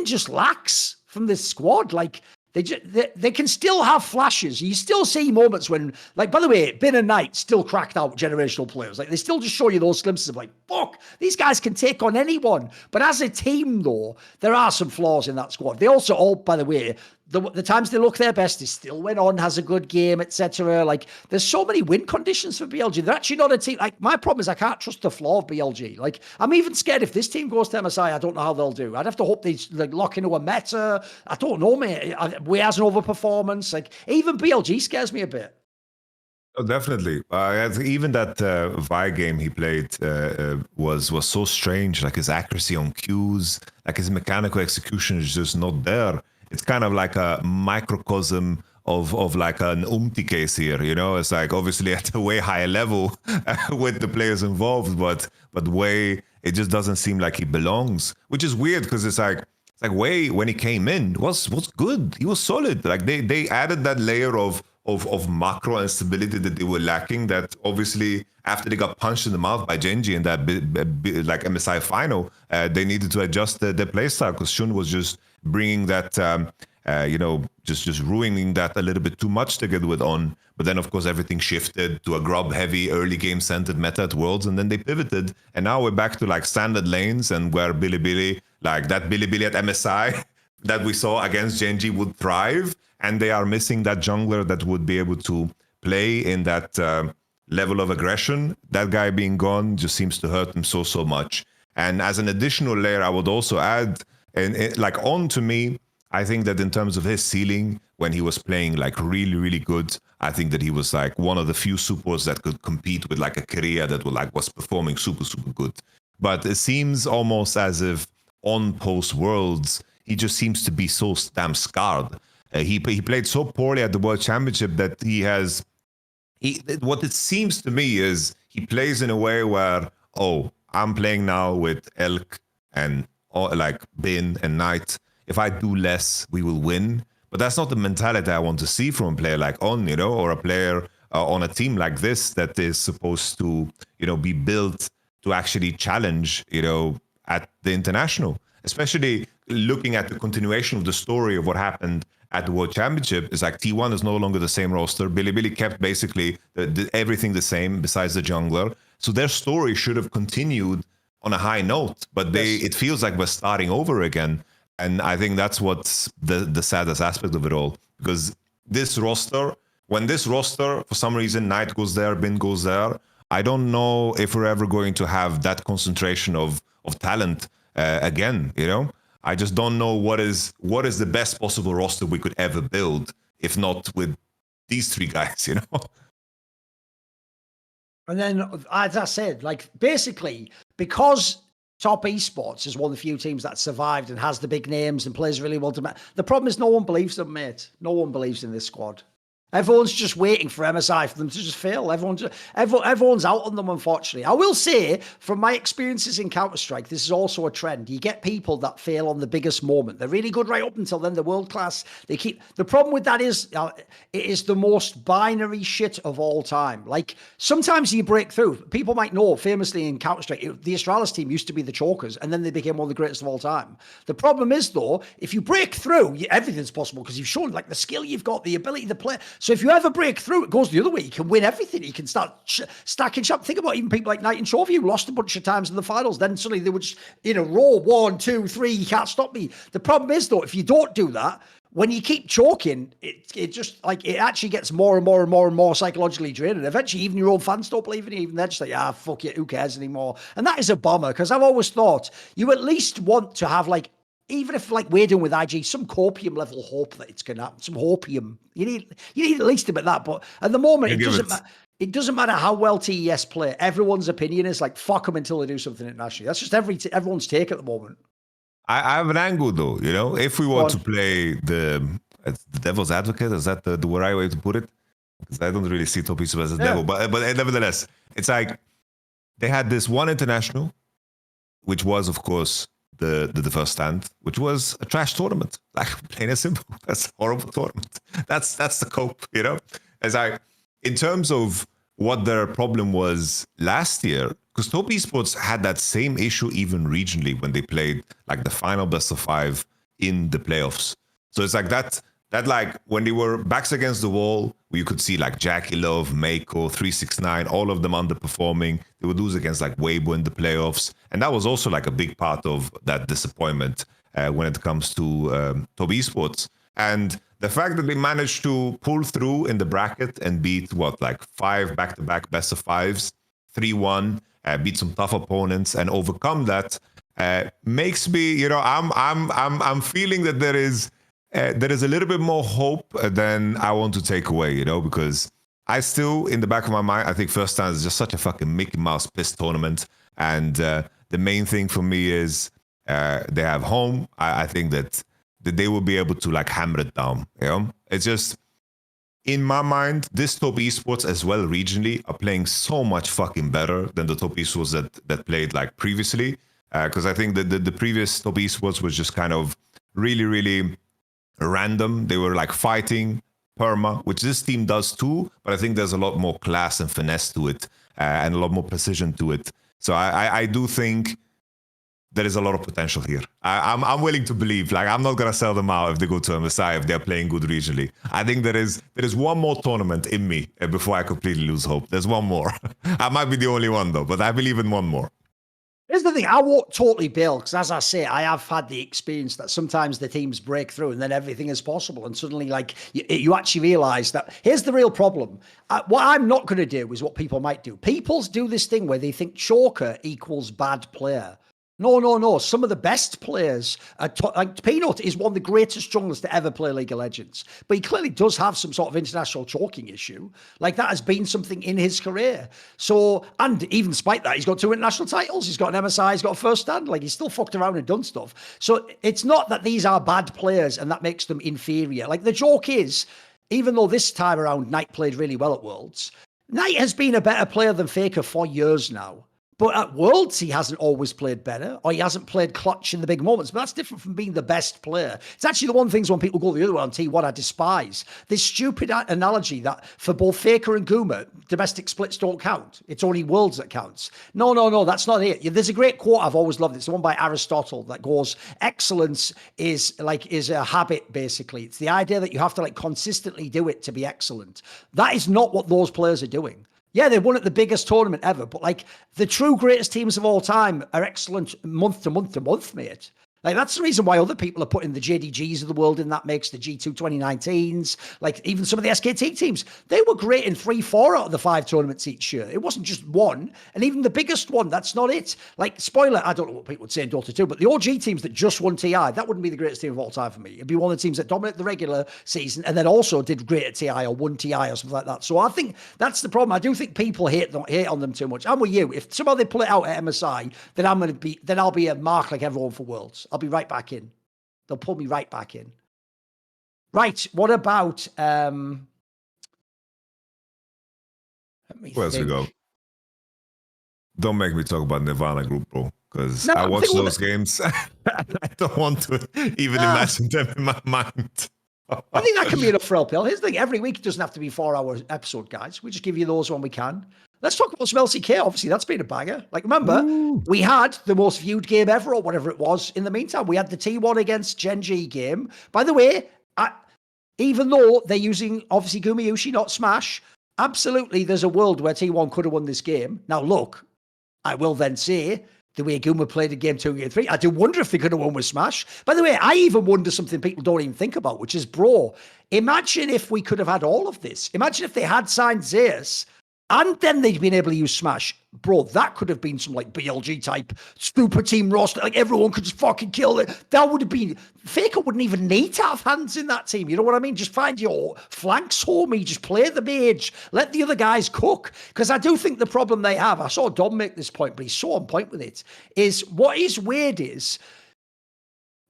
Speaker 1: just lacks from this squad. Like, they can still have flashes. You still see moments when, like, by the way, Bin and Knight still cracked out generational players. Like, they still just show you those glimpses of, like, fuck, these guys can take on anyone. But as a team, though, there are some flaws in that squad. They also all, by the way, the times they look their best is still when On has a good game, etc. Like, there's so many win conditions for BLG. They're actually not a team. Like, my problem is I can't trust the flaw of BLG. Like, I'm even scared if this team goes to MSI, I don't know how they'll do. I'd have to hope they like lock into a meta. I don't know, mate. We has an overperformance. Like, even BLG scares me a bit.
Speaker 2: Oh, definitely. Even that Vi game he played was so strange. Like his accuracy on cues, like his mechanical execution is just not there. It's kind of like a microcosm of like an Umti case here, It's like obviously at a way higher level with the players involved, but Wei, it just doesn't seem like he belongs, which is weird because it's like Wei when he came in was good. He was solid. Like they added that layer of macro and stability that they were lacking, that obviously after they got punched in the mouth by GenG in that like MSI final, they needed to adjust their playstyle because Shun was just bringing that, just ruining that a little bit too much together with On. But then, of course, everything shifted to a grub-heavy, early game-centered meta at Worlds, and then they pivoted. And now we're back to, like, standard lanes and where Bilibili, like that Bilibili at MSI that we saw against GenG would thrive. And they are missing that jungler that would be able to play in that level of aggression. That guy being gone just seems to hurt them so much. And as an additional layer, I would also add, like On to me I think that in terms of his ceiling, when he was playing like really, really good, I think that he was like one of the few supports that could compete with like a Korea that was performing super, super good. But it seems almost as if on post Worlds, he just seems to be so damn scarred. He played so poorly at the World Championship that what it seems to me is he plays in a way where, oh, I'm playing now with Elk and like Bin and Knight. If I do less, we will win. But that's not the mentality I want to see from a player like On, or a player on a team like this that is supposed to, be built to actually challenge, at the international. Especially looking at the continuation of the story of what happened at the World Championship, is like T1 is no longer the same roster. Billy kept basically everything the same besides the jungler. So their story should have continued on a high note, but it feels like we're starting over again. And I think that's what's the saddest aspect of it all. Because when this roster, for some reason, Knight goes there, Bin goes there, I don't know if we're ever going to have that concentration of talent again, I just don't know what is the best possible roster we could ever build, if not with these three guys,
Speaker 1: And then, as I said, like basically, because Top Esports is one of the few teams that survived and has the big names and plays really well the problem is no one believes them, mate. No one believes in this squad. Everyone's just waiting for MSI for them to just fail. Everyone's out on them, unfortunately. I will say, from my experiences in Counter-Strike, this is also a trend. You get people that fail on the biggest moment. They're really good right up until then. They're world class. The problem with that is it is the most binary shit of all time. Like, sometimes you break through. People might know, famously in Counter-Strike, the Astralis team used to be the chokers, and then they became one of the greatest of all time. The problem is, though, if you break through, everything's possible because you've shown like the skill you've got, the ability to play. So if you ever break through, it goes the other way. You can win everything. You can start stacking up. Think about even people like Knight and Trophy who lost a bunch of times in the finals. Then suddenly they would just, roll 1, 2, 3. You can't stop me. The problem is, though, if you don't do that, when you keep choking, it just like it actually gets more and more and more and more psychologically draining. Eventually, even your own fans don't believe in you. Even they're just like, fuck it, who cares anymore? And that is a bummer because I've always thought you at least want to have like, even if like we're doing with IG, some copium level hope that it's gonna happen, some hopium. You need at least a bit of that. But at the moment, it doesn't matter how well TES play. Everyone's opinion is like fuck them until they do something internationally. That's just everyone's take at the moment.
Speaker 2: I have an angle though, if we want to play the devil's advocate, is that the right way to put it? Because I don't really see Top Esports as a devil, but nevertheless, it's like they had this one international, which was of course the first stand, which was a trash tournament, like plain and simple. That's a horrible tournament. That's the cope, As in terms of what their problem was last year, because Top Esports had that same issue even regionally when they played like the final best of 5 in the playoffs. So it's like that like when they were backs against the wall, you could see like Jackie Love, Mako, 369, all of them underperforming. They would lose against like Weibo in the playoffs. And that was also like a big part of that disappointment when it comes to Top Esports. And the fact that they managed to pull through in the bracket and beat 5 back-to-back best of 5s, 3-1, beat some tough opponents and overcome that makes me, I'm feeling that there is a little bit more hope than I want to take away, because I still, in the back of my mind, I think first time is just such a fucking Mickey Mouse piss tournament. And the main thing for me is they have home. I think that they will be able to like hammer it down. It's just, in my mind, this Top Esports as well regionally are playing so much fucking better than the Top Esports that played like previously. Because I think that the previous Top Esports was just kind of really, really random. They were like fighting perma, which this team does too, but I think there's a lot more class and finesse to it and a lot more precision to it. So I do think there is a lot of potential here. I'm willing to believe. Like, I'm not gonna sell them out if they go to MSI if they're playing good regionally. I think there is one more tournament in me before I completely lose hope. There's one more. I might be the only one though, but I believe in one more.
Speaker 1: Here's the thing, I won't totally bail, because as I say, I have had the experience that sometimes the teams break through and then everything is possible. And suddenly, like, you actually realize that here's the real problem. What I'm not going to do is what people might do. People do this thing where they think choker equals bad player. No. Some of the best players, like Peanut is one of the greatest junglers to ever play League of Legends. But he clearly does have some sort of international choking issue. Like that has been something in his career. So, and even despite that, he's got 2 international titles. He's got an MSI, he's got a first stand. Like he's still fucked around and done stuff. So it's not that these are bad players and that makes them inferior. Like the joke is, even though this time around Knight played really well at Worlds, Knight has been a better player than Faker for years now. But at Worlds, he hasn't always played better, or he hasn't played clutch in the big moments. But that's different from being the best player. It's actually the one thing when people go the other way on T1, I despise. This stupid analogy that for both Faker and Guma, domestic splits don't count. It's only Worlds that counts. No, that's not it. There's a great quote I've always loved. It's the one by Aristotle that goes, excellence is a habit, basically. It's the idea that you have to like consistently do it to be excellent. That is not what those players are doing. Yeah, they won at the biggest tournament ever, but like the true greatest teams of all time are excellent month to month to month, mate. Like that's the reason why other people are putting the JDGs of the world in that mix, the G2 2019s, like even some of the SKT teams. They were great in 3-4 out of the 5 tournaments each year. It wasn't just one. And even the biggest one, that's not it. Like, spoiler, I don't know what people would say in Dota 2, but the OG teams that just won TI, that wouldn't be the greatest team of all time for me. It'd be one of the teams that dominated the regular season and then also did great at TI or won TI or something like that. So I think that's the problem. I do think people hate on them too much. I'm with you. If somehow they pull it out at MSI, then I'll be a mark like everyone for Worlds. I'll be right back in. They'll pull me right back in. Right. What about let me
Speaker 2: Where else we go? Don't make me talk about Nirvana Group, bro. Because I watch those games. I don't want to even imagine them in my mind.
Speaker 1: I think that can be enough for LPL. Here's the thing, every week it doesn't have to be 4-hour episode, guys. We just give you those when we can. Let's talk about some LCK. Obviously, that's been a banger. Like, remember, we had the most viewed game ever, or whatever it was, in the meantime. We had the T1 against GenG game. By the way, even though they're using, obviously, Gumayushi, not Smash, absolutely, there's a world where T1 could have won this game. Now, look, I will then say, the way Guma played in game 2 and game 3, I do wonder if they could have won with Smash. By the way, I even wonder something people don't even think about, which is, bro, imagine if we could have had all of this. Imagine if they had signed Zeus, and then they'd been able to use Smash. Bro, that could have been some like BLG type super team roster. Like everyone could just fucking kill it. That would have been, Faker wouldn't even need to have hands in that team. You know what I mean? Just find your flanks, homie. Just play the mage. Let the other guys cook. Because I do think the problem they have, I saw Dom make this point, but he's so on point with it, is what is weird is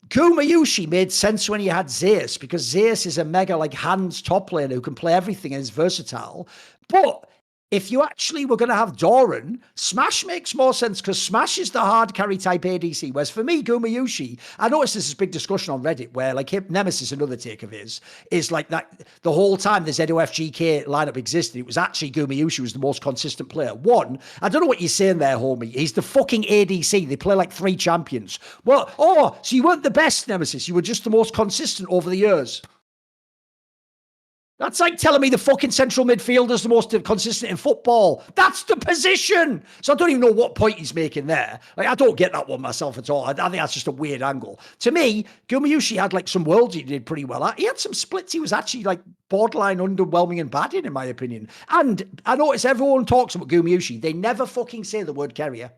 Speaker 1: Gumayushi made sense when you had Zeus, because Zeus is a mega like hands top laner who can play everything and is versatile. But if you actually were going to have Thorin, Smash makes more sense because Smash is the hard carry type ADC. Whereas for me, Gumayushi, I noticed this big discussion on Reddit where like Nemesis, another take of his, is like that the whole time the ZOFGK lineup existed, it was actually Gumayushi was the most consistent player. One, I don't know what you're saying there, homie. He's the fucking ADC. They play like 3 champions. Well, so you weren't the best, Nemesis. You were just the most consistent over the years. That's like telling me the fucking central midfielder's the most consistent in football. That's the position. So I don't even know what point he's making there. Like, I don't get that one myself at all. I think that's just a weird angle. To me, Gumayushi had like some worlds he did pretty well at. He had some splits he was actually like borderline underwhelming and bad in my opinion. And I notice everyone talks about Gumayushi. They never fucking say the word carrier.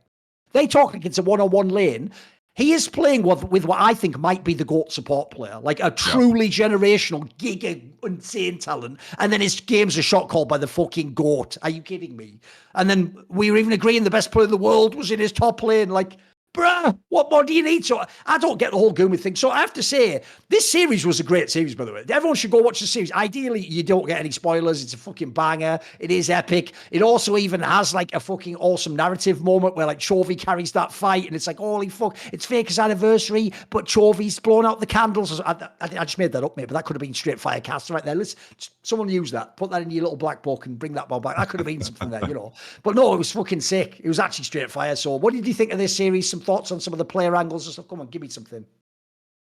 Speaker 1: They talk like it's a one-on-one lane. He is playing with what I think might be the GOAT support player, like a truly generational, giga, insane talent. And then his games are shot called by the fucking GOAT. Are you kidding me? And then we were even agreeing the best player in the world was in his top lane. Like, bruh, what more do you need? So I don't get the whole Gumi thing. So I have to say, this series was a great series, by the way. Everyone should go watch the series. Ideally, you don't get any spoilers. It's a fucking banger. It is epic. It also even has like a fucking awesome narrative moment where like Chovy carries that fight and it's like, holy fuck, it's Faker's anniversary, but Chovy's blown out the candles. I just made that up, mate, but that could have been straight fire cast right there. Let's someone use that. Put that in your little black book and bring that one back. That could have been something there, you know. But no, it was fucking sick. It was actually straight fire. So what did you think of this series? Some thoughts on some of the player angles and stuff? Come on, give me something.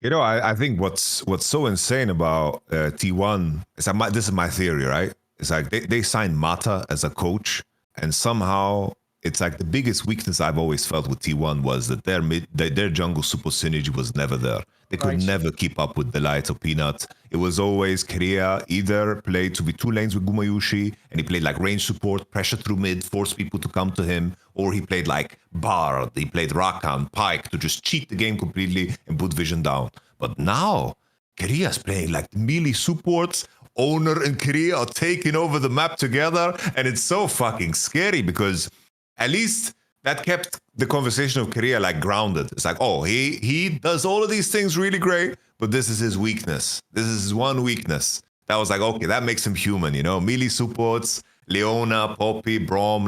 Speaker 2: You know, I think what's so insane about T1 is this is my theory, right? It's like they signed Mata as a coach, and somehow it's like the biggest weakness I've always felt with T1 was that their jungle support synergy was never there. They could never keep up with Delight or Peanut. It was always Korea either played to be 2 lanes with Gumayushi, and he played like range support, pressure through mid, force people to come to him, or he played like Bard, he played Rakan, Pyke to just cheat the game completely and put vision down. But now, Korea's playing like melee supports. Owner and Korea are taking over the map together, and it's so fucking scary because at least that kept the conversation of Korea like grounded. It's like, oh, he does all of these things really great, but this is his weakness. This is his one weakness. That was like, okay, that makes him human, you know? Melee supports, Leona, Poppy, Braum,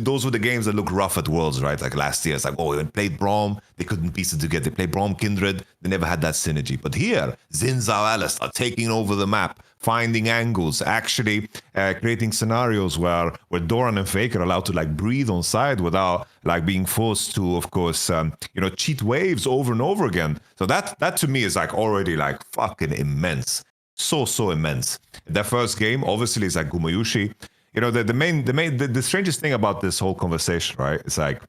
Speaker 2: those were the games that looked rough at Worlds, right? Like last year, it's like, oh, when played Braum, they couldn't piece it together. They played Braum, Kindred, they never had that synergy. But here, Zinzao, Alice are taking over the map, finding angles, actually creating scenarios where Doran and Faker are allowed to like breathe on side without like being forced to, of course, cheat waves over and over again. So that to me is like already like fucking immense. So immense. Their first game obviously is like Gumayushi. You know, the strangest thing about this whole conversation, right? It's like,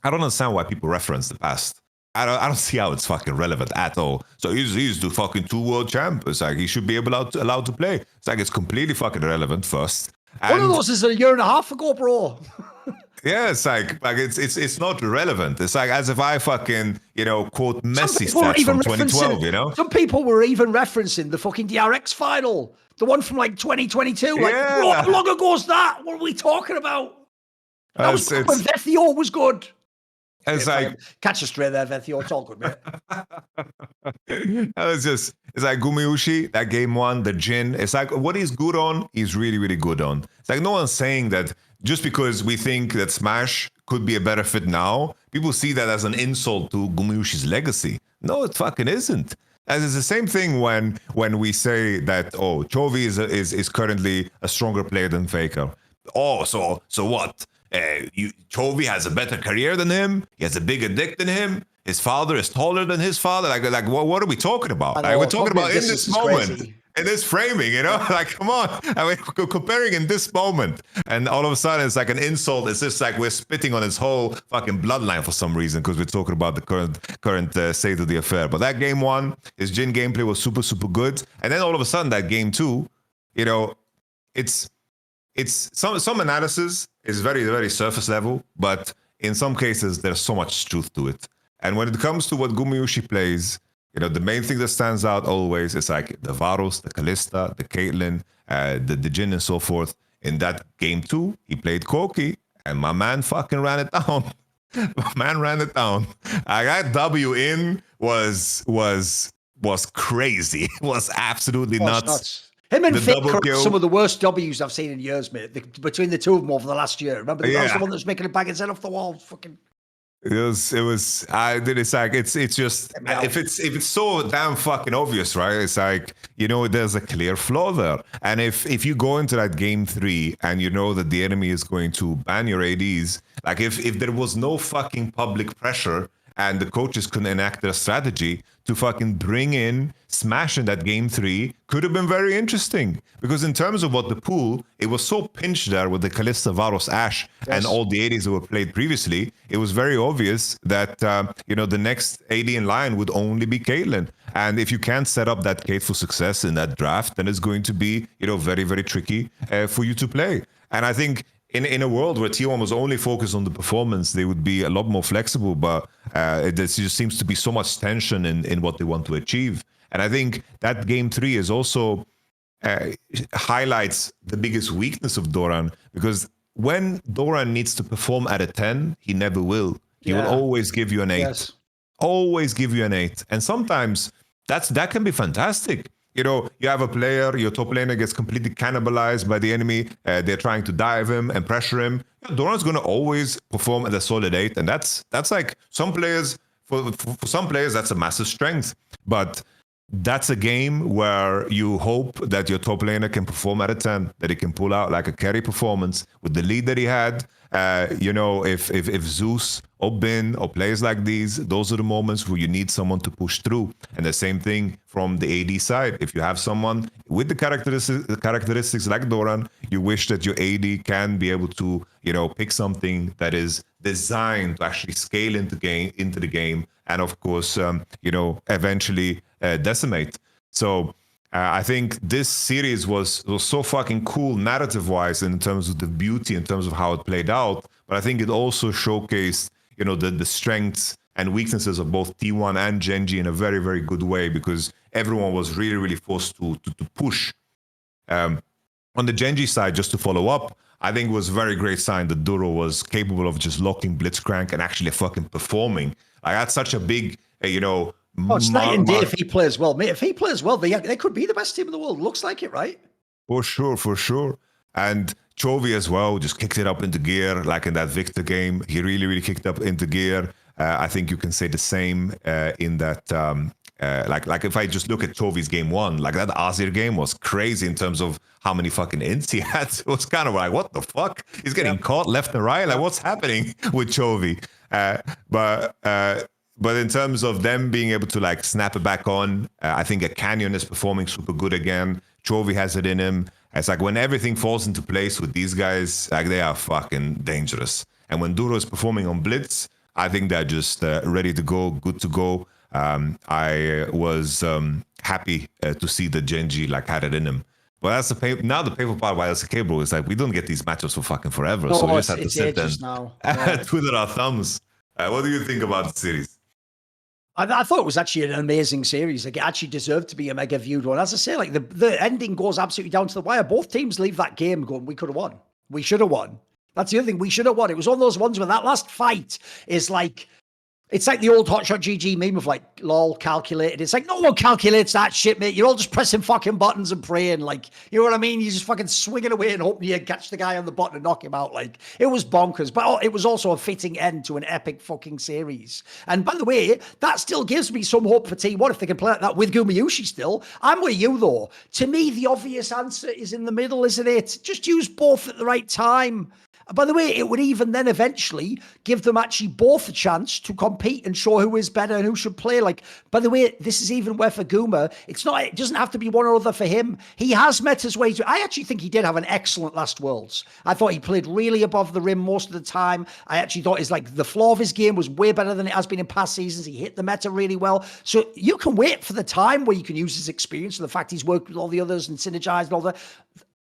Speaker 2: I don't understand why people reference the past. I don't see how it's fucking relevant at all. So he's the fucking 2 world champ. It's like he should be allowed to play. It's like it's completely fucking irrelevant first.
Speaker 1: One of those is a year and a half ago, bro.
Speaker 2: Yeah, it's like it's not relevant. It's like as if I fucking, quote Messi stats from 2012, you know?
Speaker 1: Some people were even referencing the fucking DRX final. The one from like 2022. Like, bro, how long ago is that? What are we talking about? That was good when Vethio was good.
Speaker 2: It's like
Speaker 1: catch us straight there, Vethio. It's all good, mate.
Speaker 2: It's like Gumayushi, that game 1, the Jin. It's like what he's good on, he's really, really good on. It's like no one's saying that just because we think that Smash could be a better fit now, people see that as an insult to Gumayushi's legacy. No, it fucking isn't. As it's the same thing when we say that, oh, Chovy is currently a stronger player than Faker. Oh, so what? Chovy has a better career than him. He has a bigger dick than him. His father is taller than his father. Like what are we talking about? Like, we're talking about in this moment, in this framing, you know? Like, come on. I mean, comparing in this moment, and all of a sudden it's like an insult. It's just like we're spitting on his whole fucking bloodline for some reason because we're talking about the current state of the affair. But that game 1, his Jin gameplay was super, super good. And then all of a sudden that game 2, it's some analysis is very, very surface level, but in some cases there's so much truth to it. And when it comes to what Gumayushi plays, the main thing that stands out always is like the Varus, the Kalista, the Caitlyn, the Jin and so forth. In that game 2, he played Corki, and my man fucking ran it down. My man ran it down. That W in was crazy. It was absolutely nuts.
Speaker 1: Him and Fik are some of the worst W's I've seen in years, mate. Between the two of them over the last year. Remember that was the one that was making it back his head off the wall? Fucking.
Speaker 2: It was. It's like it's just if it's so damn fucking obvious, right? It's like there's a clear flaw there, and if you go into that game 3 and you know that the enemy is going to ban your ADs, like if there was no fucking public pressure and the coaches couldn't enact their strategy to fucking bring in Smash in that game 3, could have been very interesting. Because in terms of what the pool, it was so pinched there with the Kalista, Varus, Ashe, and all the ADs that were played previously, it was very obvious that, the next AD in line would only be Caitlyn. And if you can't set up that Cait for success in that draft, then it's going to be, very, very tricky for you to play. And I think in a world where T1 was only focused on the performance, they would be a lot more flexible, but it just seems to be so much tension in what they want to achieve. And I think that game 3 is also highlights the biggest weakness of Doran, because when Doran needs to perform at a 10, he never will. He will always give you an 8. Yes. Always give you an 8. And sometimes that can be fantastic. You have a player, your top laner gets completely cannibalized by the enemy. They're trying to dive him and pressure him. Doran's going to always perform at a solid 8. And that's like some players, for some players, that's a massive strength. But that's a game where you hope that your top laner can perform at a 10, that he can pull out like a carry performance with the lead that he had. If Zeus or Bin or players like these, those are the moments where you need someone to push through. And the same thing from the AD side. If you have someone with the characteristics like Doran, you wish that your AD can be able to, pick something that is designed to actually scale into the game, and of course, eventually decimate. So I think this series was so fucking cool narrative-wise in terms of the beauty, in terms of how it played out. But I think it also showcased, the strengths and weaknesses of both T1 and GenG in a very, very good way, because everyone was really, really forced to push. On the GenG side, just to follow up, I think it was a very great sign that Duro was capable of just locking Blitzcrank and actually fucking performing. Like, that's such a big,
Speaker 1: it's night and day if he plays well. Mate, if he plays well, they could be the best team in the world. Looks like it, right?
Speaker 2: For sure. And Chovy as well just kicked it up into gear, like in that Victor game. He really, really kicked up into gear. I think you can say the same in that, like if I just look at Chovy's game one, like that Azir game was crazy in terms of how many fucking ints he had. It was kind of like, what the fuck? He's getting caught left and right. Like, what's happening with Chovy? But in terms of them being able to like snap it back on, I think a Canyon is performing super good again. Chovy has it in him. It's like when everything falls into place with these guys, like they are fucking dangerous. And when Duro is performing on Blitz, I think they're just ready to go, good to go. I was happy to see that GenG like had it in him. But that's the painful part why LCK, bro, is like we don't get these matchups for fucking forever. So we just have to sit and twiddle our thumbs. What do you think about the series?
Speaker 1: I thought it was actually an amazing series. Like, it actually deserved to be a mega viewed one. As I say, like the ending goes absolutely down to the wire. Both teams leave that game going, we could have won. We should have won. That's the other thing. We should have won. It was one of those ones where that last fight is like, it's like the old Hotshot GG meme of like, lol, calculated. It's like, no one calculates that shit, mate. You're all just pressing fucking buttons and praying. Like, you know what I mean? You just fucking swing it away and hoping you catch the guy on the button and knock him out. Like, it was bonkers. But it was also a fitting end to an epic fucking series. And by the way, that still gives me some hope for T1 if they can play like that with Gumayushi still. I'm with you, though. To me, the obvious answer is in the middle, isn't it? Just use both at the right time. By the way, it would even then eventually give them actually both a chance to compete and show who is better and who should play. Like, by the way, this is even where for Guma, it doesn't have to be one or other for him. He has met his way to, I actually think he did have an excellent last Worlds. I thought he played really above the rim most of the time. I actually thought the floor of his game was way better than it has been in past seasons. He hit the meta really well. So you can wait for the time where you can use his experience and the fact he's worked with all the others and synergized and all that.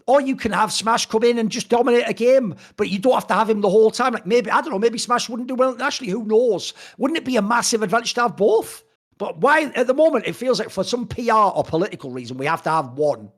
Speaker 1: Or you can have Smash come in and just dominate a game, but you don't have to have him the whole time. Like maybe, I don't know, maybe Smash wouldn't do well internationally. Who knows? Wouldn't it be a massive advantage to have both? But why, at the moment, it feels like for some PR or political reason, we have to have one.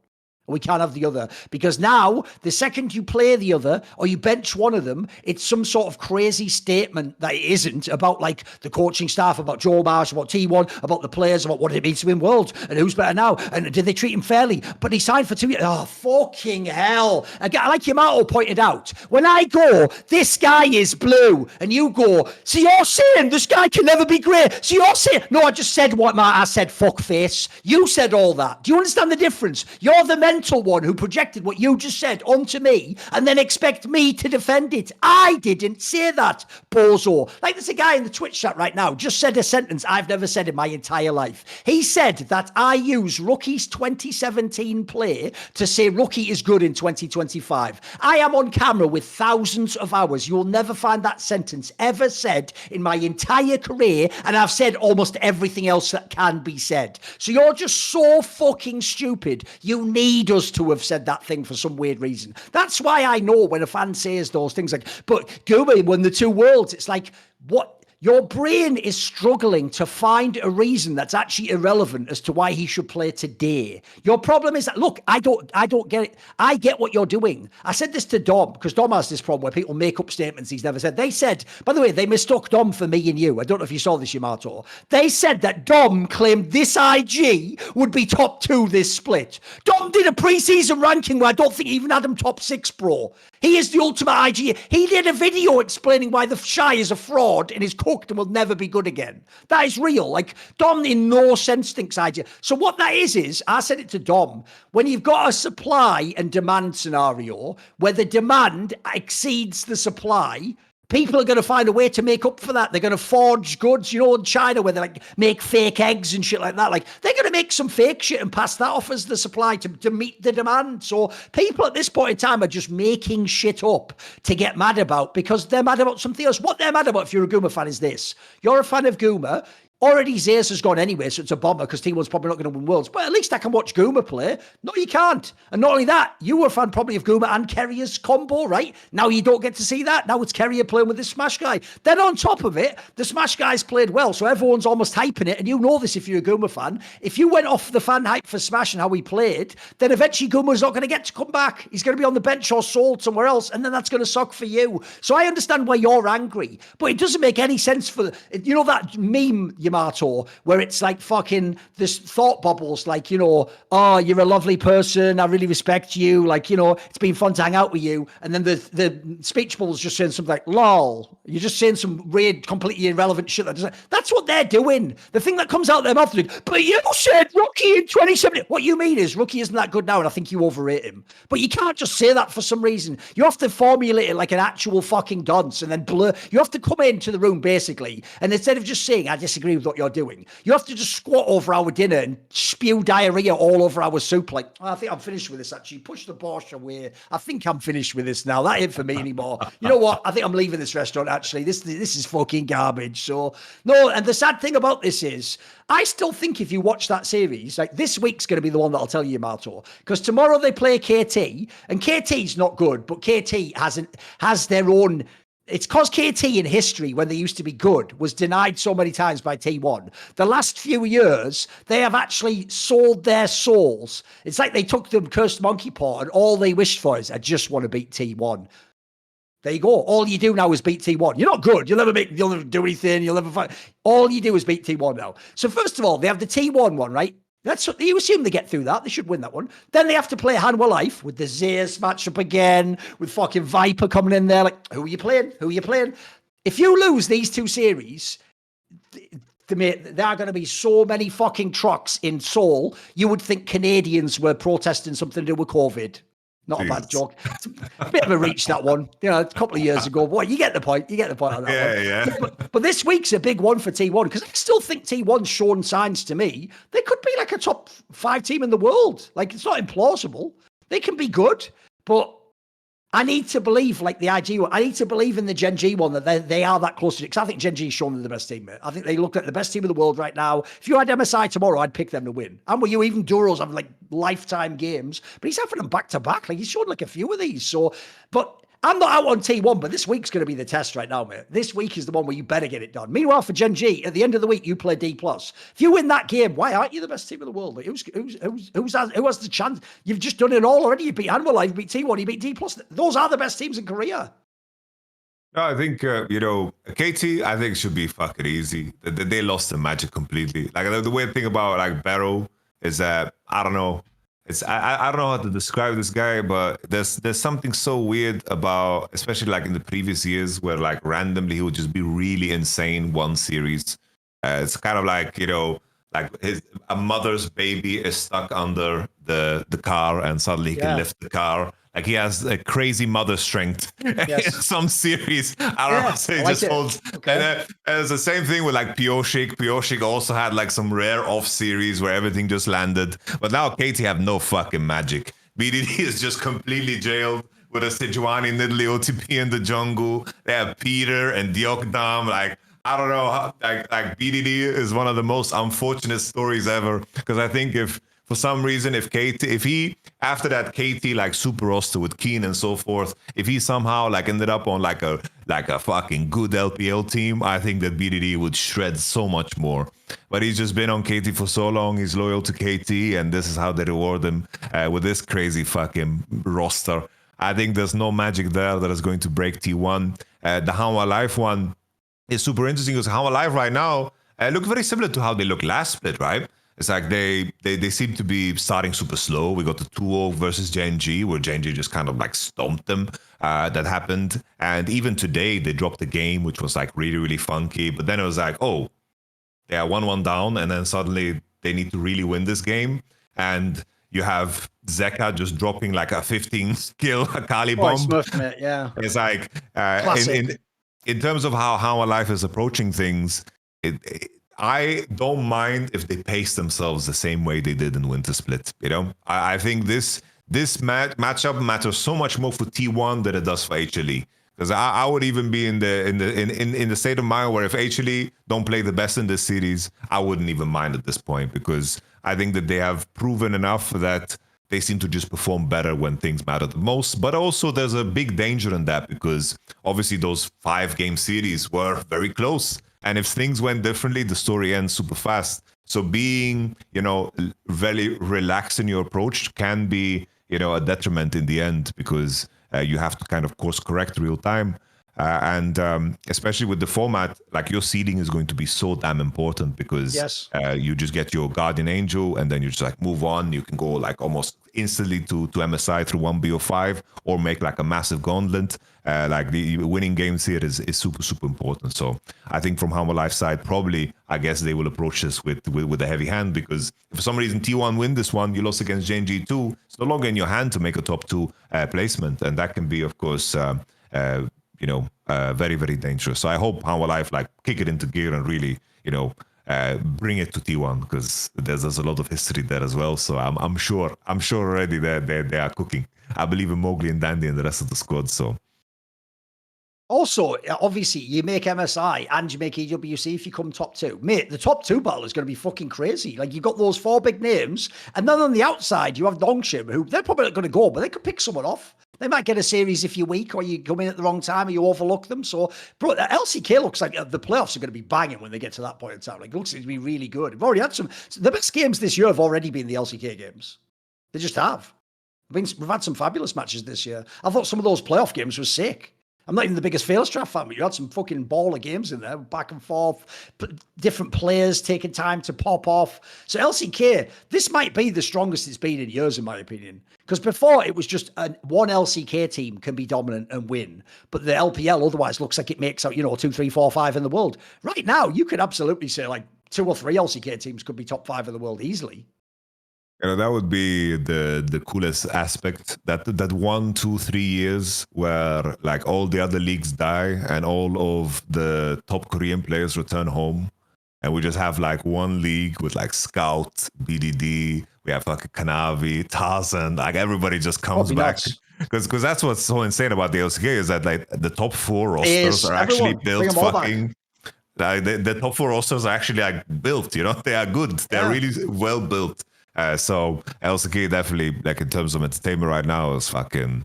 Speaker 1: We can't have the other, because now the second you play the other or you bench one of them, it's some sort of crazy statement that it isn't about like the coaching staff, about Joe Marsh, about T1, about the players, about what it means to win Worlds and who's better now and did they treat him fairly? But he signed for 2 years. Oh, fucking hell. Again, like Yamato pointed out, when I go, this guy is blue, and you go, so you're saying this guy can never be great. So you're saying, no, I just said what I said, fuck face. You said all that. Do you understand the difference? You're the mental one who projected what you just said onto me and then expect me to defend it. I didn't say that, bozo. Like there's a guy in the Twitch chat right now just said a sentence I've never said in my entire life. He said that I use Rookie's 2017 play to say Rookie is good in 2025. I am on camera with thousands of hours. You will never find that sentence ever said in my entire career, and I've said almost everything else that can be said. So you're just so fucking stupid. You need us to have said that thing for some weird reason. That's why I know when a fan says those things like, but Guma won the 2 Worlds, it's like, what? Your brain is struggling to find a reason that's actually irrelevant as to why he should play today. Your problem is that, look, I don't get it. I get what you're doing. I said this to Dom, because Dom has this problem where people make up statements he's never said. They said, by the way, they mistook Dom for me and you. I don't know if you saw this, Yamato. They said that Dom claimed this IG would be top 2 this split. Dom did a preseason ranking where I don't think he even had him top 6, bro. He is the ultimate IG. He did a video explaining why the Shy is a fraud and is cooked and will never be good again. That is real. Like, Dom in no sense thinks IG. So what that is, I said it to Dom, when you've got a supply and demand scenario where the demand exceeds the supply, people are going to find a way to make up for that. They're going to forge goods, you know, in China where they like make fake eggs and shit like that. Like they're going to make some fake shit and pass that off as the supply to meet the demand. So people at this point in time are just making shit up to get mad about because they're mad about something else. What they're mad about if you're a Guma fan is this. You're a fan of Guma. Already Zeus has gone anyway, so it's a bomber because T1's probably not going to win Worlds. But at least I can watch Guma play. No, you can't. And not only that, you were a fan probably of Guma and Kerrier's combo, right? Now you don't get to see that. Now it's Kerrier playing with this Smash guy. Then on top of it, the Smash guys played well, so everyone's almost hyping it. And you know this if you're a Guma fan. If you went off the fan hype for Smash and how he played, then eventually Guma's not going to get to come back. He's going to be on the bench or sold somewhere else, and then that's going to suck for you. So I understand why you're angry, but it doesn't make any sense for, you know, that meme, Yamato, where it's like fucking this thought bubbles, like, you know, oh, you're a lovely person, I really respect you, like, you know, it's been fun to hang out with you, and then the speech bubble's just saying something like, lol, you're just saying some weird, completely irrelevant shit. That's what they're doing. The thing that comes out of their mouth, but you said Rookie in 2017. What you mean is Rookie isn't that good now, and I think you overrate him. But you can't just say that for some reason. You have to formulate it like an actual fucking dunce, and then blur. You have to come into the room, basically, and instead of just saying, I disagree with what you're doing, you have to just squat over our dinner and spew diarrhea all over our soup. Like, oh, I think I'm finished with this, actually. Push the Borscht away. I think I'm finished with this now. That ain't for me anymore. You know what? I think I'm leaving this restaurant, actually. This is fucking garbage. So, no, and the sad thing about this is, I still think if you watch that series, like this week's going to be the one that I'll tell you, Yamato, because tomorrow they play KT, and KT's not good, but KT has their own. It's because KT in history, when they used to be good, was denied so many times by T1. The last few years, they have actually sold their souls. It's like they took the cursed monkey paw, and all they wished for is, I just want to beat T1. There you go. All you do now is beat T1. You're not good. You'll never do anything. You'll never fight. All you do is beat T1 now. So first of all, they have the T1 one, right? That's what you assume they get through that. They should win that one. Then they have to play Hanwha Life with the Zeus matchup again, with fucking Viper coming in there. Like, who are you playing? Who are you playing? If you lose these two series, there are going to be so many fucking trucks in Seoul. You would think Canadians were protesting something to do with COVID. Not a bad joke. It's a bit of a reach, that one. You know, a couple of years ago. Boy, you get the point. You get the point on that one.
Speaker 2: Yeah.
Speaker 1: But this week's a big one for T1 because I still think T1's shown signs to me. They could be like a top 5 team in the world. Like, it's not implausible. They can be good, but I need to believe, like the IG one, I need to believe in the GenG one that they are that close to it. Because I think GenG's shown them the best team, mate. I think they look at the best team in the world right now. If you had MSI tomorrow, I'd pick them to win. And with you, even Duro's having like lifetime games, but he's having them back to back. Like he's shown like a few of these. So, but I'm not out on T1, but this week's going to be the test right now, mate. This week is the one where you better get it done. Meanwhile, for GenG, at the end of the week, you play D+. If you win that game, why aren't you the best team in the world? Like, who has the chance? You've just done it all already. You beat Hanwha Life, you beat T1, you beat D+. Those are the best teams in Korea.
Speaker 2: No, I think, KT, I think should be fucking easy. They lost the magic completely. Like, the weird thing about, like, Barrow is that, I don't know, I don't know how to describe this guy, but there's something so weird about, especially like in the previous years, where like randomly he would just be really insane one series. It's kind of like, you know, like a mother's baby is stuck under the car and suddenly he can lift the car. Like he has a crazy mother strength in some series. I don't know. So he just holds. Okay. And it's the same thing with like Pioshik. Pioshik also had like some rare off series where everything just landed. But now KT have no fucking magic. BDD is just completely jailed with a Sejuani Nidalee OTP in the jungle. They have Peter and Diokdam. Like, I don't know. Like BDD is one of the most unfortunate stories ever. Because I think for some reason, if he after that KT like super roster with Keen and so forth, if he somehow like ended up on like a fucking good LPL team, I think that BDD would shred so much more. But he's just been on KT for so long, he's loyal to KT, and this is how they reward him with this crazy fucking roster. I think there's no magic there that is going to break T1. The Hanwha Life one is super interesting because Hanwha Life right now look very similar to how they looked last split, right? It's like they seem to be starting super slow. We got the 2-0 versus GenG, where GenG just kind of like stomped them. That happened. And even today, they dropped the game, which was like really, really funky. But then it was like, oh, they are 1-1 down. And then suddenly they need to really win this game. And you have Zeka just dropping like a 15 skill Akali bomb.
Speaker 1: Smurfing it, yeah.
Speaker 2: It's like, in terms of how our life is approaching things, I don't mind if they pace themselves the same way they did in Winter Split. You know, I think this matchup matters so much more for T1 than it does for HLE. Because I would even be in the state of mind where if HLE don't play the best in this series, I wouldn't even mind at this point, because I think that they have proven enough that they seem to just perform better when things matter the most. But also there's a big danger in that, because obviously those 5-game series were very close. And if things went differently, the story ends super fast. So being, very relaxed in your approach can be, a detriment in the end, because you have to kind of course correct real time. And especially with the format, like your seeding is going to be so damn important, because you just get your Guardian Angel and then you just like move on. You can go like almost instantly to MSI through 1BO5 or make like a massive gauntlet. Like the winning games here is super, super important. So I think from Humble Life side, probably, I guess they will approach this with a heavy hand, because if for some reason T1 win this one, you lost against GenG 2, it's no longer in your hand to make a top 2 placement. And that can be, of course, very, very dangerous. So I hope Humble Life like kick it into gear and really, bring it to T1, because there's a lot of history there as well. So I'm sure already they are cooking. I believe in Mowgli and Dandy and the rest of the squad. So.
Speaker 1: Also, obviously, you make MSI and you make EWC if you come top 2. Mate, the top 2 battle is going to be fucking crazy. Like, you've got those 4 big names, and then on the outside, you have Dongshim, who they're probably not going to go, but they could pick someone off. They might get a series if you're weak, or you come in at the wrong time, or you overlook them. So, bro, LCK looks like the playoffs are going to be banging when they get to that point in time. Like, it looks like to be really good. We've already had the best games this year have already been the LCK games. They just have. We've had some fabulous matches this year. I thought some of those playoff games were sick. I'm not even the biggest Failstraff fan, but you had some fucking baller games in there, back and forth, different players taking time to pop off. So LCK, this might be the strongest it's been in years, in my opinion. Because before, it was just one LCK team can be dominant and win, but the LPL otherwise looks like it makes out, 2, 3, 4, 5 in the world. Right now, you could absolutely say like 2 or 3 LCK teams could be top 5 in the world easily.
Speaker 2: That would be the coolest aspect, that 1, 2, 3 years where like all the other leagues die and all of the top Korean players return home, and we just have like one league with like Scout, BDD, we have like Kanavi, Tarzan, like everybody just comes back. Because that's what's so insane about the LCK is that like the top 4 rosters are actually built fucking. The top 4 rosters are actually like built, they are good. They're really well built. So LCK definitely, like in terms of entertainment right now, is fucking.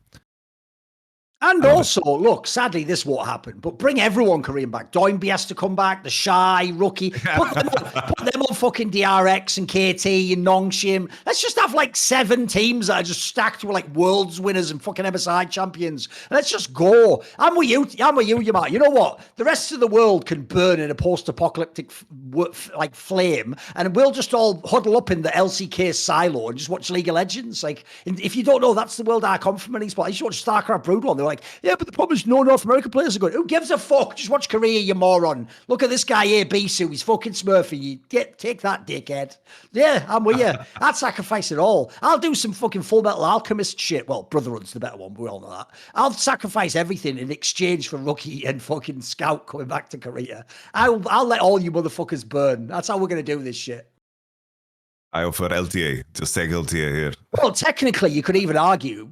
Speaker 1: And also, look, sadly, this won't happen, but bring everyone Korean back. Doinby has to come back, the Shy, Rookie. Put them on fucking DRX and KT and Nongshim. Let's just have like 7 teams that are just stacked with like worlds winners and fucking MSI champions. Let's just go. I'm with you, Yamato. You know what? The rest of the world can burn in a post-apocalyptic like flame, and we'll just all huddle up in the LCK silo and just watch League of Legends. Like, if you don't know, that's the world I come from, and I used to watch StarCraft Brood One. They're like, yeah, but the problem is no North American players are good. Who gives a fuck? Just watch Korea, you moron. Look at this guy here, Bisu. He's fucking smurfing you. Take that, dickhead. Yeah, I'm with you. I'd sacrifice it all. I'll do some fucking Full Metal Alchemist shit. Well, Brotherhood's the better one, but we all know that. I'll sacrifice everything in exchange for Rookie and fucking Scout coming back to Korea. I'll let all you motherfuckers burn. That's how we're going to do this shit.
Speaker 2: I offer LTA. Just take LTA here.
Speaker 1: Well, technically, you could even argue,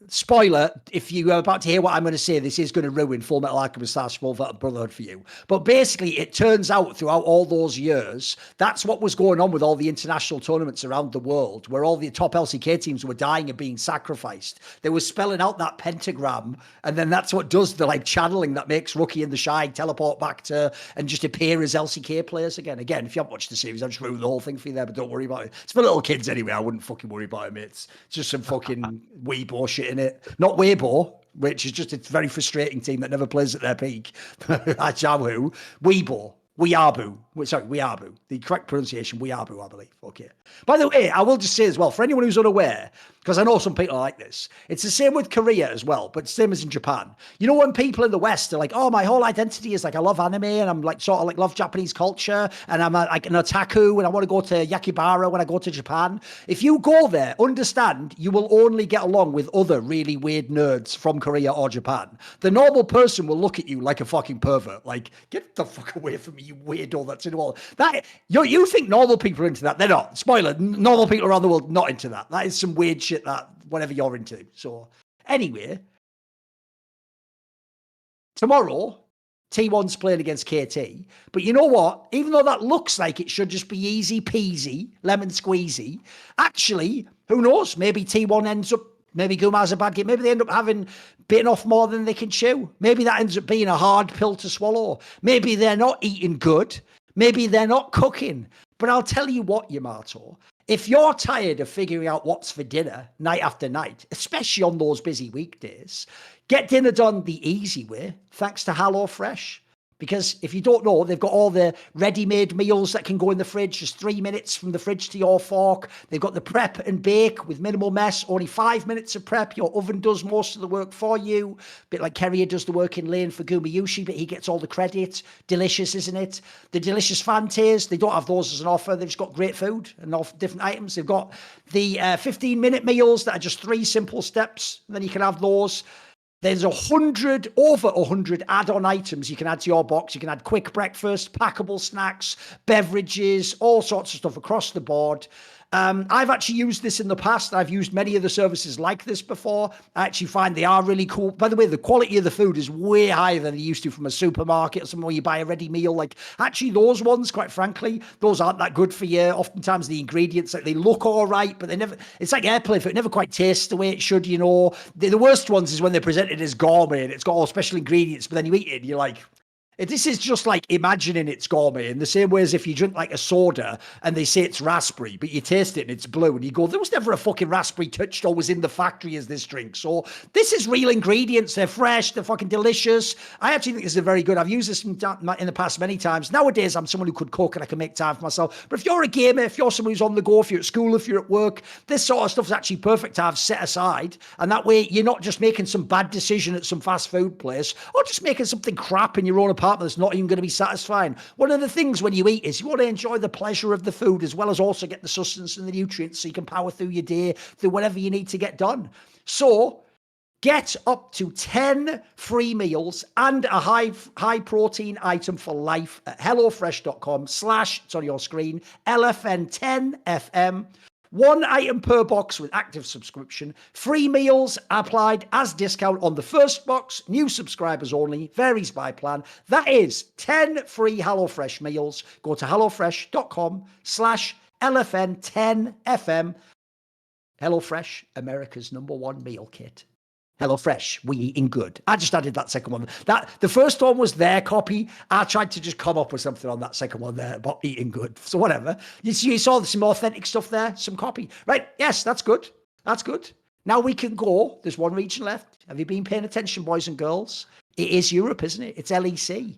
Speaker 1: spoiler, if you are about to hear what I'm going to say, this is going to ruin Full Metal Alchemist / Full Metal Brotherhood for you. But basically, it turns out throughout all those years, that's what was going on with all the international tournaments around the world, where all the top LCK teams were dying and being sacrificed. They were spelling out that pentagram, and then that's what does the like channeling that makes Rookie and the Shy teleport back to and just appear as LCK players again. Again, if you haven't watched the series, I'll just ruin the whole thing for you there, but don't worry about it. It's for little kids anyway. I wouldn't fucking worry about it, mate. It's just some fucking Weibo shit in it. Not Weibo, which is just a very frustrating team that never plays at their peak. That's Yahoo. Weibo, Weeaboo. Sorry, Weeaboo. The correct pronunciation, Weeaboo, I believe. Okay. By the way, I will just say as well, for anyone who's unaware, because I know some people are like this, it's the same with Korea as well, but same as in Japan. You know, when people in the West are like, oh, my whole identity is like, I love anime and I'm like, sort of like love Japanese culture and I'm like an otaku and I want to go to Yakibara when I go to Japan. If you go there, understand you will only get along with other really weird nerds from Korea or Japan. The normal person will look at you like a fucking pervert. Like, get the fuck away from me, you weirdo that's in the world. That, you think normal people are into that. They're not. Spoiler, normal people around the world not into that. That is some weird shit that whatever you're into. So anyway, tomorrow T1's playing against KT, but you know what, even though that looks like it should just be easy peasy lemon squeezy, actually who knows, maybe T1 ends up, maybe Guma has a bad game, maybe they end up having bitten off more than they can chew, maybe that ends up being a hard pill to swallow, maybe they're not eating good, maybe they're not cooking. But I'll tell you what, Yamato, if you're tired of figuring out what's for dinner night after night, especially on those busy weekdays, get dinner done the easy way, thanks to HelloFresh. Because if you don't know, they've got all the ready-made meals that can go in the fridge, just 3 minutes from the fridge to your fork. They've got the prep and bake with minimal mess, only 5 minutes of prep. Your oven does most of the work for you. A bit like Kerrier does the work in lane for Gumayushi, but he gets all the credit. Delicious, isn't it? The delicious Fantays, they don't have those as an offer. They've just got great food and all different items. They've got the 15-minute meals that are just 3 simple steps. And then you can have those. There's over 100 add-on items you can add to your box. You can add quick breakfast, packable snacks, beverages, all sorts of stuff across the board. I've actually used this in the past. I've used many of the services like this before. I actually find they are really cool. By the way, the quality of the food is way higher than they used to from a supermarket or somewhere where you buy a ready meal. Like, actually, those ones, quite frankly, those aren't that good for you. Oftentimes, the ingredients, like, they look all right, but they never, it's like airplane food. It never quite tastes the way it should, you know. The worst ones is when they're presented as gourmet and it's got all special ingredients, but then you eat it and you're like, this is just like imagining it's gourmet in the same way as if you drink like a soda and they say it's raspberry, but you taste it and it's blue and you go, there was never a fucking raspberry touched or was in the factory as this drink. So this is real ingredients. They're fresh. They're fucking delicious. I actually think this is very good. I've used this in the past many times. Nowadays, I'm someone who could cook and I can make time for myself. But if you're a gamer, if you're someone who's on the go, if you're at school, if you're at work, this sort of stuff is actually perfect to have set aside. And that way you're not just making some bad decision at some fast food place or just making something crap in your own apartment that's not even going to be satisfying. One of the things when you eat is you want to enjoy the pleasure of the food as well as also get the sustenance and the nutrients so you can power through your day, through whatever you need to get done. So get up to 10 free meals and a high protein item for life at hellofresh.com/ it's on your screen, LFN10FM. 1 item per box with active subscription. Free meals applied as discount on the first box. New subscribers only. Varies by plan. That is 10 free HelloFresh meals. Go to hellofresh.com/ LFN10FM. HelloFresh, America's #1 meal kit. HelloFresh, we eating good. I just added that second one. The first one was their copy. I tried to just come up with something on that second one there about eating good. So whatever. You saw some authentic stuff there, some copy. Right, yes, that's good. That's good. Now we can go. There's one region left. Have you been paying attention, boys and girls? It is Europe, isn't it? It's LEC.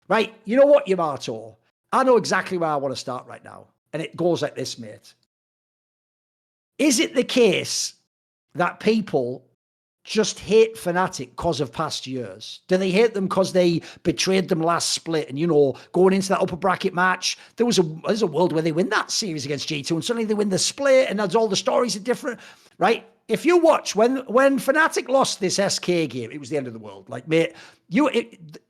Speaker 1: Right, you know what, Yamato? I know exactly where I want to start right now. And it goes like this, mate. Is it the case that people just hate Fnatic because of past years? Do they hate them because they betrayed them last split? And, you know, going into that upper bracket match, there's a world where they win that series against G2 and suddenly they win the split and that's all the stories are different, right? If you watch, when Fnatic lost this SK game, it was the end of the world. Like, mate,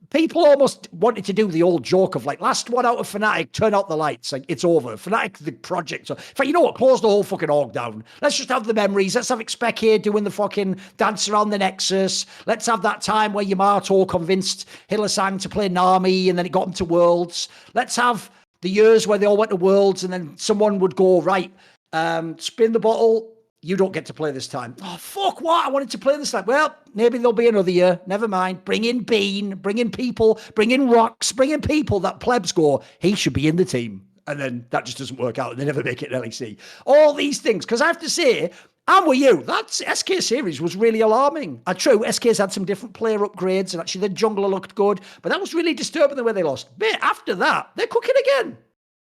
Speaker 1: people almost wanted to do the old joke of like, last one out of Fnatic, turn out the lights. Like, it's over. Fnatic, the project. So, in fact, you know what? Close the whole fucking org down. Let's just have the memories. Let's have Expect here doing the fucking dance around the Nexus. Let's have that time where Yamato convinced Hylissang to play Nami and then it got him to Worlds. Let's have the years where they all went to Worlds and then someone would go, right, spin the bottle. You don't get to play this time. Oh, fuck, what? I wanted to play this time. Well, maybe there'll be another year. Never mind. Bring in Bean, bring in people, bring in Rocks, bring in people that plebs go, he should be in the team. And then that just doesn't work out. They never make it in LEC. All these things. Because I have to say, I'm with you. That SK series was really alarming. True, SK's had some different player upgrades, and actually the jungler looked good, but that was really disturbing the way they lost. But after that, they're cooking again.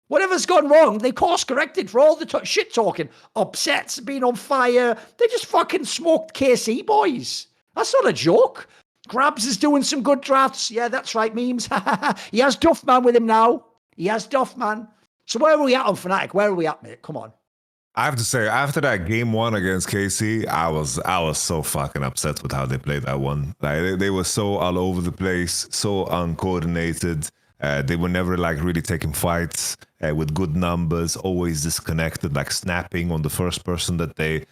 Speaker 1: Whatever's gone wrong, they course corrected for all the shit talking, upsets, being on fire. They just fucking smoked KC, boys. That's not a joke. Grabs is doing some good drafts. Yeah, that's right, memes. He has Duffman with him now. He has Duffman. So where are we at on Fnatic? Where are we at, mate? Come on.
Speaker 2: I have to say, after that game one against KC, I was so fucking upset with how they played that one. Like they were so all over the place, so uncoordinated. They were never like really taking fights with good numbers, always disconnected, like snapping on the first person that they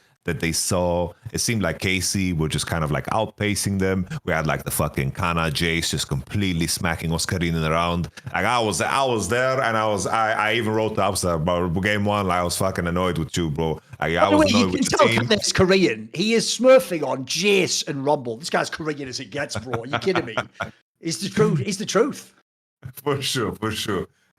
Speaker 2: saw. It seemed like KC were just kind of like outpacing them. We had like the fucking Kana Jace just completely smacking Oscarinen around. Like I was there, and I even wrote the upset about game one. Like I was fucking annoyed with you, bro. Like, I was annoyed with the team.
Speaker 1: This Korean, he is smurfing on Jace and Rumble. This guy's Korean as it gets, bro. Are you kidding me? It's the truth. It's the truth.
Speaker 2: For sure.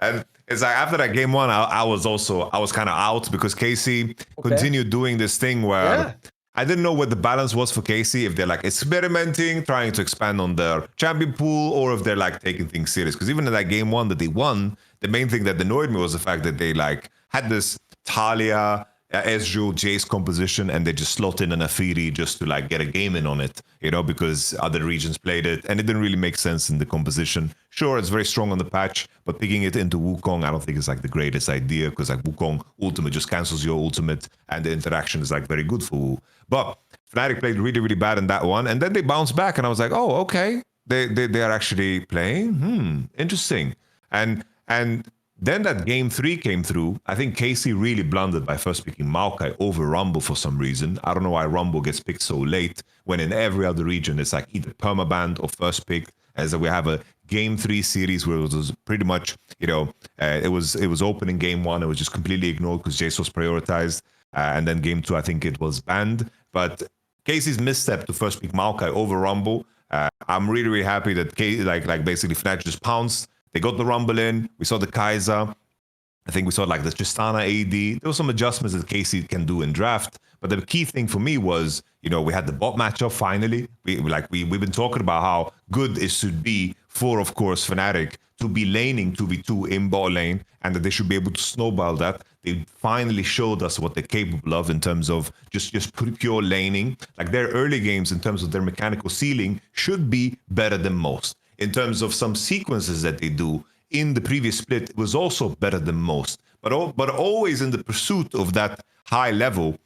Speaker 2: And it's like after that game one, I was kind of out because KC continued doing this thing where I didn't know what the balance was for KC, if they're like experimenting, trying to expand on their champion pool, or if they're like taking things serious. Because even in that game one that they won, the main thing that annoyed me was the fact that they like had this Talia, Ezreal, Jace composition, and they just slot in an Afiri just to like get a game in on it, because other regions played it, and it didn't really make sense in the composition. Sure, it's very strong on the patch, but picking it into Wukong, I don't think it's like the greatest idea, because like Wukong ultimate just cancels your ultimate, and the interaction is like very good for Wu. But Fnatic played really, really bad in that one, and then they bounced back, and I was like, oh, okay, they are actually playing. Interesting. And then that game 3 came through. I think KC really blundered by first picking Maokai over Rumble for some reason. I don't know why Rumble gets picked so late when in every other region it's like either permaban or first pick. As we have a game 3 series where it was pretty much, it was open in game 1. It was just completely ignored because Jace was prioritized. And then game 2, I think it was banned. But KC's misstep to first pick Maokai over Rumble. I'm really, really happy that basically Fnatic just pounced. They got the Rumble in. We saw the Kaiser. I think we saw like the Tristana AD. There were some adjustments that KC can do in draft. But the key thing for me was, we had the bot matchup finally. We've been talking about how good it should be for, of course, Fnatic to be laning 2v2 in bot lane, and that they should be able to snowball that. They finally showed us what they're capable of in terms of just pure laning. Like their early games in terms of their mechanical ceiling should be better than most. In terms of some sequences that they do in the previous split, it was also better than most. But always in the pursuit of that high level,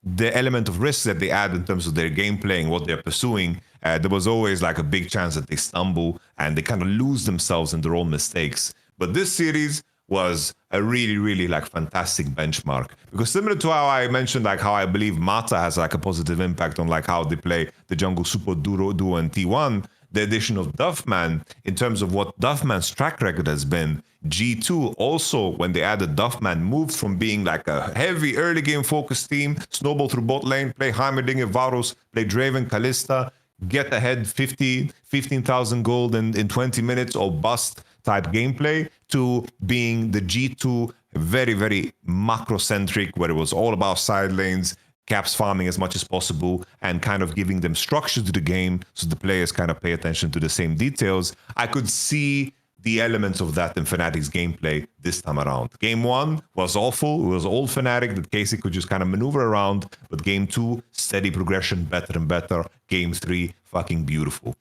Speaker 2: the element of risk that they add in terms of their gameplay and what they're pursuing, there was always like a big chance that they stumble and they kind of lose themselves in their own mistakes. But this series was a really, really like fantastic benchmark, because similar to how I mentioned like how I believe Mata has like a positive impact on like how they play the jungle support duo and T1, the addition of Duffman, in terms of what Duffman's track record has been, G2 also, when they added Duffman, moved from being like a heavy early game focused team, snowball through bot lane, play Heimerdinger, Varus, play Draven, Kalista, get ahead 15,000 gold in 20 minutes or bust type gameplay, to being the G2 very, very macro-centric, where it was all about side lanes, caps farming as much as possible, and kind of giving them structure to the game so the players kind of pay attention to the same details. I could see the elements of that in Fnatic's gameplay this time around. Game 1 was awful. It was old Fnatic that Casey could just kind of maneuver around. But game 2, steady progression, better and better. Game 3, fucking beautiful.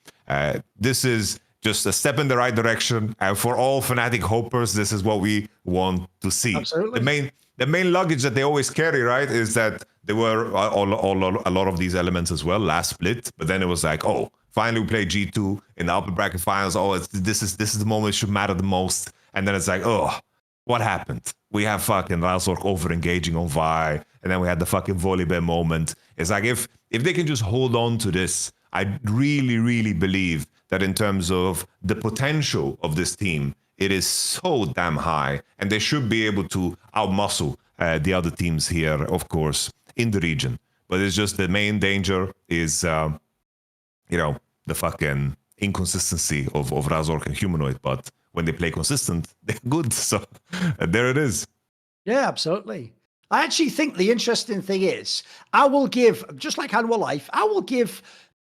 Speaker 2: This is just a step in the right direction. And for all Fnatic hopers, this is what we want to see.
Speaker 1: Absolutely.
Speaker 2: The main luggage that they always carry, right, is that there were a lot of these elements as well last split, but then it was like, oh, finally we play G2 in the upper bracket finals. Oh, this is the moment it should matter the most. And then it's like, oh, what happened? We have fucking Razork over engaging on Vi, and then we had the fucking Volibear moment. It's like if they can just hold on to this, I really, really believe that in terms of the potential of this team, it is so damn high, and they should be able to outmuscle the other teams here, of course, in the region. But it's just the main danger is, the fucking inconsistency of Razork and Humanoid. But when they play consistent, they're good. So there it is.
Speaker 1: Yeah, absolutely. I actually think the interesting thing is, I will give, just like Animal Life, I will give.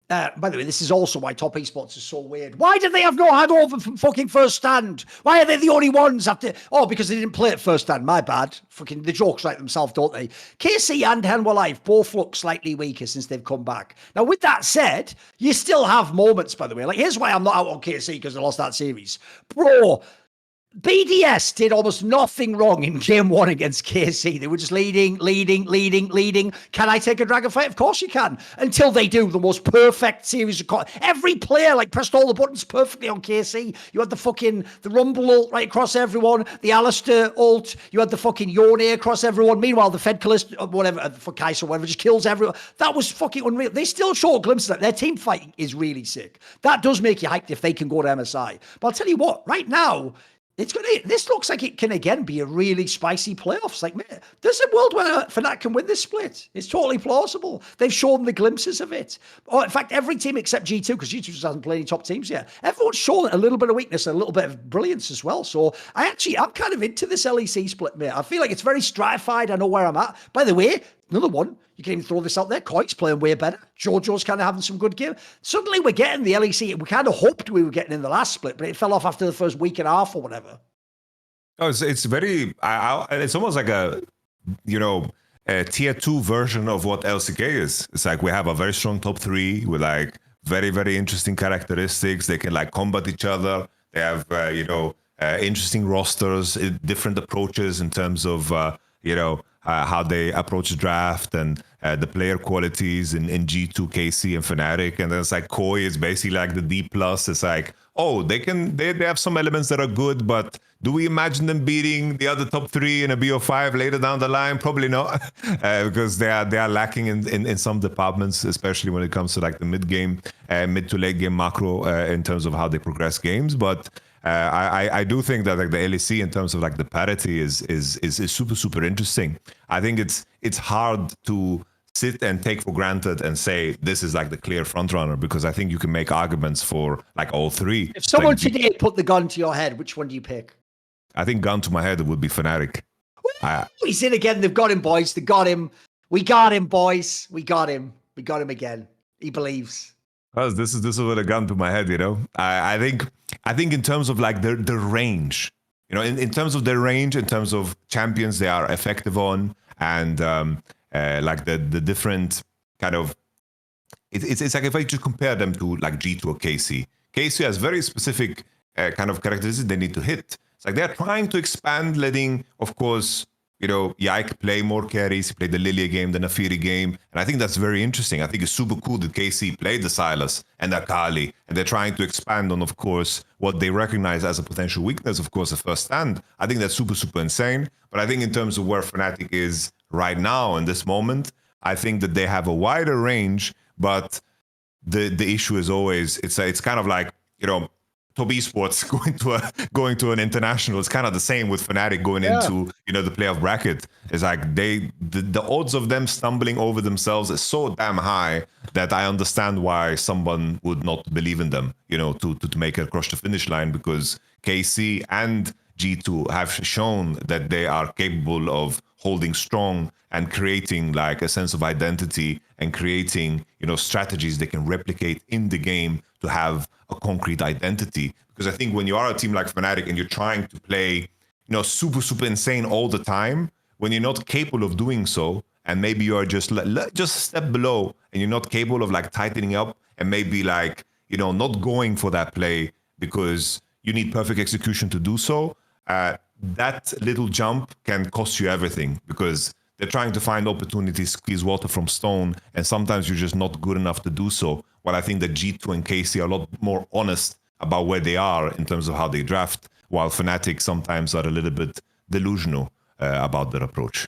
Speaker 1: By the way, this is also why top esports is so weird. Why did they have no handover from fucking First Stand? Why are they the only ones after? Oh, because they didn't play at First Stand. My bad. Fucking the jokes write themselves, don't they? KC and Hanwha Life both look slightly weaker since they've come back. Now, with that said, you still have moments, by the way. Like, here's why I'm not out on KC because they lost that series. Bro, BDS did almost nothing wrong in game one against KC. They were just leading. Can I take a dragon fight? Of course you can. Until they do the most perfect series of every player like pressed all the buttons perfectly on KC. You had the Rumble ult right across everyone, the Alistair ult, you had the fucking Yone across everyone. Meanwhile, the Fed Callisto, whatever, for Kaiser, whatever, just kills everyone. That was fucking unreal. They still show a glimpse of that. Their team fighting is really sick. That does make you hyped if they can go to MSI. But I'll tell you what, right now, this looks like it can again be a really spicy playoffs. Like, man, there's a world where Fnatic can win this split. It's totally plausible. They've shown the glimpses of it. Oh, in fact, every team except G2, because G2 just hasn't played any top teams yet. Everyone's shown a little bit of weakness and a little bit of brilliance as well. So I'm kind of into this LEC split, mate. I feel like it's very stratified. I know where I'm at. By the way, another one, you can even throw this out there. Koik's playing way better. Jojo's kind of having some good game. Suddenly we're getting the LEC. We kind of hoped we were getting in the last split, but it fell off after the first week and a half or whatever.
Speaker 2: Oh, it's very. It's almost like a tier 2 version of what LCK is. It's like we have a very strong top 3 with like very, very interesting characteristics. They can like combat each other. They have interesting rosters, different approaches in terms of how they approach the draft and the player qualities in G2, KC, and Fnatic. And then it's like Koi is basically like the D+. It's like, oh, they have some elements that are good, but do we imagine them beating the other top 3 in a BO5 later down the line? Probably not, because they are lacking in some departments, especially when it comes to like the mid to late game macro in terms of how they progress games. But I do think that like the LEC in terms of like the parity is super, super interesting. I think it's hard to sit and take for granted and say this is like the clear front runner, because I think you can make arguments for like all 3.
Speaker 1: If someone
Speaker 2: like,
Speaker 1: today put the gun to your head, which one do you pick?
Speaker 2: I think gun to my head would be Fnatic.
Speaker 1: He's in again. They've got him, boys. They got him. We got him, boys. We got him. We got him again. He believes.
Speaker 2: Well, this is with a gun to my head, I think in terms of like the range, in terms of their range, in terms of champions they are effective on, and like the different kind of, it's like if I just compare them to like G2 or KC. KC has very specific kind of characteristics they need to hit. It's like they're trying to expand, letting, of course, Yike play more carries, play the Lilia game, the Nafiri game. And I think that's very interesting. I think it's super cool that KC played the Sylas and the Akali, and they're trying to expand on, of course, what they recognize as a potential weakness, of course, the First Stand. I think that's super, super insane. But I think in terms of where Fnatic is right now in this moment, I think that they have a wider range, but the issue is always, it's kind of like, top esports going to an international. It's kind of the same with Fnatic going into the playoff bracket. It's like the odds of them stumbling over themselves is so damn high that I understand why someone would not believe in them, to make it across the finish line, because KC and G2 have shown that they are capable of holding strong and creating like a sense of identity and creating, strategies they can replicate in the game to have a concrete identity. Because I think when you are a team like Fnatic and you're trying to play, super, super insane all the time, when you're not capable of doing so, and maybe you are just a step below and you're not capable of like tightening up and maybe like, not going for that play because you need perfect execution to do so, that little jump can cost you everything, because they're trying to find opportunities, squeeze water from stone, and sometimes you're just not good enough to do so. While I think that G2 and KC are a lot more honest about where they are in terms of how they draft, while Fnatic sometimes are a little bit delusional about their approach.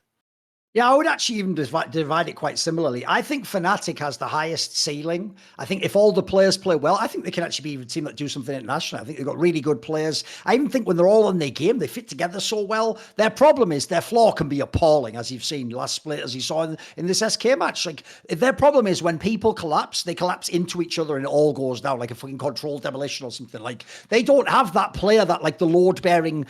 Speaker 1: Yeah, I would actually even divide it quite similarly. I think Fnatic has the highest ceiling. I think if all the players play well, I think they can actually be a team that do something international. I think they've got really good players. I even think when they're all in their game, they fit together so well. Their problem is their floor can be appalling, as you've seen last split, as you saw in this SK match. Like, their problem is when people collapse, they collapse into each other and it all goes down like a fucking controlled demolition or something. Like, they don't have that player, that like the load-bearing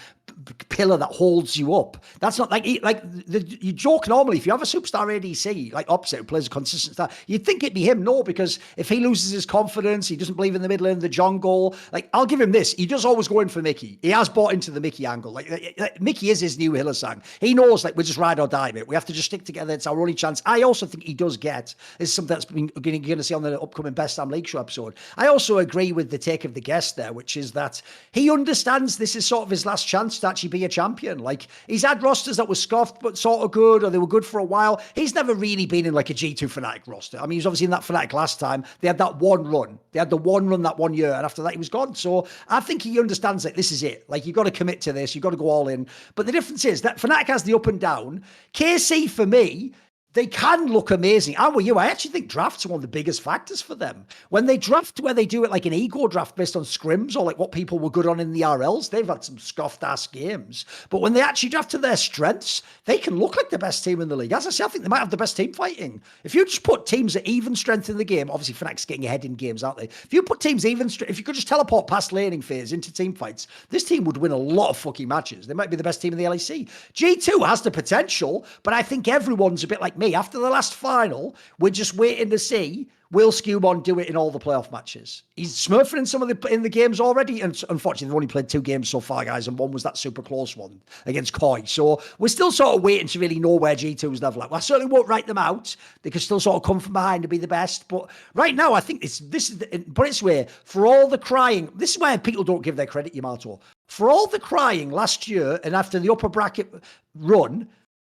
Speaker 1: pillar that holds you up. That's not like you joke normally, if you have a superstar ADC, like opposite, who plays a consistent star, you'd think it'd be him. No, because if he loses his confidence, he doesn't believe in the middle lane, the jungle. Like, I'll give him this. He does always go in for Mickey. He has bought into the Mickey angle. Like Mickey is his new Hillsang. He knows, like, we're just ride or die, mate. We have to just stick together. It's our only chance. I also think he does get, this is something that's going to see on the upcoming Best Damn League Show episode. I also agree with the take of the guest there, which is that he understands this is sort of his last chance to actually be a champion. Like, he's had rosters that were scoffed but sort of good, or they were good for a while. He's never really been in like a G2 Fnatic roster. I mean, he was obviously in that Fnatic last time. They had that one run. They had the one run that 1 year, and after that he was gone. So I think he understands that this is it. Like, you've got to commit to this. You've got to go all in. But the difference is that Fnatic has the up and down. KC, for me, they can look amazing. How are you? I actually think drafts are one of the biggest factors for them. When they draft, where they do it like an ego draft based on scrims or like what people were good on in the RLs, they've had some scoffed ass games. But when they actually draft to their strengths, they can look like the best team in the league. As I say, I think they might have the best team fighting. If you just put teams at even strength in the game, obviously Fnatic's getting ahead in games, aren't they? If you put teams even strength, if you could just teleport past laning phase into team fights, this team would win a lot of fucking matches. They might be the best team in the LEC. G2 has the potential, but I think everyone's a bit like me. After the last final, we're just waiting to see, will Skewbon do it in all the playoff matches? He's smurfing in some of the games already, and unfortunately they've only played 2 games so far, guys, and one was that super close one against Koi. So we're still sort of waiting to really know where G2's level at. Well, I certainly won't write them out. They can still sort of come from behind and be the best, but right now I think put it this way, for all the crying, this is where people don't give their credit, Yamato. For all the crying last year and after the upper bracket run,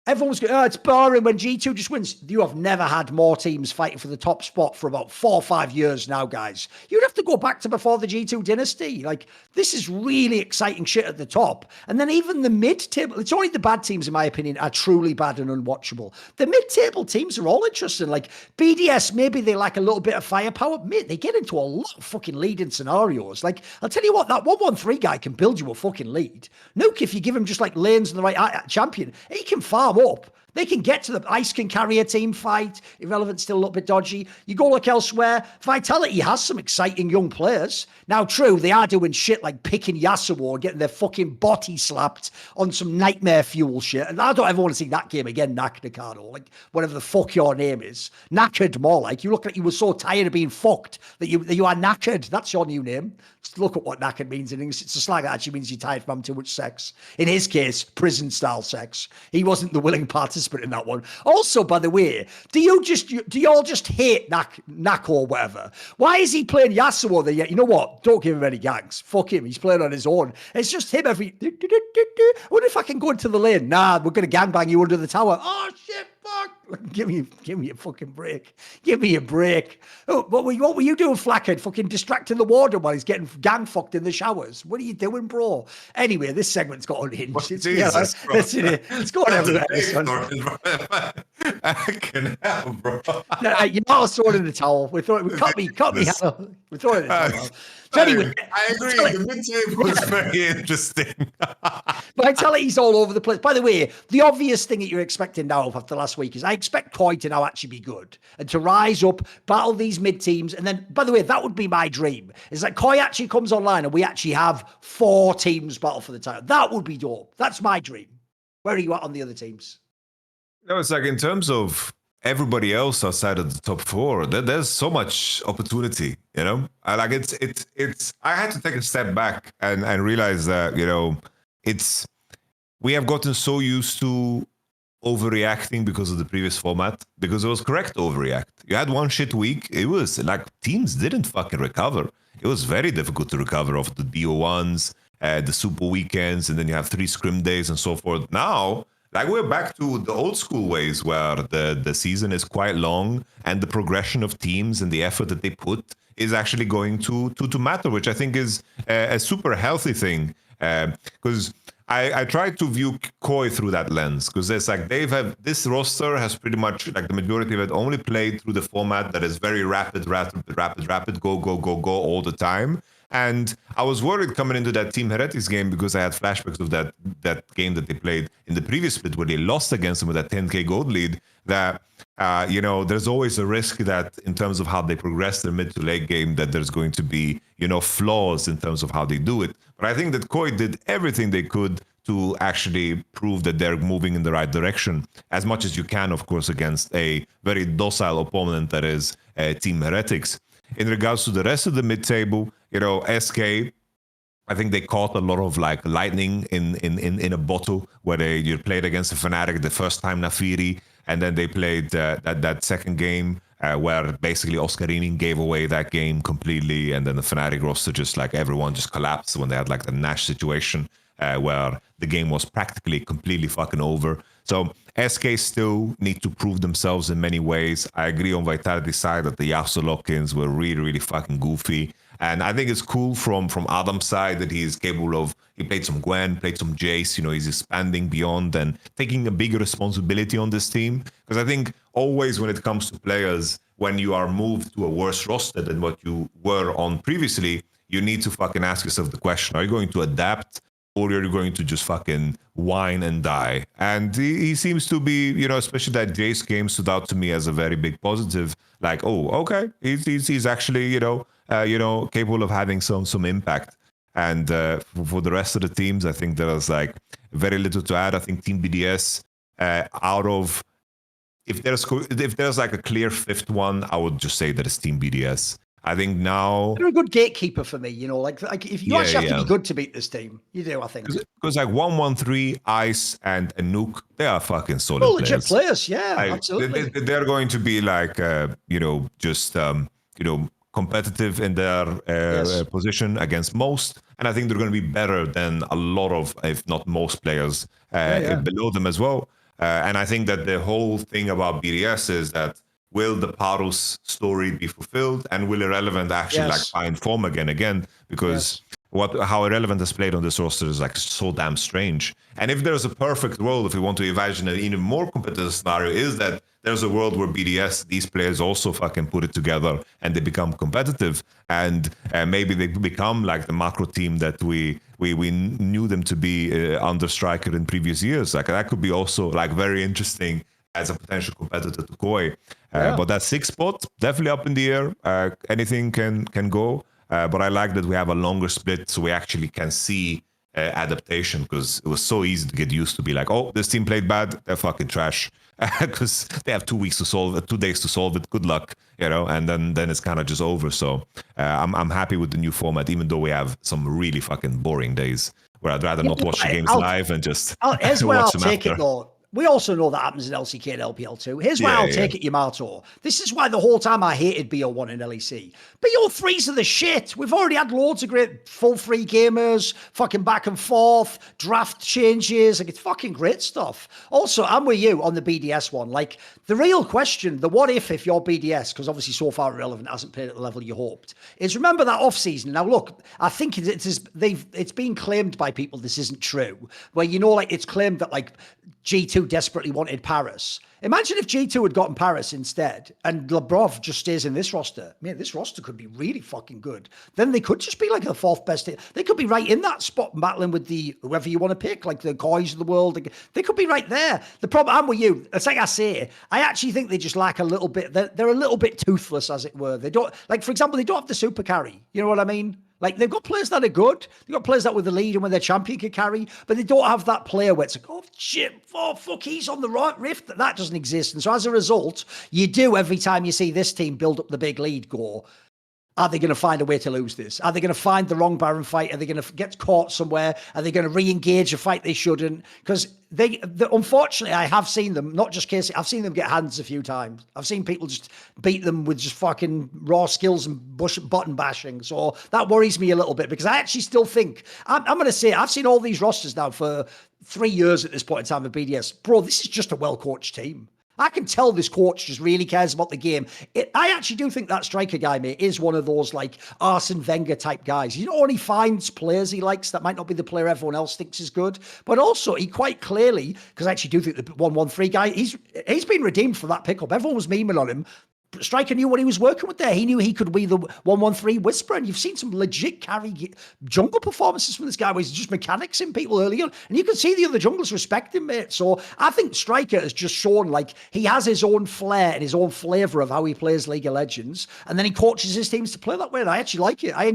Speaker 1: everyone was going, oh, it's boring when G2 just wins. You have never had more teams fighting for the top spot for about 4 or 5 years now, guys. You'd have to go back to before the G2 dynasty. Like, this is really exciting shit at the top. And then even the mid-table, it's only the bad teams, in my opinion, are truly bad and unwatchable. The mid-table teams are all interesting. Like, BDS, maybe they lack a little bit of firepower. Mate, they get into a lot of fucking leading scenarios. Like, I'll tell you what, that 1-1-3 guy can build you a fucking lead. Nuke, if you give him just like lanes and the right champion, he can farm up. They can get to the Ice, can carry a team fight. Irrelevant, still a little bit dodgy. You go look elsewhere. Vitality has some exciting young players. Now, true, they are doing shit like picking Yasuo, getting their fucking body slapped on some nightmare fuel shit. And I don't ever want to see that game again, Nakadakado. Like, whatever the fuck your name is. Knackered, more like. You look like you were so tired of being fucked that you are knackered. That's your new name. Just look at what knackered means in English. It's a slang that actually means you're tired from having too much sex. In his case, prison-style sex. He wasn't the willing participant in that one. Also, by the way, do you all just hate Nak or whatever? Why is he playing Yasuo there yet? You know what? Don't give him any gangs. Fuck him. He's playing on his own. It's just him every... I wonder if I can go into the lane. Nah, we're going to gangbang you under the tower. Oh, shit, fuck. Give me a fucking break. Give me a break. Oh, what were you doing, Flackhead? Fucking distracting the warden while he's getting gang fucked in the showers. What are you doing, bro? Anyway, this segment's got unhinged. It's going everywhere.
Speaker 2: I can help, bro.
Speaker 1: No, you're not throwing in the towel. We cut me. We're throwing in the towel. So anyway,
Speaker 2: I agree. The mid-table was very interesting.
Speaker 1: Vitality's all over the place. By the way, the obvious thing that you're expecting now after last week is I expect Koi to now actually be good and to rise up, battle these mid-teams. And then, by the way, that would be my dream. Is that Koi actually comes online and we actually have 4 teams battle for the title. That would be dope. That's my dream. Where are you at on the other teams?
Speaker 2: No, it's like in terms of everybody else outside of the top 4, there's so much opportunity, you know? I had to take a step back and realize that, you know, we have gotten so used to overreacting because of the previous format, because it was correct to overreact. You had one shit week, it was like teams didn't fucking recover. It was very difficult to recover off the DO1s, the super weekends, and then you have 3 scrim days and so forth. Now, like, we're back to the old school ways where the season is quite long and the progression of teams and the effort that they put is actually going to matter, which I think is a super healthy thing. Because I try to view Koi through that lens, because it's like this roster has pretty much, like, the majority of it only played through the format that is very rapid, go all the time. And I was worried coming into that Team Heretics game because I had flashbacks of that game that they played in the previous split where they lost against them with that 10k gold lead, that, you know, there's always a risk that in terms of how they progress their mid to late game, that there's going to be, you know, flaws in terms of how they do it. But I think that Koi did everything they could to actually prove that they're moving in the right direction as much as you can, of course, against a very docile opponent that is Team Heretics. In regards to the rest of the mid-table, SK, I think they caught a lot of like lightning in a bottle where you played against the Fnatic the first time Nafiri, and then they played that second game where basically Oscarini gave away that game completely, and then the Fnatic roster just like everyone just collapsed when they had like the Nash situation where the game was practically completely fucking over. So SK still need to prove themselves in many ways. I agree on Vitality's side that the Yasuo lock-ins were really, really fucking goofy. And I think it's cool from Adam's side that he's capable of, he played some Gwen, played some Jace, he's expanding beyond and taking a bigger responsibility on this team. Because I think always when it comes to players, when you are moved to a worse roster than what you were on previously, you need to fucking ask yourself the question, are you going to adapt? Or you're going to just fucking whine and die. And he seems to be, especially that Jace game stood out to me as a very big positive. Like, oh, okay, he's actually, capable of having some impact. And for the rest of the teams, I think there's like very little to add. I think Team BDS, if there's like a clear fifth one, I would just say that it's Team BDS. I think now
Speaker 1: they're a good gatekeeper for me, like if you actually have to be good to beat this team, you do, I think.
Speaker 2: Because like 113, Ice, and Nuke, they are fucking solid
Speaker 1: players. Legit players, yeah, absolutely.
Speaker 2: They're going to be like, just competitive in their position against most, and I think they're going to be better than a lot of, if not most, players below them as well. And I think that the whole thing about BDS is that will the Parus story be fulfilled, and will Irrelevant actually like find form again? Because how Irrelevant has played on this roster is like so damn strange. And if there's a perfect world, if we want to imagine an even more competitive scenario, is that there's a world where BDS, these players also fucking put it together and they become competitive, and maybe they become like the macro team that we knew them to be under Striker in previous years. Like that could be also like very interesting as a potential competitor to Koi. But that sixth spot, definitely up in the air. Anything can go. But I like that we have a longer split so we actually can see adaptation, because it was so easy to get used to be like, oh, this team played bad, they're fucking trash. Because they have 2 days to solve it. Good luck, and then it's kind of just over. So I'm happy with the new format, even though we have some really fucking boring days where I'd rather not watch the games live and just
Speaker 1: here's where
Speaker 2: watch
Speaker 1: I'll
Speaker 2: them
Speaker 1: take
Speaker 2: after.
Speaker 1: it though. We also know that happens in LCK and LPL too. Here's why I'll take it, Yamato. This is why the whole time I hated BO1 and LEC. BO3s are the shit. We've already had loads of great full free gamers, fucking back and forth, draft changes. Like, it's fucking great stuff. Also, I'm with you on the BDS one. Like, the real question, the what if you're BDS, because obviously so far Irrelevant hasn't played at the level you hoped, is remember that off season. Now look, I think it's been claimed by people this isn't true, where like it's claimed that like G2 desperately wanted Paris. Imagine if G2 had gotten Paris instead and Labrov just stays in this roster. Man, this roster could be really fucking good. Then they could just be like the fourth best. They could be right in that spot battling with whoever you want to pick, like the Kois of the world. They could be right there. The problem, I'm with you. It's like I say, I actually think they just lack a little bit. They're a little bit toothless, as it were. They don't, like, for example, they don't have the super carry. You know what I mean? Like, they've got players that are good. They've got players that with the lead and when their champion can carry, but they don't have that player where it's like, oh, shit, oh, fuck, he's on the right rift. That doesn't exist. And so as a result, you do, every time you see this team build up the big lead, go, are they going to find a way to lose this? Are they going to find the wrong Baron fight? Are they going to get caught somewhere? Are they going to re-engage a fight they shouldn't? Because unfortunately, I have seen them, not just Casey, I've seen them get hands a few times. I've seen people just beat them with just fucking raw skills and button bashing. So that worries me a little bit, because I actually still think, I'm going to say, I've seen all these rosters now for 3 years at this point in time of BDS. Bro, this is just a well-coached team. I can tell this coach just really cares about the game. I actually do think that striker guy, mate, is one of those like Arsene Wenger type guys. He not only finds players he likes that might not be the player everyone else thinks is good, but also he quite clearly, because I actually do think the 113 guy, he's been redeemed for that pickup. Everyone was memeing on him. Striker knew what he was working with there. He knew he could be the 1-1-3 whisperer, and you've seen some legit carry jungle performances from this guy where he's just mechanics in people early on, and you can see the other junglers respect him, mate. So I think Striker has just shown like he has his own flair and his own flavour of how he plays League of Legends, and then he coaches his teams to play that way, and I actually like it. I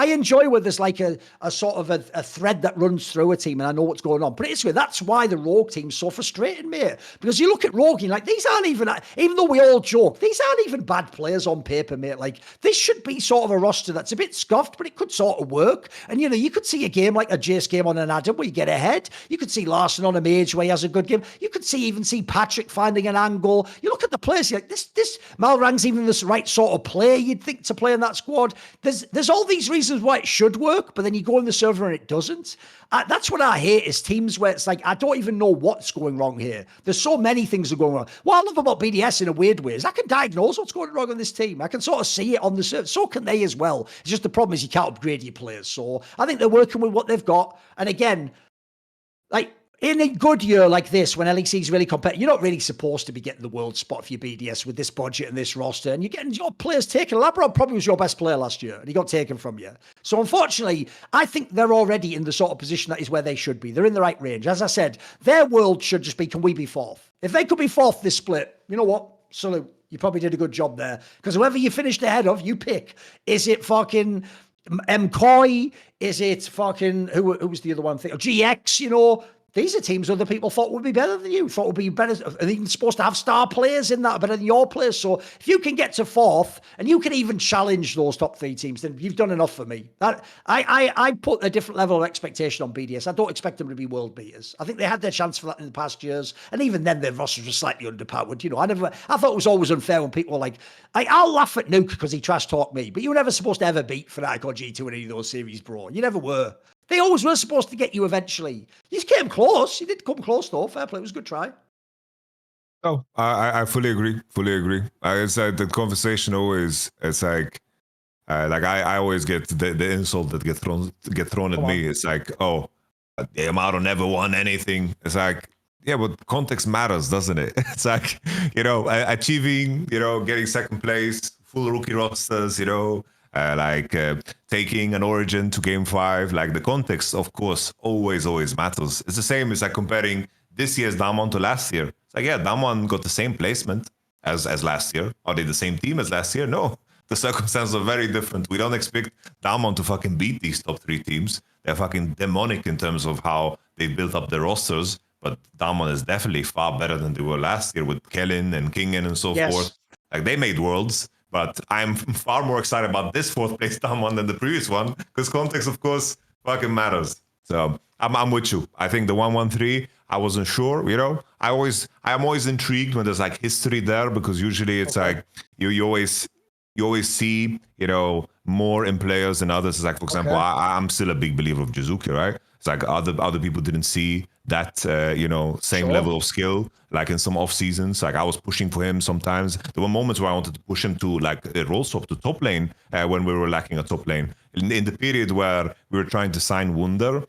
Speaker 1: enjoy where there's like a sort of a thread that runs through a team, and I know what's going on. But it's that's why the Rogue team's so frustrating, mate, because you look at Rogue and like, these aren't even though we all joke, these aren't even bad players on paper, mate. Like, this should be sort of a roster that's a bit scuffed, but it could sort of work. And, you know, you could see a game like a Jace game on an Adam where you get ahead. You could see Larson on a Mage where he has a good game. You could even see Patrick finding an angle. You look at the players, you're like, this Malrang's even the right sort of player you'd think to play in that squad. There's all these reasons why it should work, but then you go in the server and it doesn't. That's what I hate, is teams where it's like, I don't even know what's going wrong here. There's so many things that are going wrong. What I love about BDS in a weird way is I can diagnose what's going wrong on this team. I can sort of see it on the server. So can they as well. It's just the problem is you can't upgrade your players. So I think they're working with what they've got. And again, like, in a good year like this, when LEC is really competitive, you're not really supposed to be getting the world spot for your BDS with this budget and this roster, and you're getting your players taken. Labrador probably was your best player last year, and he got taken from you. So unfortunately, I think they're already in the sort of position that is where they should be. They're in the right range. As I said, their world should just be, can we be fourth? If they could be fourth this split, you know what? Salute. You probably did a good job there. Because whoever you finished ahead of, you pick. Is it fucking MCoy? Is it fucking, who was the other one? GX, you know? These are teams other people thought would be better than you, thought would be better, and even supposed to have star players in that, better than your players. So if you can get to fourth, and you can even challenge those top three teams, then you've done enough for me. That I put a different level of expectation on BDS. I don't expect them to be world beaters. I think they had their chance for that in the past years, and even then their rosters were slightly underpowered. You know, I thought it was always unfair when people were like, I'll laugh at Nuke because he trash talked me, but you were never supposed to ever beat Fnatic or G2 in any of those series, bro. You never were. They always were supposed to get you eventually. You came close. You did come close, though. Fair play. It was a good try.
Speaker 2: Oh, I fully agree. Fully agree. It's like the conversation always, it's like I always get the insult that get thrown at me. It's like, oh, Yamato never won anything. It's like, yeah, but context matters, doesn't it? It's like, you know, achieving, you know, getting second place, full rookie rosters, you know, taking an Origin to Game 5, like the context, of course, always matters. It's the same as like comparing this year's Damwon to last year. It's like, yeah, Damwon got the same placement as last year. Are they the same team as last year? No. The circumstances are very different. We don't expect Damwon to fucking beat these top three teams. They're fucking demonic in terms of how they built up their rosters, but Damwon is definitely far better than they were last year with Kellen and Kingen and so forth. Like, they made worlds. But I'm far more excited about this fourth place down one than the previous one, because context, of course, fucking matters. So I'm with you. I think the 1-1-3, I wasn't sure, you know. I'm always intrigued when there's like history there, because usually it's like you always see, you know, more in players than others. It's like, for example, I'm still a big believer of Jizuki, right? It's like other people didn't see that, you know, same level of skill, like in some off seasons. Like, I was pushing for him sometimes. There were moments where I wanted to push him to like a role swap to top lane when we were lacking a top lane. In the period where we were trying to sign Wunder,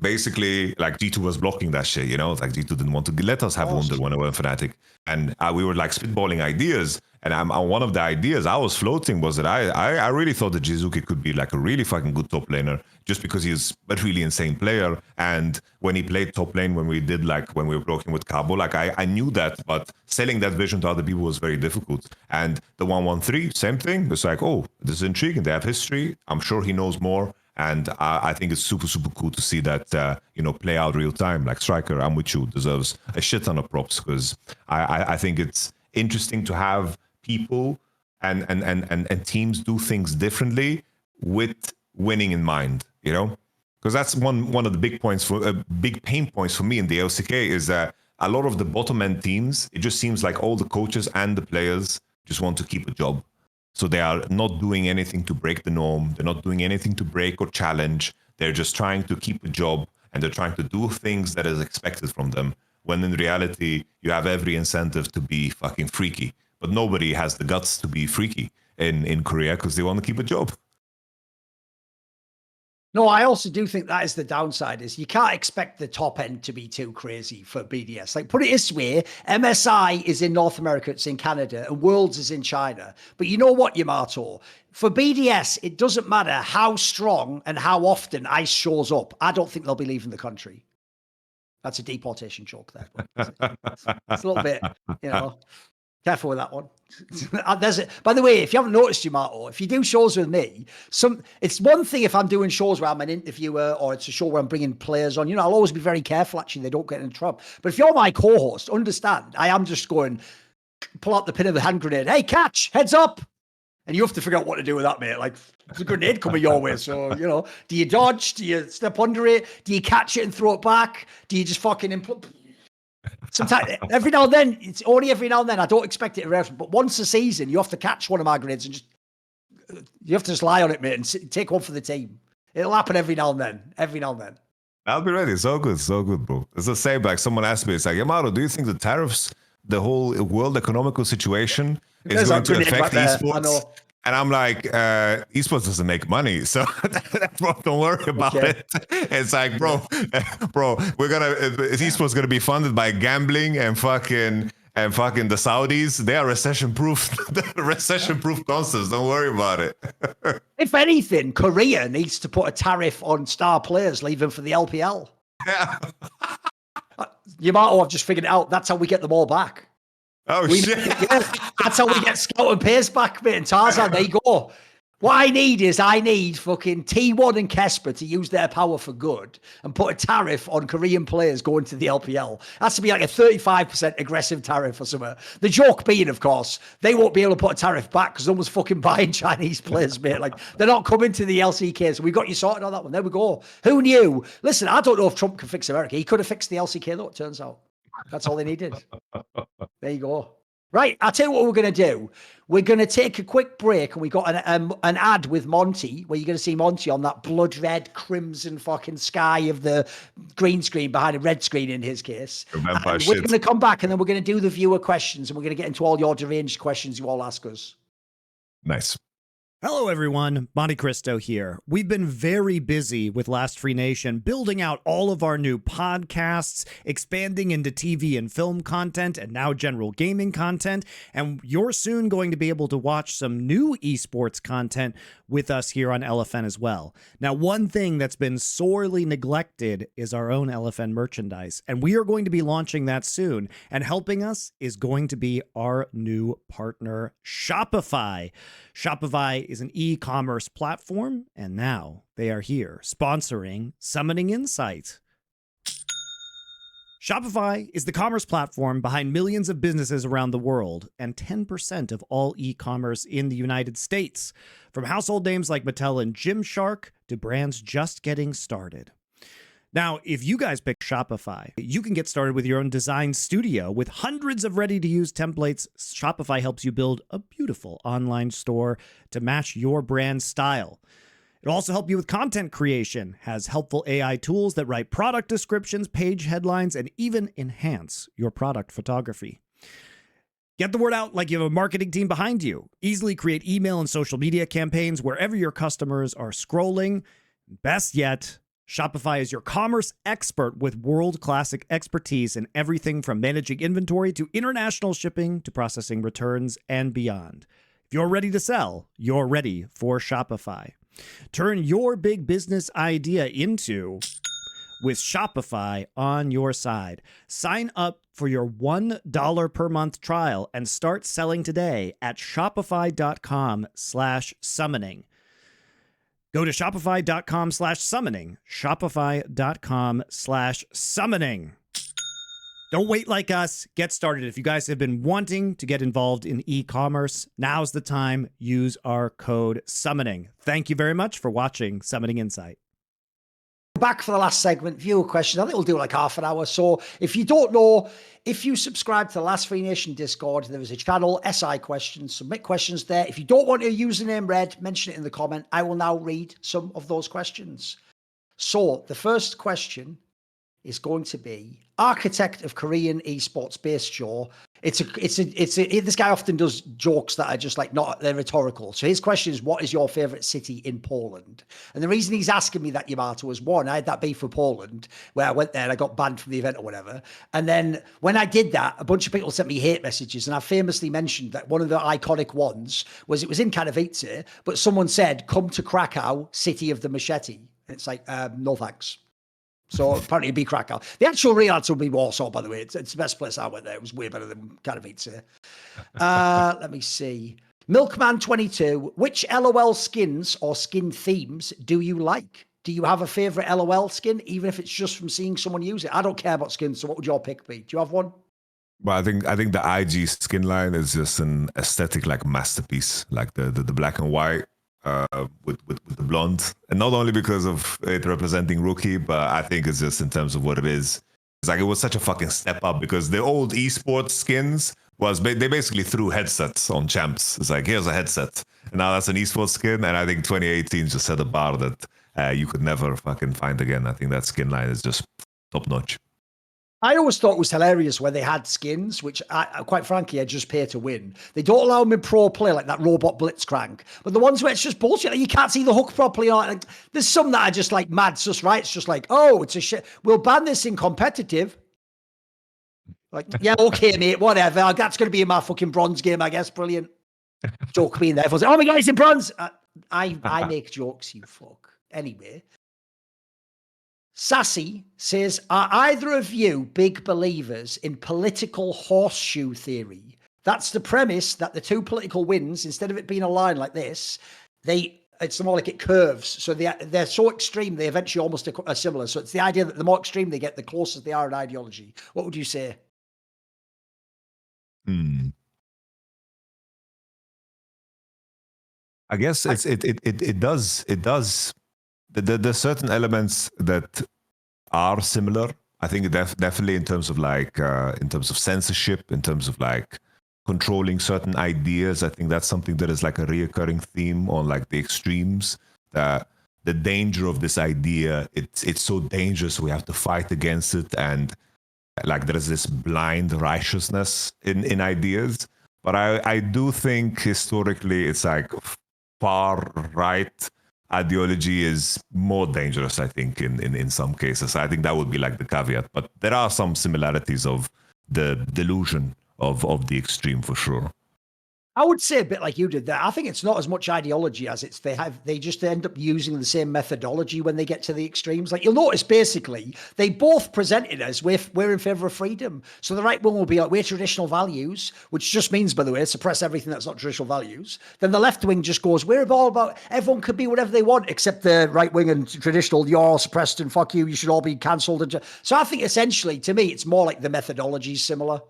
Speaker 2: basically, like, G2 was blocking that shit, you know? Like, G2 didn't want to let us have Wunder when we were Fnatic. And we were like spitballing ideas. And one of the ideas I was floating was that I really thought that Jizuki could be like a really fucking good top laner, just because he's a really insane player. And when he played top lane, when we were blocking with Cabo, like I knew that, but selling that vision to other people was very difficult. And the 1-1-3, same thing. It's like, oh, this is intriguing. They have history. I'm sure he knows more. And I think it's super, super cool to see that, you know, play out real time. Like, Striker, I'm with you, deserves a shit ton of props, because I think it's interesting to have people and teams do things differently with winning in mind, you know? Because that's one of the big pain points for me in the LCK is that a lot of the bottom end teams, it just seems like all the coaches and the players just want to keep a job. So they are not doing anything to break the norm. They're not doing anything to break or challenge. They're just trying to keep a job, and they're trying to do things that is expected from them. When in reality, you have every incentive to be fucking freaky. But nobody has the guts to be freaky in Korea because they want to keep a job.
Speaker 1: No, I also do think that is the downside, is you can't expect the top end to be too crazy for BDS. Like, put it this way, MSI is in North America, it's in Canada, and Worlds is in China. But you know what, Yamato? For BDS, it doesn't matter how strong and how often ICE shows up. I don't think they'll be leaving the country. That's a deportation joke there. But it's a little bit, you know, careful with that one. By the way, if you haven't noticed, Yamato, if you do shows with me, it's one thing if I'm doing shows where I'm an interviewer or it's a show where I'm bringing players on. You know, I'll always be very careful. Actually, they don't get in trouble. But if you're my co-host, understand, I am just going, pull out the pin of the hand grenade. Hey, catch, heads up. And you have to figure out what to do with that, mate. Like, there's a grenade coming your way. So, you know, do you dodge? Do you step under it? Do you catch it and throw it back? Do you just fucking implode? Sometimes, every now and then, it's only every now and then. I don't expect it to happen. But once a season, you have to catch one of my grenades and you have to just lie on it, mate, and take one for the team. It'll happen every now and then. Every now and then.
Speaker 2: I'll be ready. So good, bro. It's the same. Like, someone asked me, it's like, Yamato, do you think the tariffs, the whole world economical situation is going to affect esports? And I'm like, esports doesn't make money, so bro, don't worry about it. It's like, bro, esports gonna be funded by gambling and fucking the Saudis. They are recession-proof, recession-proof concepts. Don't worry about it.
Speaker 1: If anything, Korea needs to put a tariff on star players leaving for the LPL. Yeah. Yamato, I've just figured it out. That's how we get them all back.
Speaker 2: Oh, shit.
Speaker 1: That's how we get Scout and Pace back, mate. And Tarzan, there you go. What I need fucking T1 and Kesper to use their power for good and put a tariff on Korean players going to the LPL. Has to be like a 35% aggressive tariff or something. The joke being, of course, they won't be able to put a tariff back because no one's fucking buying Chinese players, mate. Like, they're not coming to the LCK, so we got you sorted on that one. There we go. Who knew? Listen, I don't know if Trump can fix America. He could have fixed the LCK, though, it turns out. That's all they needed. There you go. Right, I'll tell you what we're going to do. We're going to take a quick break, and we got an ad with Monty, where you're going to see Monty on that blood red, crimson fucking sky of the green screen behind a red screen in his case. We're going to come back, and then we're going to do the viewer questions, and we're going to get into all your deranged questions you all ask us.
Speaker 2: Nice.
Speaker 3: Hello, everyone. Monte Cristo here. We've been very busy with Last Free Nation, building out all of our new podcasts, expanding into TV and film content, and now general gaming content. And you're soon going to be able to watch some new esports content with us here on LFN as well. Now, one thing that's been sorely neglected is our own LFN merchandise, and we are going to be launching that soon. And helping us is going to be our new partner, Shopify. Shopify is an e-commerce platform, and now they are here sponsoring Summoning Insight. Shopify is the commerce platform behind millions of businesses around the world and 10% of all e-commerce in the United States, from household names like Mattel and Gymshark to brands just getting started. Now, if you guys pick Shopify, you can get started with your own design studio. With hundreds of ready-to-use templates, Shopify helps you build a beautiful online store to match your brand style. It'll also help you with content creation, has helpful AI tools that write product descriptions, page headlines, and even enhance your product photography. Get the word out like you have a marketing team behind you. Easily create email and social media campaigns wherever your customers are scrolling. Best yet, Shopify is your commerce expert with world-class expertise in everything from managing inventory to international shipping to processing returns and beyond. If you're ready to sell, you're ready for Shopify. Turn your big business idea into with Shopify on your side. Sign up for your $1 per month trial and start selling today at shopify.com/summoning. Go to shopify.com/summoning, shopify.com/summoning. Don't wait like us. Get started. If you guys have been wanting to get involved in e-commerce, now's the time. Use our code summoning. Thank you very much for watching Summoning Insight.
Speaker 1: Back for the last segment, viewer questions. I think we'll do like half an hour. So if you don't know, if you subscribe to the Last Free Nation Discord, there is a channel, SI Questions. Submit questions there. If you don't want your username read, mention it in the comment. I will now read some of those questions. So the first question is going to be, architect of Korean esports based show, This guy often does jokes that are just like they're rhetorical. So his question is, what is your favorite city in Poland? And the reason he's asking me that, Yamato, was one, I had that beef with Poland where I went there and I got banned from the event or whatever. And then when I did that, a bunch of people sent me hate messages. And I famously mentioned that one of the iconic ones was, it was in Katowice, but someone said, come to Krakow, city of the machete. And it's like, no thanks. So apparently it'd be Krakow. The actual real answer would be Warsaw, by the way. It's the best place I went there. It was way better than Katowice. Let me see. Milkman22, which LOL skins or skin themes do you like? Do you have a favorite LOL skin, even if it's just from seeing someone use it? I don't care about skins, so what would your pick be? Do you have one?
Speaker 2: Well, I think the IG skin line is just an aesthetic like masterpiece, like the black and white. With the blonde, and not only because of it representing Rookie, but I think it's just in terms of what it is. It's like it was such a fucking step up because the old esports skins they basically threw headsets on champs. It's like, here's a headset, and now that's an esports skin. And I think 2018 just set a bar that you could never fucking find again. I think that skin line is just top notch.
Speaker 1: I always thought it was hilarious where they had skins, which quite frankly, I just pay to win. They don't allow them in pro play like that robot Blitzcrank. But the ones where it's just bullshit, like you can't see the hook properly. Like, there's some that are just like mad sus, right? It's just like, oh, it's a shit. We'll ban this in competitive. Like, yeah, okay, mate, whatever. That's going to be in my fucking bronze game, I guess. Brilliant. Joke being there. Everyone's like, oh my God, it's in bronze. I make jokes, you fuck. Anyway. Sassy says, are either of you big believers in political horseshoe theory? That's the premise that the two political wins, instead of it being a line like this, it's more like it curves. So they're so extreme, they eventually almost are similar. So it's the idea that the more extreme they get, the closer they are in ideology. What would you say?
Speaker 2: I guess it does. There's certain elements that are similar. I think definitely in terms of censorship, in terms of like controlling certain ideas. I think that's something that is like a reoccurring theme on like the extremes. The danger of this idea, it's so dangerous. We have to fight against it, and like there is this blind righteousness in ideas. But I do think historically it's like far right ideology is more dangerous, I think, in some cases. I think that would be like the caveat. But there are some similarities of the delusion of the extreme for sure.
Speaker 1: I would say a bit like you did there. I think it's not as much ideology as they just end up using the same methodology when they get to the extremes. Like you'll notice basically they both present it as we're in favor of freedom. So the right one will be like, we're traditional values, which just means, by the way, suppress everything that's not traditional values. Then the left wing just goes, we're all about everyone could be whatever they want, except the right wing and traditional, you're all suppressed and fuck you should all be cancelled. So I think essentially, to me, it's more like the methodology is similar.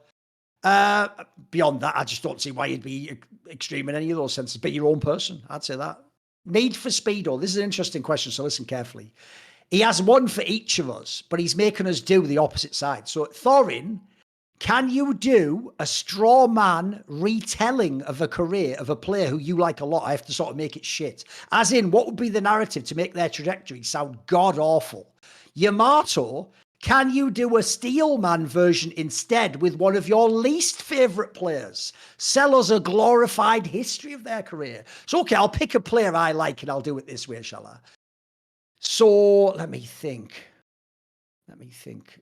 Speaker 1: Beyond that, I just don't see why you'd be extreme in any of those senses. Be your own person. I'd say that. Need for Speedo. This is an interesting question, so listen carefully. He has one for each of us, but he's making us do the opposite side. So, Thorin, can you do a straw man retelling of a career of a player who you like a lot? I have to sort of make it shit. As in, what would be the narrative to make their trajectory sound god awful? Yamato, can you do a Steelman version instead with one of your least favorite players? Sell us a glorified history of their career. So, okay, I'll pick a player I like and I'll do it this way, shall I? So, let me think.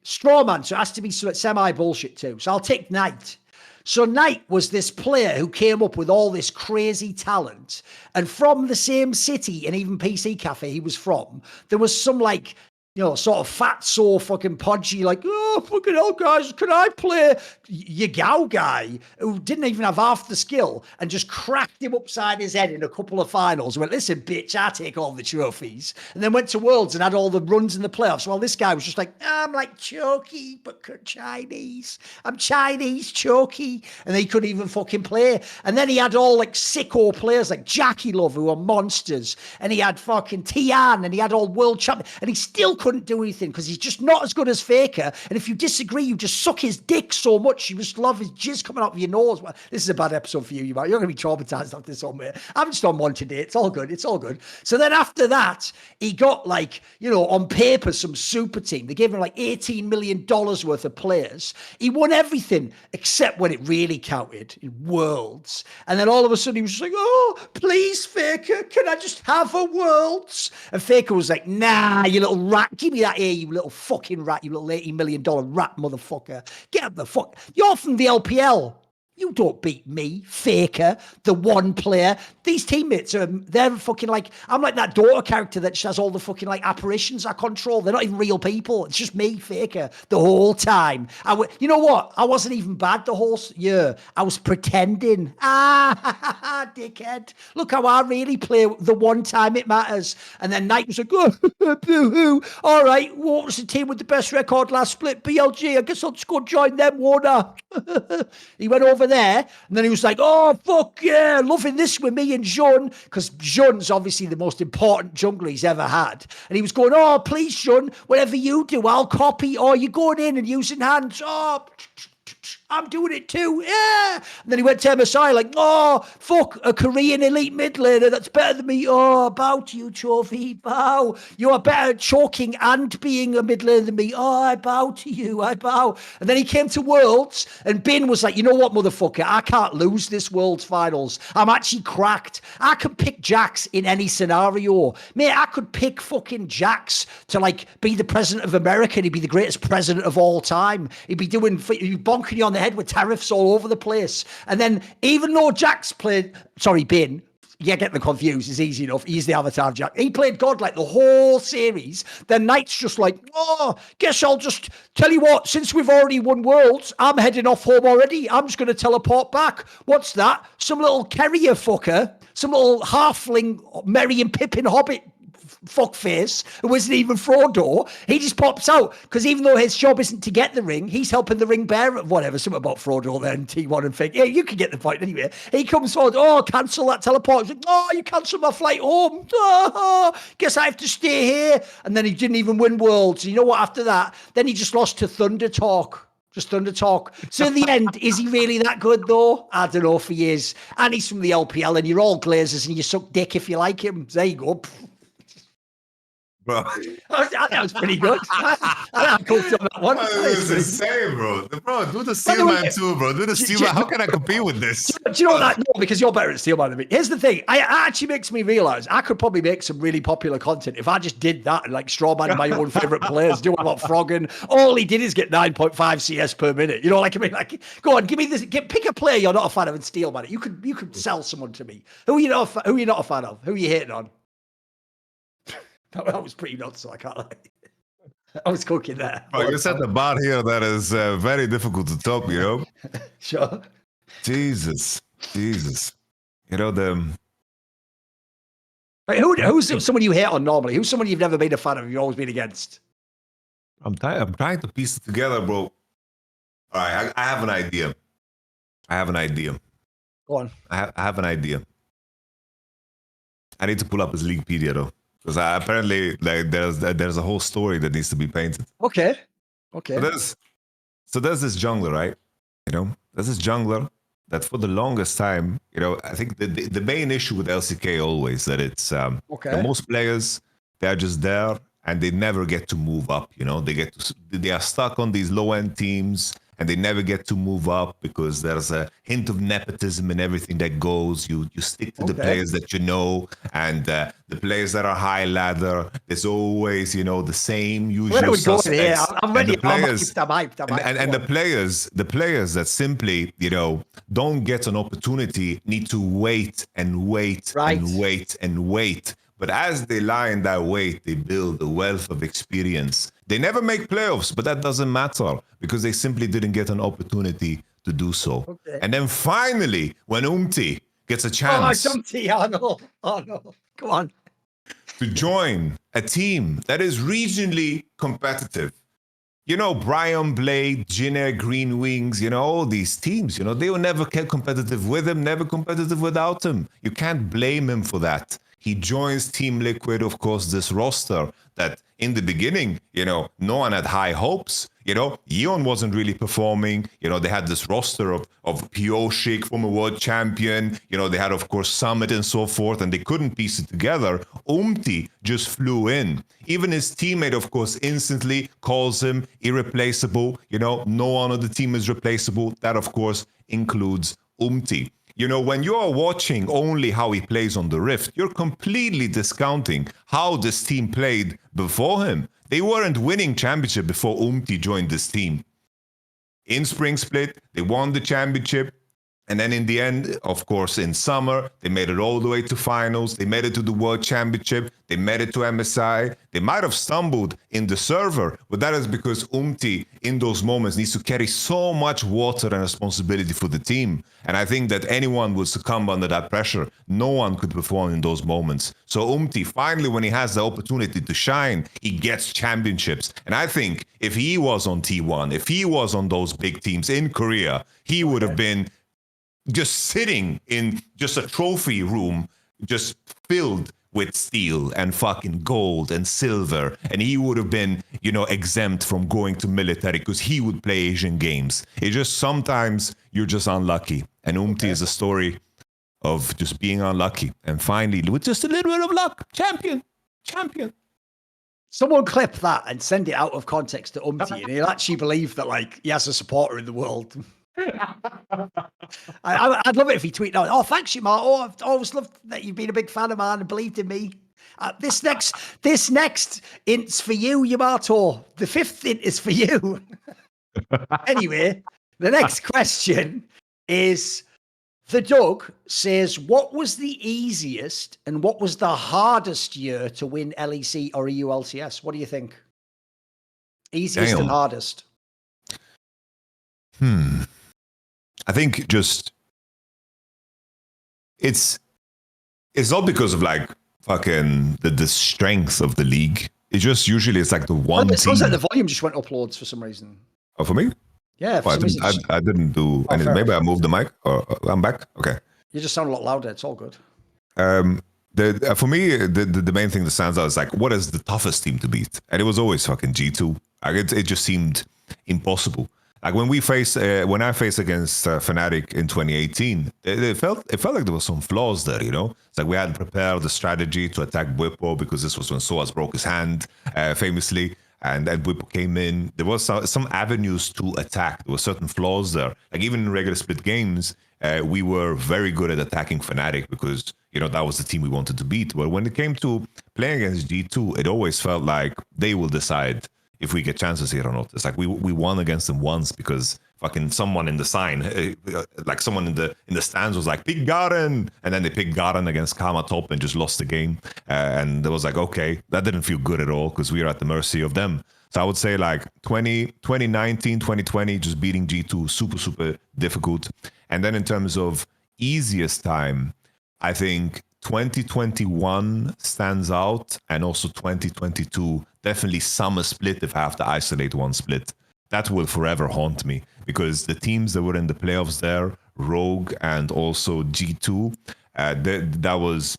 Speaker 1: Strawman, so it has to be semi-bullshit too. So I'll take Knight. So Knight was this player who came up with all this crazy talent. And from the same city and even PC Cafe he was from, there was some like, you know, sort of fat, so fucking podgy, like, oh, fucking hell, guys, can I play Yagao guy who didn't even have half the skill and just cracked him upside his head in a couple of finals. Went, listen, bitch, I take all the trophies. And then went to Worlds and had all the runs in the playoffs. Well, this guy was just like, I'm like Choky, but Chinese. I'm Chinese, Choky. And he couldn't even fucking play. And then he had all like sicko players like Jackie Love, who are monsters. And he had fucking Tian, and he had all world champion. And he still couldn't couldn't do anything because he's just not as good as Faker. And if you disagree, you just suck his dick so much. You just love his jizz coming out of your nose. Well, this is a bad episode for you, You're going to be traumatized after this one, mate. I'm just on one today. It's all good. It's all good. So then after that, he got like, on paper, some super team. They gave him like $18 million worth of players. He won everything except when it really counted in Worlds. And then all of a sudden he was just like, oh, please, Faker, can I just have a Worlds? And Faker was like, nah, you little rat. Give me that here, you little fucking rat, you little $80 million rat motherfucker. Get up the fuck. You're from the LPL. You don't beat me, Faker, the one player. These teammates they're fucking like, I'm like that daughter character that just has all the fucking like apparitions I control. They're not even real people. It's just me, Faker, the whole time. You know what? I wasn't even bad the whole year. I was pretending. Dickhead. Look how I really play the one time it matters. And then Knight was like, oh, boo-hoo. All right, what was the team with the best record last split? BLG. I guess I'll just go join them, won't I? He went over there, and then he was like, oh, fuck yeah, loving this with me and Jun, because Jun's obviously the most important jungler he's ever had. And he was going, oh, please, Jun, whatever you do, I'll copy. Or you're going in and using hands. Oh, I'm doing it too. Yeah. And then he went to MSI like, oh, fuck, a Korean elite mid laner that's better than me. Oh, bow to you, Trophy. Bow. You are better at choking and being a mid laner than me. Oh, I bow to you. I bow. And then he came to Worlds, and Bin was like, you know what, motherfucker? I can't lose this Worlds finals. I'm actually cracked. I can pick Jax in any scenario. Mate, I could pick fucking Jax to like be the president of America, and he'd be the greatest president of all time. He'd be bonking you on the head with tariffs all over the place. And then even though Jax played, Bin, yeah, get them confused. It's easy enough. He's the avatar of Jack. He played God like the whole series. Then Knight's just like, oh, guess I'll just tell you what, since we've already won Worlds, I'm heading off home already. I'm just going to teleport back. What's that? Some little carrier fucker, some little halfling Merry and Pippin Hobbit fuckface who isn't even Frodo. He just pops out because even though his job isn't to get the ring, he's helping the ring bearer. Whatever, something about Frodo then, T1 and Fig. Yeah, you can get the point anyway. He comes forward, oh, cancel that teleport. He's like, oh, you cancelled my flight home. Oh, guess I have to stay here. And then he didn't even win Worlds. You know what, after that, then he just lost to Thunder Talk. Just Thunder Talk. So in the end, is he really that good though? I don't know if he is. And he's from the LPL and you're all Glazers and you suck dick if you like him. There you go.
Speaker 2: Bro.
Speaker 1: That was pretty good. I cooked on that one.
Speaker 2: It was insane, bro. Bro, do the Steelman too, bro. Do the Steelman. How can I compete with this?
Speaker 1: Do you know that? No, because you're better at Steelman than me. Here's the thing. It actually makes me realize I could probably make some really popular content if I just did that and like strawman my own favorite players. Do about Froggen. All he did is get 9.5 CS per minute. You know, like I mean, like go on, give me this. Pick a player you're not a fan of and Steelman it. You could sell someone to me. Who are you not a fan of? Who are you hating on? That was pretty nuts, so I can't lie. I was cooking there.
Speaker 2: Bro, you set the bar here that is very difficult to top, you know?
Speaker 1: Sure.
Speaker 2: Jesus. You know,
Speaker 1: who's someone you hate on normally? Who's someone you've never been a fan of, you've always been against?
Speaker 2: I'm trying to piece it together, bro. All right, I have an idea.
Speaker 1: Go on.
Speaker 2: I have an idea. I need to pull up his Leaguepedia, though. Because apparently, like, there's a whole story that needs to be painted.
Speaker 1: Okay.
Speaker 2: So there's this jungler, right? You know, there's this jungler that for the longest time, you know, I think the main issue with LCK always that it's the most players, they're just there and they never get to move up. You know, they are stuck on these low end teams. And they never get to move up because there's a hint of nepotism in everything that goes. You stick to the players that you know, and the players that are high ladder. There's always, you know, the same usual suspects.
Speaker 1: I'm ready. I'm hyped.
Speaker 2: And the players that simply, you know, don't get an opportunity need to wait and wait and wait and wait. But as they lie in that wait, they build a wealth of experience. They never make playoffs, but that doesn't matter because they simply didn't get an opportunity to do so. Okay. And then finally, when Umti gets a chance
Speaker 1: oh no, come on,
Speaker 2: to join a team that is regionally competitive. You know, Brian Blade, Jinner, Green Wings, you know, all these teams, you know, they will never get competitive with him, never competitive without him. You can't blame him for that. He joins Team Liquid, of course, this roster that in the beginning, no one had high hopes. Yeon wasn't really performing. They had this roster of Pioshik, former world champion. They had, of course, Summit and so forth, and they couldn't piece it together. just flew in. Even his teammate, of course, instantly calls him irreplaceable. No one on the team is replaceable. That, of course, includes When you are watching only how he plays on the Rift, you're completely discounting how this team played before him. They weren't winning championship before joined this team. In Spring Split, they won the championship. And then in the end, of course, in summer, they made it all the way to finals. They made it to the World Championship. They made it to MSI. They might have stumbled in the server, but that is because in those moments, needs to carry so much water and responsibility for the team. And I think that anyone would succumb under that pressure. No one could perform in those moments. So finally, when he has the opportunity to shine, he gets championships. And I think if he was on T1, if he was on those big teams in Korea, he would have been just sitting in just a trophy room, just filled with steel and fucking gold and silver. And he would have been, exempt from going to military because he would play Asian games. It's just sometimes you're just unlucky. And is a story of just being unlucky. And finally, with just a little bit of luck, champion.
Speaker 1: Someone clip that and send it out of context to and he'll actually believe that, he has a supporter in the world. I'd love it if he tweeted out, "Oh, thanks, Yamato. I've always loved that you've been a big fan of mine and believed in me. This next int's for you, Yamato. The 5th int is for you." Anyway, the next question is, the Doug says, what was the easiest and what was the hardest year to win LEC or EU LCS? What do you think? Easiest and hardest.
Speaker 2: I think just it's not because of fucking the strength of the league. It's just usually it's the one team. It
Speaker 1: sounds like the volume just went uploads for some reason.
Speaker 2: Oh, for me?
Speaker 1: Yeah, for some reason.
Speaker 2: I didn't do anything. Maybe I moved the mic. Or I'm back. Okay. You
Speaker 1: just sound a lot louder. It's all good.
Speaker 2: For me, the main thing that stands out is what is the toughest team to beat? And it was always fucking G2. It just seemed impossible. When I faced against Fnatic in 2018, it felt like there was some flaws there, It's we hadn't prepared the strategy to attack Bwipo because this was when Soaz broke his hand, famously, and Bwipo came in. There was some avenues to attack. There were certain flaws there. Even in regular split games, we were very good at attacking Fnatic because, that was the team we wanted to beat. But when it came to playing against G2, it always felt like they will decide if we get chances here or not. It's we won against them once because fucking someone in the sign, someone in the stands was pick Garen, and then they picked Garen against Kama top and just lost the game. And it was okay, that didn't feel good at all because we were at the mercy of them. So I would say 2019, 2020, just beating G2, super, super difficult. And then in terms of easiest time, I think 2021 stands out, and also 2022, definitely summer split if I have to isolate one split. That will forever haunt me because the teams that were in the playoffs there, Rogue and also G2, that was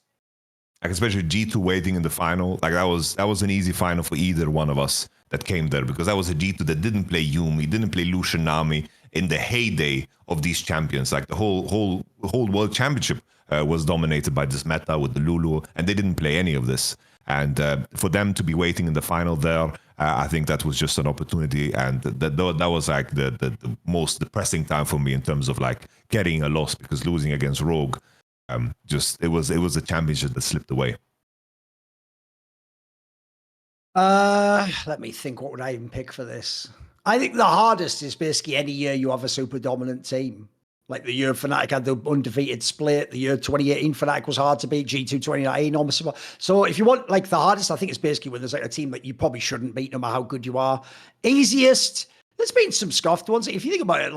Speaker 2: especially G2 waiting in the final. That was an easy final for either one of us that came there because that was a G2 that didn't play Yuumi, didn't play Lucian Nami in the heyday of these champions. The whole world championship was dominated by this meta with the Lulu, and they didn't play any of this. And for them to be waiting in the final there, I think that was just an opportunity. And that was the most depressing time for me in terms of getting a loss, because losing against Rogue, it was a championship that slipped away.
Speaker 1: Let me think. What would I even pick for this? I think the hardest is basically any year you have a super dominant team. Like the year Fnatic had the undefeated split, the year 2018 Fnatic was hard to beat, G2 2019 almost. So if you want the hardest, I think it's basically when there's a team that you probably shouldn't beat no matter how good you are. Easiest, there's been some scuffed ones. If you think about it,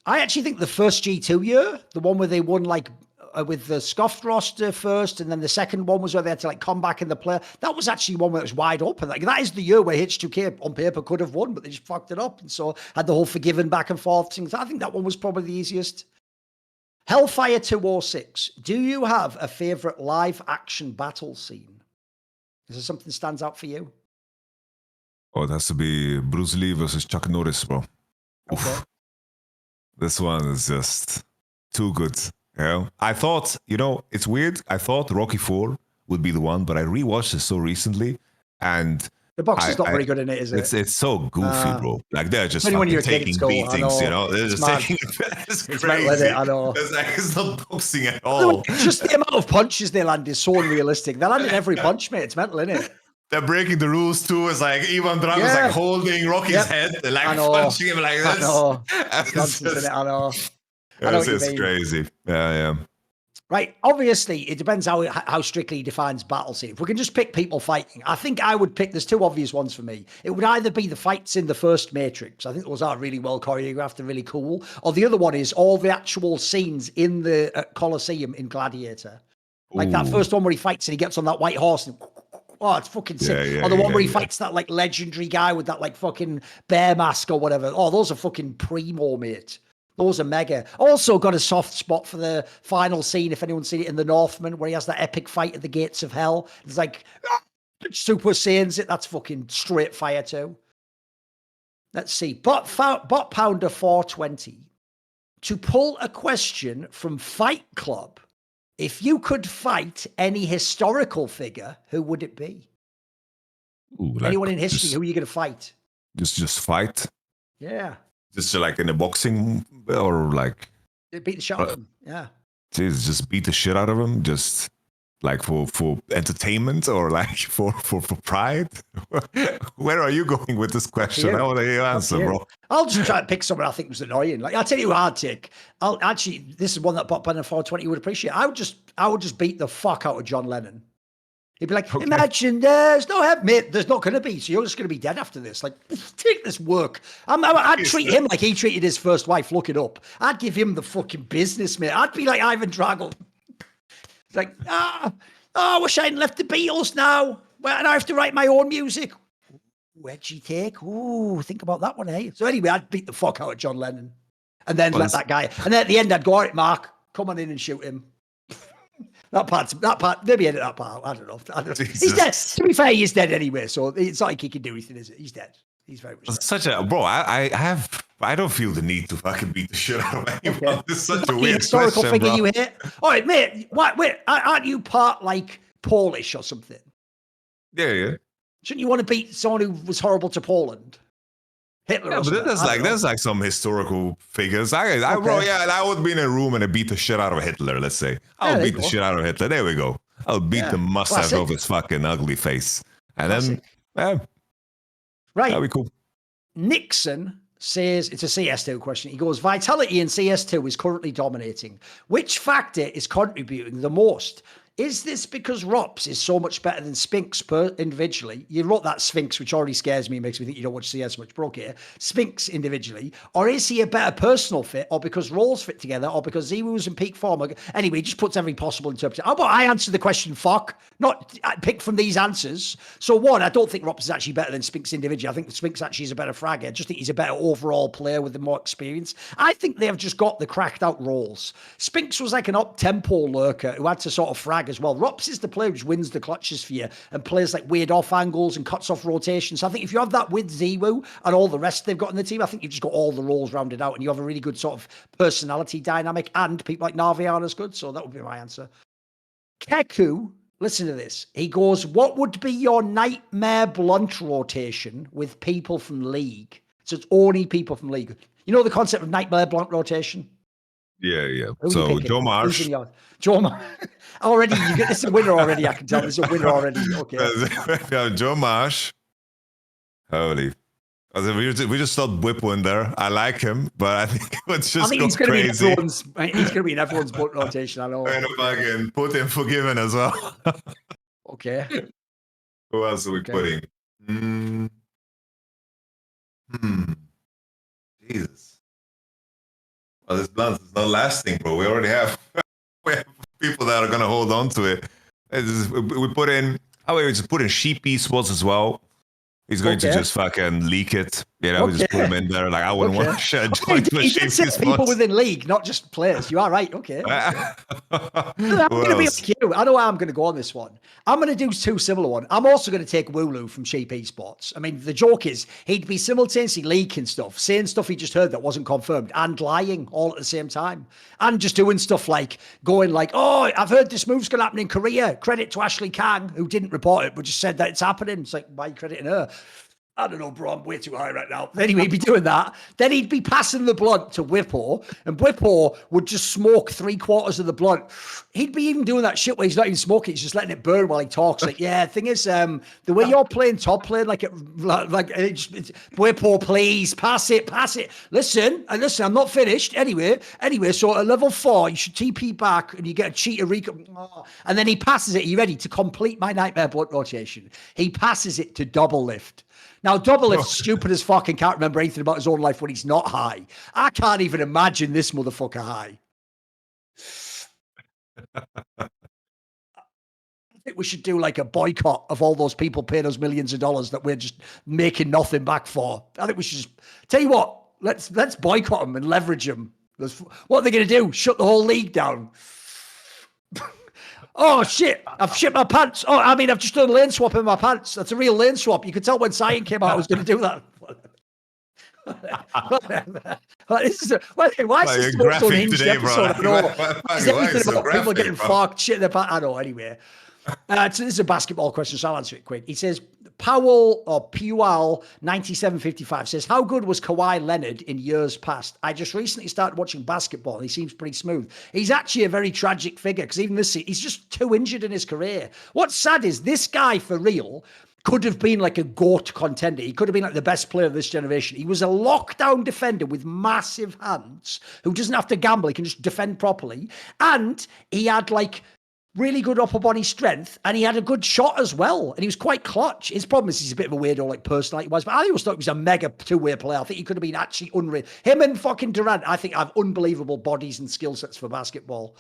Speaker 1: I actually think the first G2 year, the one where they won with the scuffed roster first, and then the second one was where they had to come back in the play. That was actually one where it was wide open. That is the year where H2K on paper could have won, but they just fucked it up, and so had the whole forgiven back and forth things. I think that one was probably the easiest. Hellfire 206. Do you have a favorite live action battle scene? Is there something that stands out for you?
Speaker 2: Oh, it has to be Bruce Lee versus Chuck Norris, bro.
Speaker 1: Okay.
Speaker 2: Oof. This one is just too good. You know? I thought, it's weird. I thought Rocky 4 would be the one, but I rewatched it so recently, and
Speaker 1: The boxing's not very good in it, is it?
Speaker 2: it's so goofy, bro. Like they're just
Speaker 1: when you're
Speaker 2: fucking
Speaker 1: a kid,
Speaker 2: taking
Speaker 1: it's cool. I
Speaker 2: beatings,
Speaker 1: know.
Speaker 2: They're
Speaker 1: It's
Speaker 2: just
Speaker 1: mad.
Speaker 2: taking it's
Speaker 1: It's
Speaker 2: crazy.
Speaker 1: with it, I know.
Speaker 2: It's not boxing at all.
Speaker 1: Just the amount of punches they land is so unrealistic. They land in every punch, mate. It's mental, isn't it?
Speaker 2: They're breaking the rules too. It's like Ivan Drago's like holding Rocky's head and like punching him like this.
Speaker 1: I know.
Speaker 2: It's
Speaker 1: Nonsense,
Speaker 2: just,
Speaker 1: innit? I know. I know what you
Speaker 2: it's
Speaker 1: mean.
Speaker 2: crazy. Yeah.
Speaker 1: Right. Obviously, it depends how strictly he defines battle scene. If we can just pick people fighting, I think I would pick, there's two obvious ones for me. It would either be the fights in the first Matrix. I think those are really well choreographed and really cool. Or the other one is all the actual scenes in the Colosseum in Gladiator. Like that first one where he fights and he gets on that white horse and oh, it's fucking sick.
Speaker 2: Yeah,
Speaker 1: or the one where he fights that like legendary guy with that like fucking bear mask or whatever. Oh, those are fucking primo, mate. Those are mega. Also got a soft spot for the final scene, if anyone's seen it in The Northman, where he has that epic fight at the gates of hell. It's like Super Saiyans it. That's fucking straight fire too. Let's see. Bot Pounder 420. To pull a question from Fight Club, if you could fight any historical figure, who would it be?
Speaker 2: Ooh, like
Speaker 1: anyone in history, who are you going to fight?
Speaker 2: Just fight?
Speaker 1: Yeah.
Speaker 2: Just like in a boxing or like...
Speaker 1: Beat the shit out of him, yeah.
Speaker 2: Jeez, just beat the shit out of him? Just like for entertainment or like for pride? Where are you going with this question? I want to hear your answer, bro.
Speaker 1: I'll just try to pick someone I think was annoying. Like I'll tell you who I'd take. This is one that Bot Banner 420 would appreciate. I would just beat the fuck out of John Lennon. He'd be like, imagine there's no heaven, mate. There's not going to be. So you're just going to be dead after this. Like, take this work. I'd treat him like he treated his first wife. Look it up. I'd give him the fucking business, mate. I'd be like Ivan Drago. It's like, I wish I hadn't left the Beatles now. Well, and I have to write my own music. Where'd you take? Ooh, think about that one, eh? So anyway, I'd beat the fuck out of John Lennon. And then let that guy. And then at the end, I'd go, all right, Mark, come on in and shoot him. That part, maybe edit that part. I don't know. He's dead. To be fair, he's dead anyway, so it's not like he can do anything, is it? He's dead. He's very much dead.
Speaker 2: Such a bro. I don't feel the need to fucking beat the shit out of anyone. Okay. It's such a weird
Speaker 1: historical
Speaker 2: question,
Speaker 1: figure
Speaker 2: bro.
Speaker 1: you hit. All right, mate. Wait, aren't you part like Polish or something?
Speaker 2: Yeah.
Speaker 1: Shouldn't you want to beat someone who was horrible to Poland? Hitler.
Speaker 2: Yeah, but there's like some historical figures. I would be in a room and I beat the shit out of Hitler. Let's say I'll beat the shit out of Hitler. There we go. I'll beat the mustache off his fucking ugly face, and then
Speaker 1: right,
Speaker 2: that'd be cool.
Speaker 1: Nixon says it's a CS2 question. He goes, vitality in CS2 is currently dominating. Which factor is contributing the most? Is this because Rops is so much better than Spinks individually? You wrote that Sphinx, which already scares me, makes me think you don't watch CS much, broke here. Spinks individually. Or is he a better personal fit? Or because roles fit together? Or because Zeru's in peak form? Anyway, he just puts every possible interpretation. How about I answer the question, fuck? Not pick from these answers. So one, I don't think Rops is actually better than Spinks individually. I think Spinks actually is a better fragger. I just think he's a better overall player with the more experience. I think they have just got the cracked out roles. Spinks was like an up-tempo lurker who had to sort of frag as well. Rops is the player who wins the clutches for you and plays like weird off angles and cuts off rotations. So I think if you have that with Zewu and all the rest they've got in the team, I think you've just got all the roles rounded out and you have a really good sort of personality dynamic, and people like Navian is good. So that would be my answer. Keku, listen to this. He goes, what would be your nightmare blunt rotation with people from League? So it's only people from League. You know the concept of nightmare blunt rotation?
Speaker 2: Yeah. So Joe Marsh.
Speaker 1: Joe Marsh. Already, this is a winner already. I can tell this is a winner already. Okay.
Speaker 2: Joe Marsh. Holy. We just saw Bwipo in there. I like him, but I think it's just
Speaker 1: he's going
Speaker 2: crazy.
Speaker 1: He's going to be in everyone's blunt rotation. I know.
Speaker 2: And fucking put him forgiven as well.
Speaker 1: Okay.
Speaker 2: Who else are we putting? Jesus. Well, this blunt is not lasting, bro. We already have people that are gonna hold on to it. We put in. We just put in Sheep Esports as well. He's going to just fucking leak it. You know, just put him in there. Like, I wouldn't want to share a joint
Speaker 1: He did say people
Speaker 2: spots.
Speaker 1: within league, not just players. You are right. Okay. I'm going to be like you. I know how I'm going to go on this one. I'm going to do two similar ones. I'm also going to take Wooloo from Cheap Esports. I mean, the joke is he'd be simultaneously leaking stuff, saying stuff he just heard that wasn't confirmed, and lying all at the same time. And just doing stuff like going like, oh, I've heard this move's going to happen in Korea. Credit to Ashley Kang, who didn't report it, but just said that it's happening. It's like, why are you crediting her? I don't know, bro, I'm way too high right now. Anyway, he'd be doing that. Then he'd be passing the blunt to Bwipo, and Bwipo would just smoke 3/4 of the blunt. He'd be even doing that shit where he's not even smoking, he's just letting it burn while he talks. Like, yeah, thing is, the way you're playing top lane, Bwipo, please, pass it. Listen, I'm not finished. Anyway, so at level 4, you should TP back and you get a cheater recon. And then he passes it. Are you ready to complete my nightmare blunt rotation? He passes it to double lift. Now, double lift's stupid as fuck and can't remember anything about his own life when he's not high. I can't even imagine this motherfucker high. I think we should do like a boycott of all those people paying us millions of dollars that we're just making nothing back for. I think we should just tell you what, let's boycott them and leverage them. What are they going to do? Shut the whole league down? Oh, shit. I've shit my pants. Oh, I mean, I've just done a lane swap in my pants. That's a real lane swap. You could tell when Cyan came out I was going to do that. Why is this the most unhinged episode? People getting fucked, shit in their pants. I know, anyway. So this is a basketball question, so I'll answer it quick. He says, Pual9755 says, how good was Kawhi Leonard in years past? I just recently started watching basketball and he seems pretty smooth. He's actually a very tragic figure because even this, he's just too injured in his career. What's sad is this guy, for real, could have been like a GOAT contender. He could have been like the best player of this generation. He was a lockdown defender with massive hands who doesn't have to gamble. He can just defend properly. And he had like really good upper body strength, and he had a good shot as well, and he was quite clutch. His problem is he's a bit of a weirdo, like personality-wise, but I always thought he was a mega two-way player. I think he could have been actually unreal. Him and fucking Durant, I think, have unbelievable bodies and skill sets for basketball.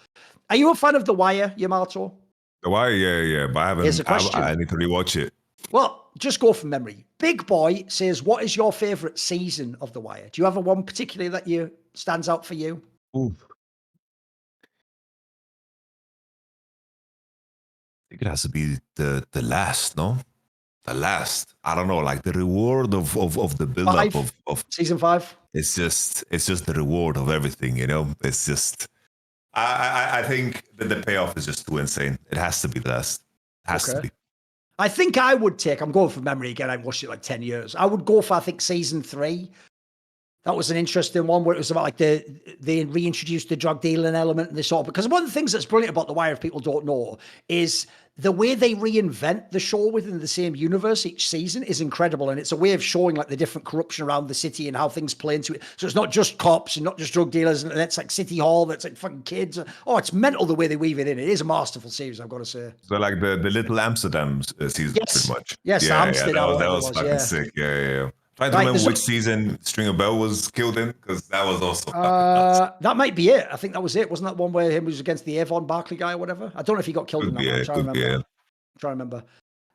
Speaker 1: Are you a fan of The Wire, Yamato?
Speaker 2: The Wire, yeah, but I haven't.
Speaker 1: Here's a question.
Speaker 2: I need to rewatch it.
Speaker 1: Well, just go from memory. Big Boy says, what is your favorite season of The Wire? Do you have a one particularly that stands out for you?
Speaker 2: Ooh. I think it has to be the last, no? The last. I don't know, like the reward of the build-up of
Speaker 1: season 5.
Speaker 2: It's just the reward of everything, you know? It's just I think that the payoff is just too insane. It has to be the last. It has to be.
Speaker 1: I think I would take, I'm going from memory again, I watched it like 10 years. I would go for, I think, season 3. That was an interesting one where it was about like they reintroduced the drug dealing element and this sort of, because one of the things that's brilliant about The Wire, if people don't know, is the way they reinvent the show within the same universe each season is incredible. And it's a way of showing like the different corruption around the city and how things play into it. So it's not just cops and not just drug dealers, and it's like City Hall, that's like fucking kids. Oh, it's mental the way they weave it in. It is a masterful series, I've got to say.
Speaker 2: So like the Little Amsterdam season,
Speaker 1: yes.
Speaker 2: pretty much.
Speaker 1: Yes, Amsterdam.
Speaker 2: That was fucking sick. Yeah. Trying to remember which season Stringer Bell was killed in, because that was also
Speaker 1: that might be it. I think that was it. Wasn't that one where him was against the Avon Barkley guy or whatever? I don't know if he got killed in that one. I'm trying to remember.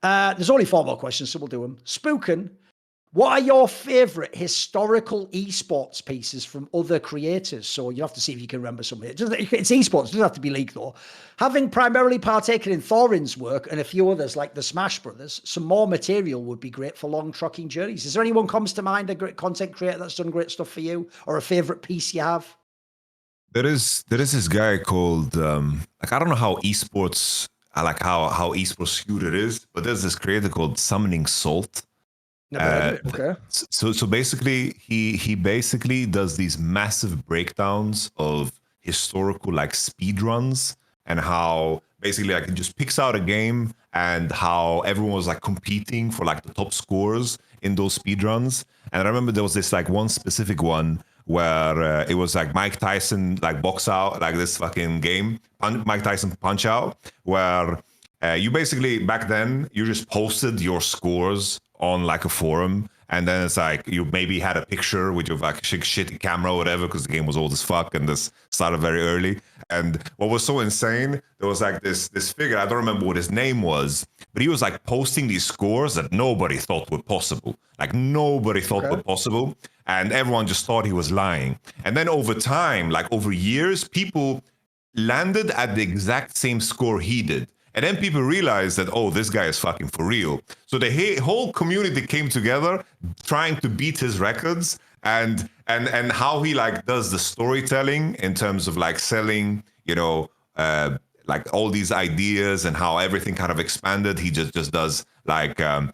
Speaker 1: There's only 4 more questions, so we'll do them. Spookin, what are your favorite historical esports pieces from other creators? So you have to see if you can remember some. It's esports, it doesn't have to be League though. Having primarily partaken in Thorin's work and a few others like the Smash Brothers, some more material would be great for long trucking journeys. Is there anyone comes to mind, a great content creator that's done great stuff for you, or a favorite piece you have?
Speaker 2: There is this guy called like, I don't know how esports, how esports skewed it is, but there's this creator called Summoning Salt.
Speaker 1: Okay.
Speaker 2: So basically, he basically does these massive breakdowns of historical like speed runs, and how basically like he just picks out a game and how everyone was like competing for like the top scores in those speed runs. And I remember there was this like one specific one where it was like Mike Tyson like box out, like this fucking game, Mike Tyson Punch Out, where you basically back then you just posted your scores on like a forum, And then it's like you maybe had a picture with your like shitty camera or whatever because the game was old as fuck and this started very early. And what was so insane, there was like this figure, I don't remember what his name was, but he was like posting these scores that nobody thought were possible. Like nobody thought were possible. And everyone just thought he was lying. And then over time, like over years, people landed at the exact same score he did. And then people realized that, oh, this guy is fucking for real. So the whole community came together trying to beat his records and how he like does the storytelling in terms of like selling, you know, like all these ideas and how everything kind of expanded. He just does like a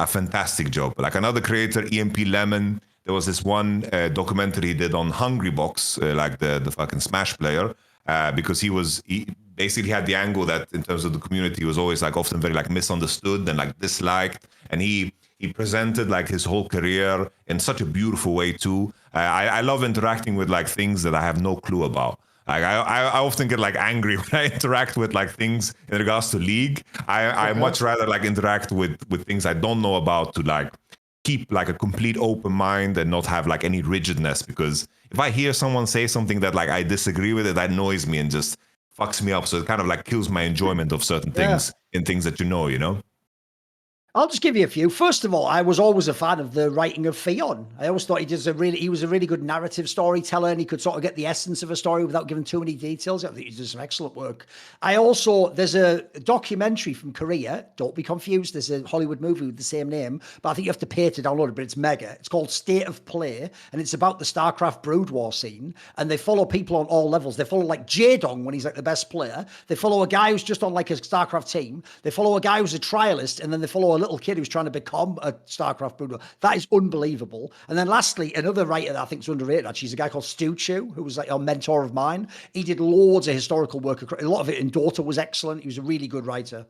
Speaker 2: fantastic job. Like another creator, EMP Lemon, there was this one documentary he did on Hungrybox, like the fucking Smash player, because he basically had the angle that in terms of the community was always like often very like misunderstood and like disliked, and he presented like his whole career in such a beautiful way too. I love interacting with like things that I have no clue about. Like I often get like angry when I interact with like things in regards to League. I much rather like interact with things I don't know about to like keep like a complete open mind and not have like any rigidness, because if I hear someone say something that like I disagree with, it annoys me and just fucks me up. So it kind of like kills my enjoyment of certain things in things that you know.
Speaker 1: I'll just give you a few. First of all, I was always a fan of the writing of Fionn. I always thought he was a really good narrative storyteller, and he could sort of get the essence of a story without giving too many details. I think he did some excellent work. There's a documentary from Korea. Don't be confused. There's a Hollywood movie with the same name, but I think you have to pay to download it, but it's mega. It's called State of Play, and it's about the StarCraft Brood War scene, and they follow people on all levels. They follow like Jaedong when he's like the best player. They follow a guy who's just on like a StarCraft team. They follow a guy who's a trialist, and then they follow a little kid who's trying to become a StarCraft Brood War. That is unbelievable. And then lastly, another writer that I think is underrated, actually, is a guy called Stu Chu, who was like a mentor of mine. He did loads of historical work. A lot of it in Dota was excellent. He was a really good writer.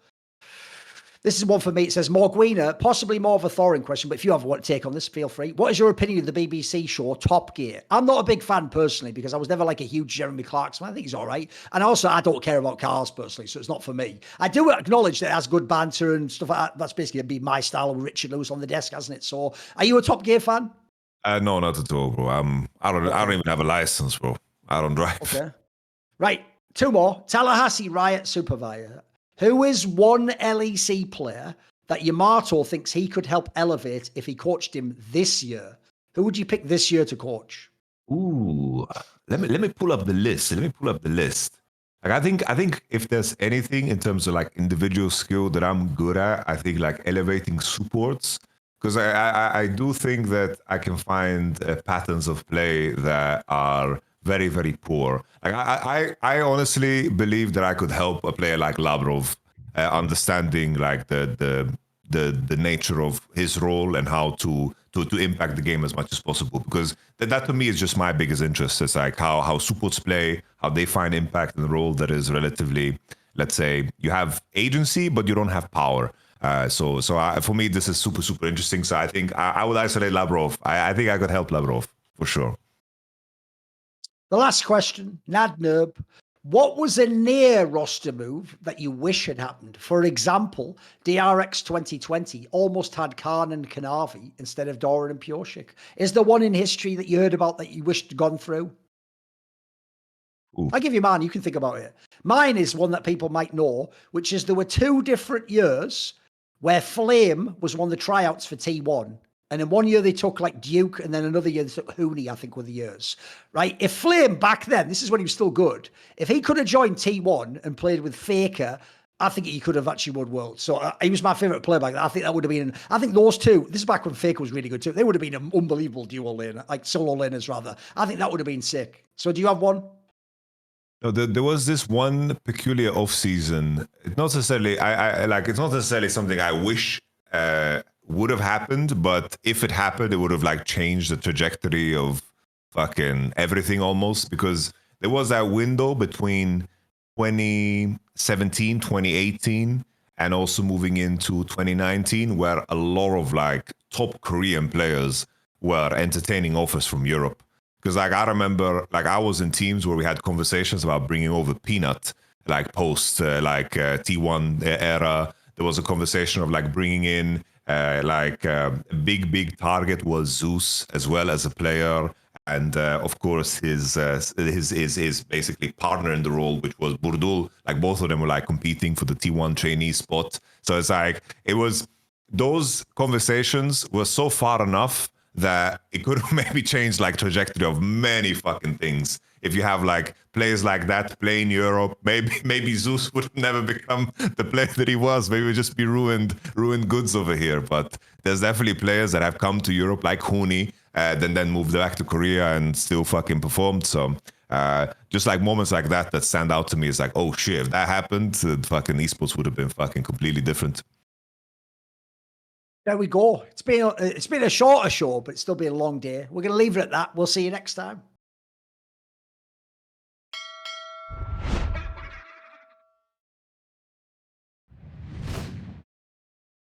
Speaker 1: This is one for me. It says, Morguina, possibly more of a Thorin question, but if you have a take on this, feel free. What is your opinion of the BBC show Top Gear? I'm not a big fan personally because I was never like a huge Jeremy Clarkson. I think he's all right. And also, I don't care about cars personally, so it's not for me. I do acknowledge that it has good banter and stuff like that. That's basically be my style of Richard Lewis on the desk, hasn't it? So, are you a Top Gear fan?
Speaker 2: No, not at all, bro. I don't even have a license, bro. I don't drive.
Speaker 1: Okay. Right. Two more. Tallahassee Riot Supervisor. Who is one LEC player that Yamato thinks he could help elevate if he coached him this year? Who would you pick this year to coach?
Speaker 2: Ooh, let me pull up the list. Like I think if there's anything in terms of like individual skill that I'm good at, I think like elevating supports, because I do think that I can find patterns of play that are very, very poor. Like I honestly believe that I could help a player like Labrov understanding like the nature of his role and how to impact the game as much as possible, because that to me is just my biggest interest. It's like how supports play, how they find impact in the role that is relatively, let's say, you have agency but you don't have power. So for me this is super interesting. So I think I would isolate Labrov. I think I could help Labrov for sure.
Speaker 1: The last question, Nadnerb. What was a near roster move that you wish had happened? For example, DRX 2020 almost had Khan and Kanavi instead of Doran and Pureshik. Is there one in history that you heard about that you wished had gone through? Ooh. I'll give you mine. You can think about it. Mine is one that people might know, which is there were 2 different years where Flame was one of the tryouts for T1. And in one year they took like Duke, and then another year they took Hooney, I think were the years, right? If Flame back then, this is when he was still good, if he could have joined T1 and played with Faker, I think he could have actually won Worlds. So he was my favourite player back then. I think that would have been, I think those two, this is back when Faker was really good too. They would have been an unbelievable dual lane, like solo laners rather. I think that would have been sick. So do you have one?
Speaker 2: No, there was this one peculiar off season. It's not necessarily, I like, it's not necessarily something I wish, would have happened, but if it happened, it would have like changed the trajectory of fucking everything almost, because there was that window between 2017, 2018, and also moving into 2019, where a lot of like top Korean players were entertaining offers from Europe. Because like I remember, like I was in teams where we had conversations about bringing over Peanut, like post T1 era. There was a conversation of like bringing in A big target was Zeus as well as a player, and of course his basically partner in the role, which was Burdul. Like both of them were like competing for the T1 trainee spot. So it's like it was those conversations were so far enough that it could maybe change like trajectory of many fucking things. If you have like players like that play in Europe, maybe Zeus would never become the player that he was. Maybe it would just be ruined goods over here. But there's definitely players that have come to Europe like Huni, then moved back to Korea and still fucking performed. So just like moments like that stand out to me. It's like, oh shit, if that happened, fucking esports would have been fucking completely different.
Speaker 1: There we go. It's been a shorter show, but it's still been a long day. We're going to leave it at that. We'll see you next time.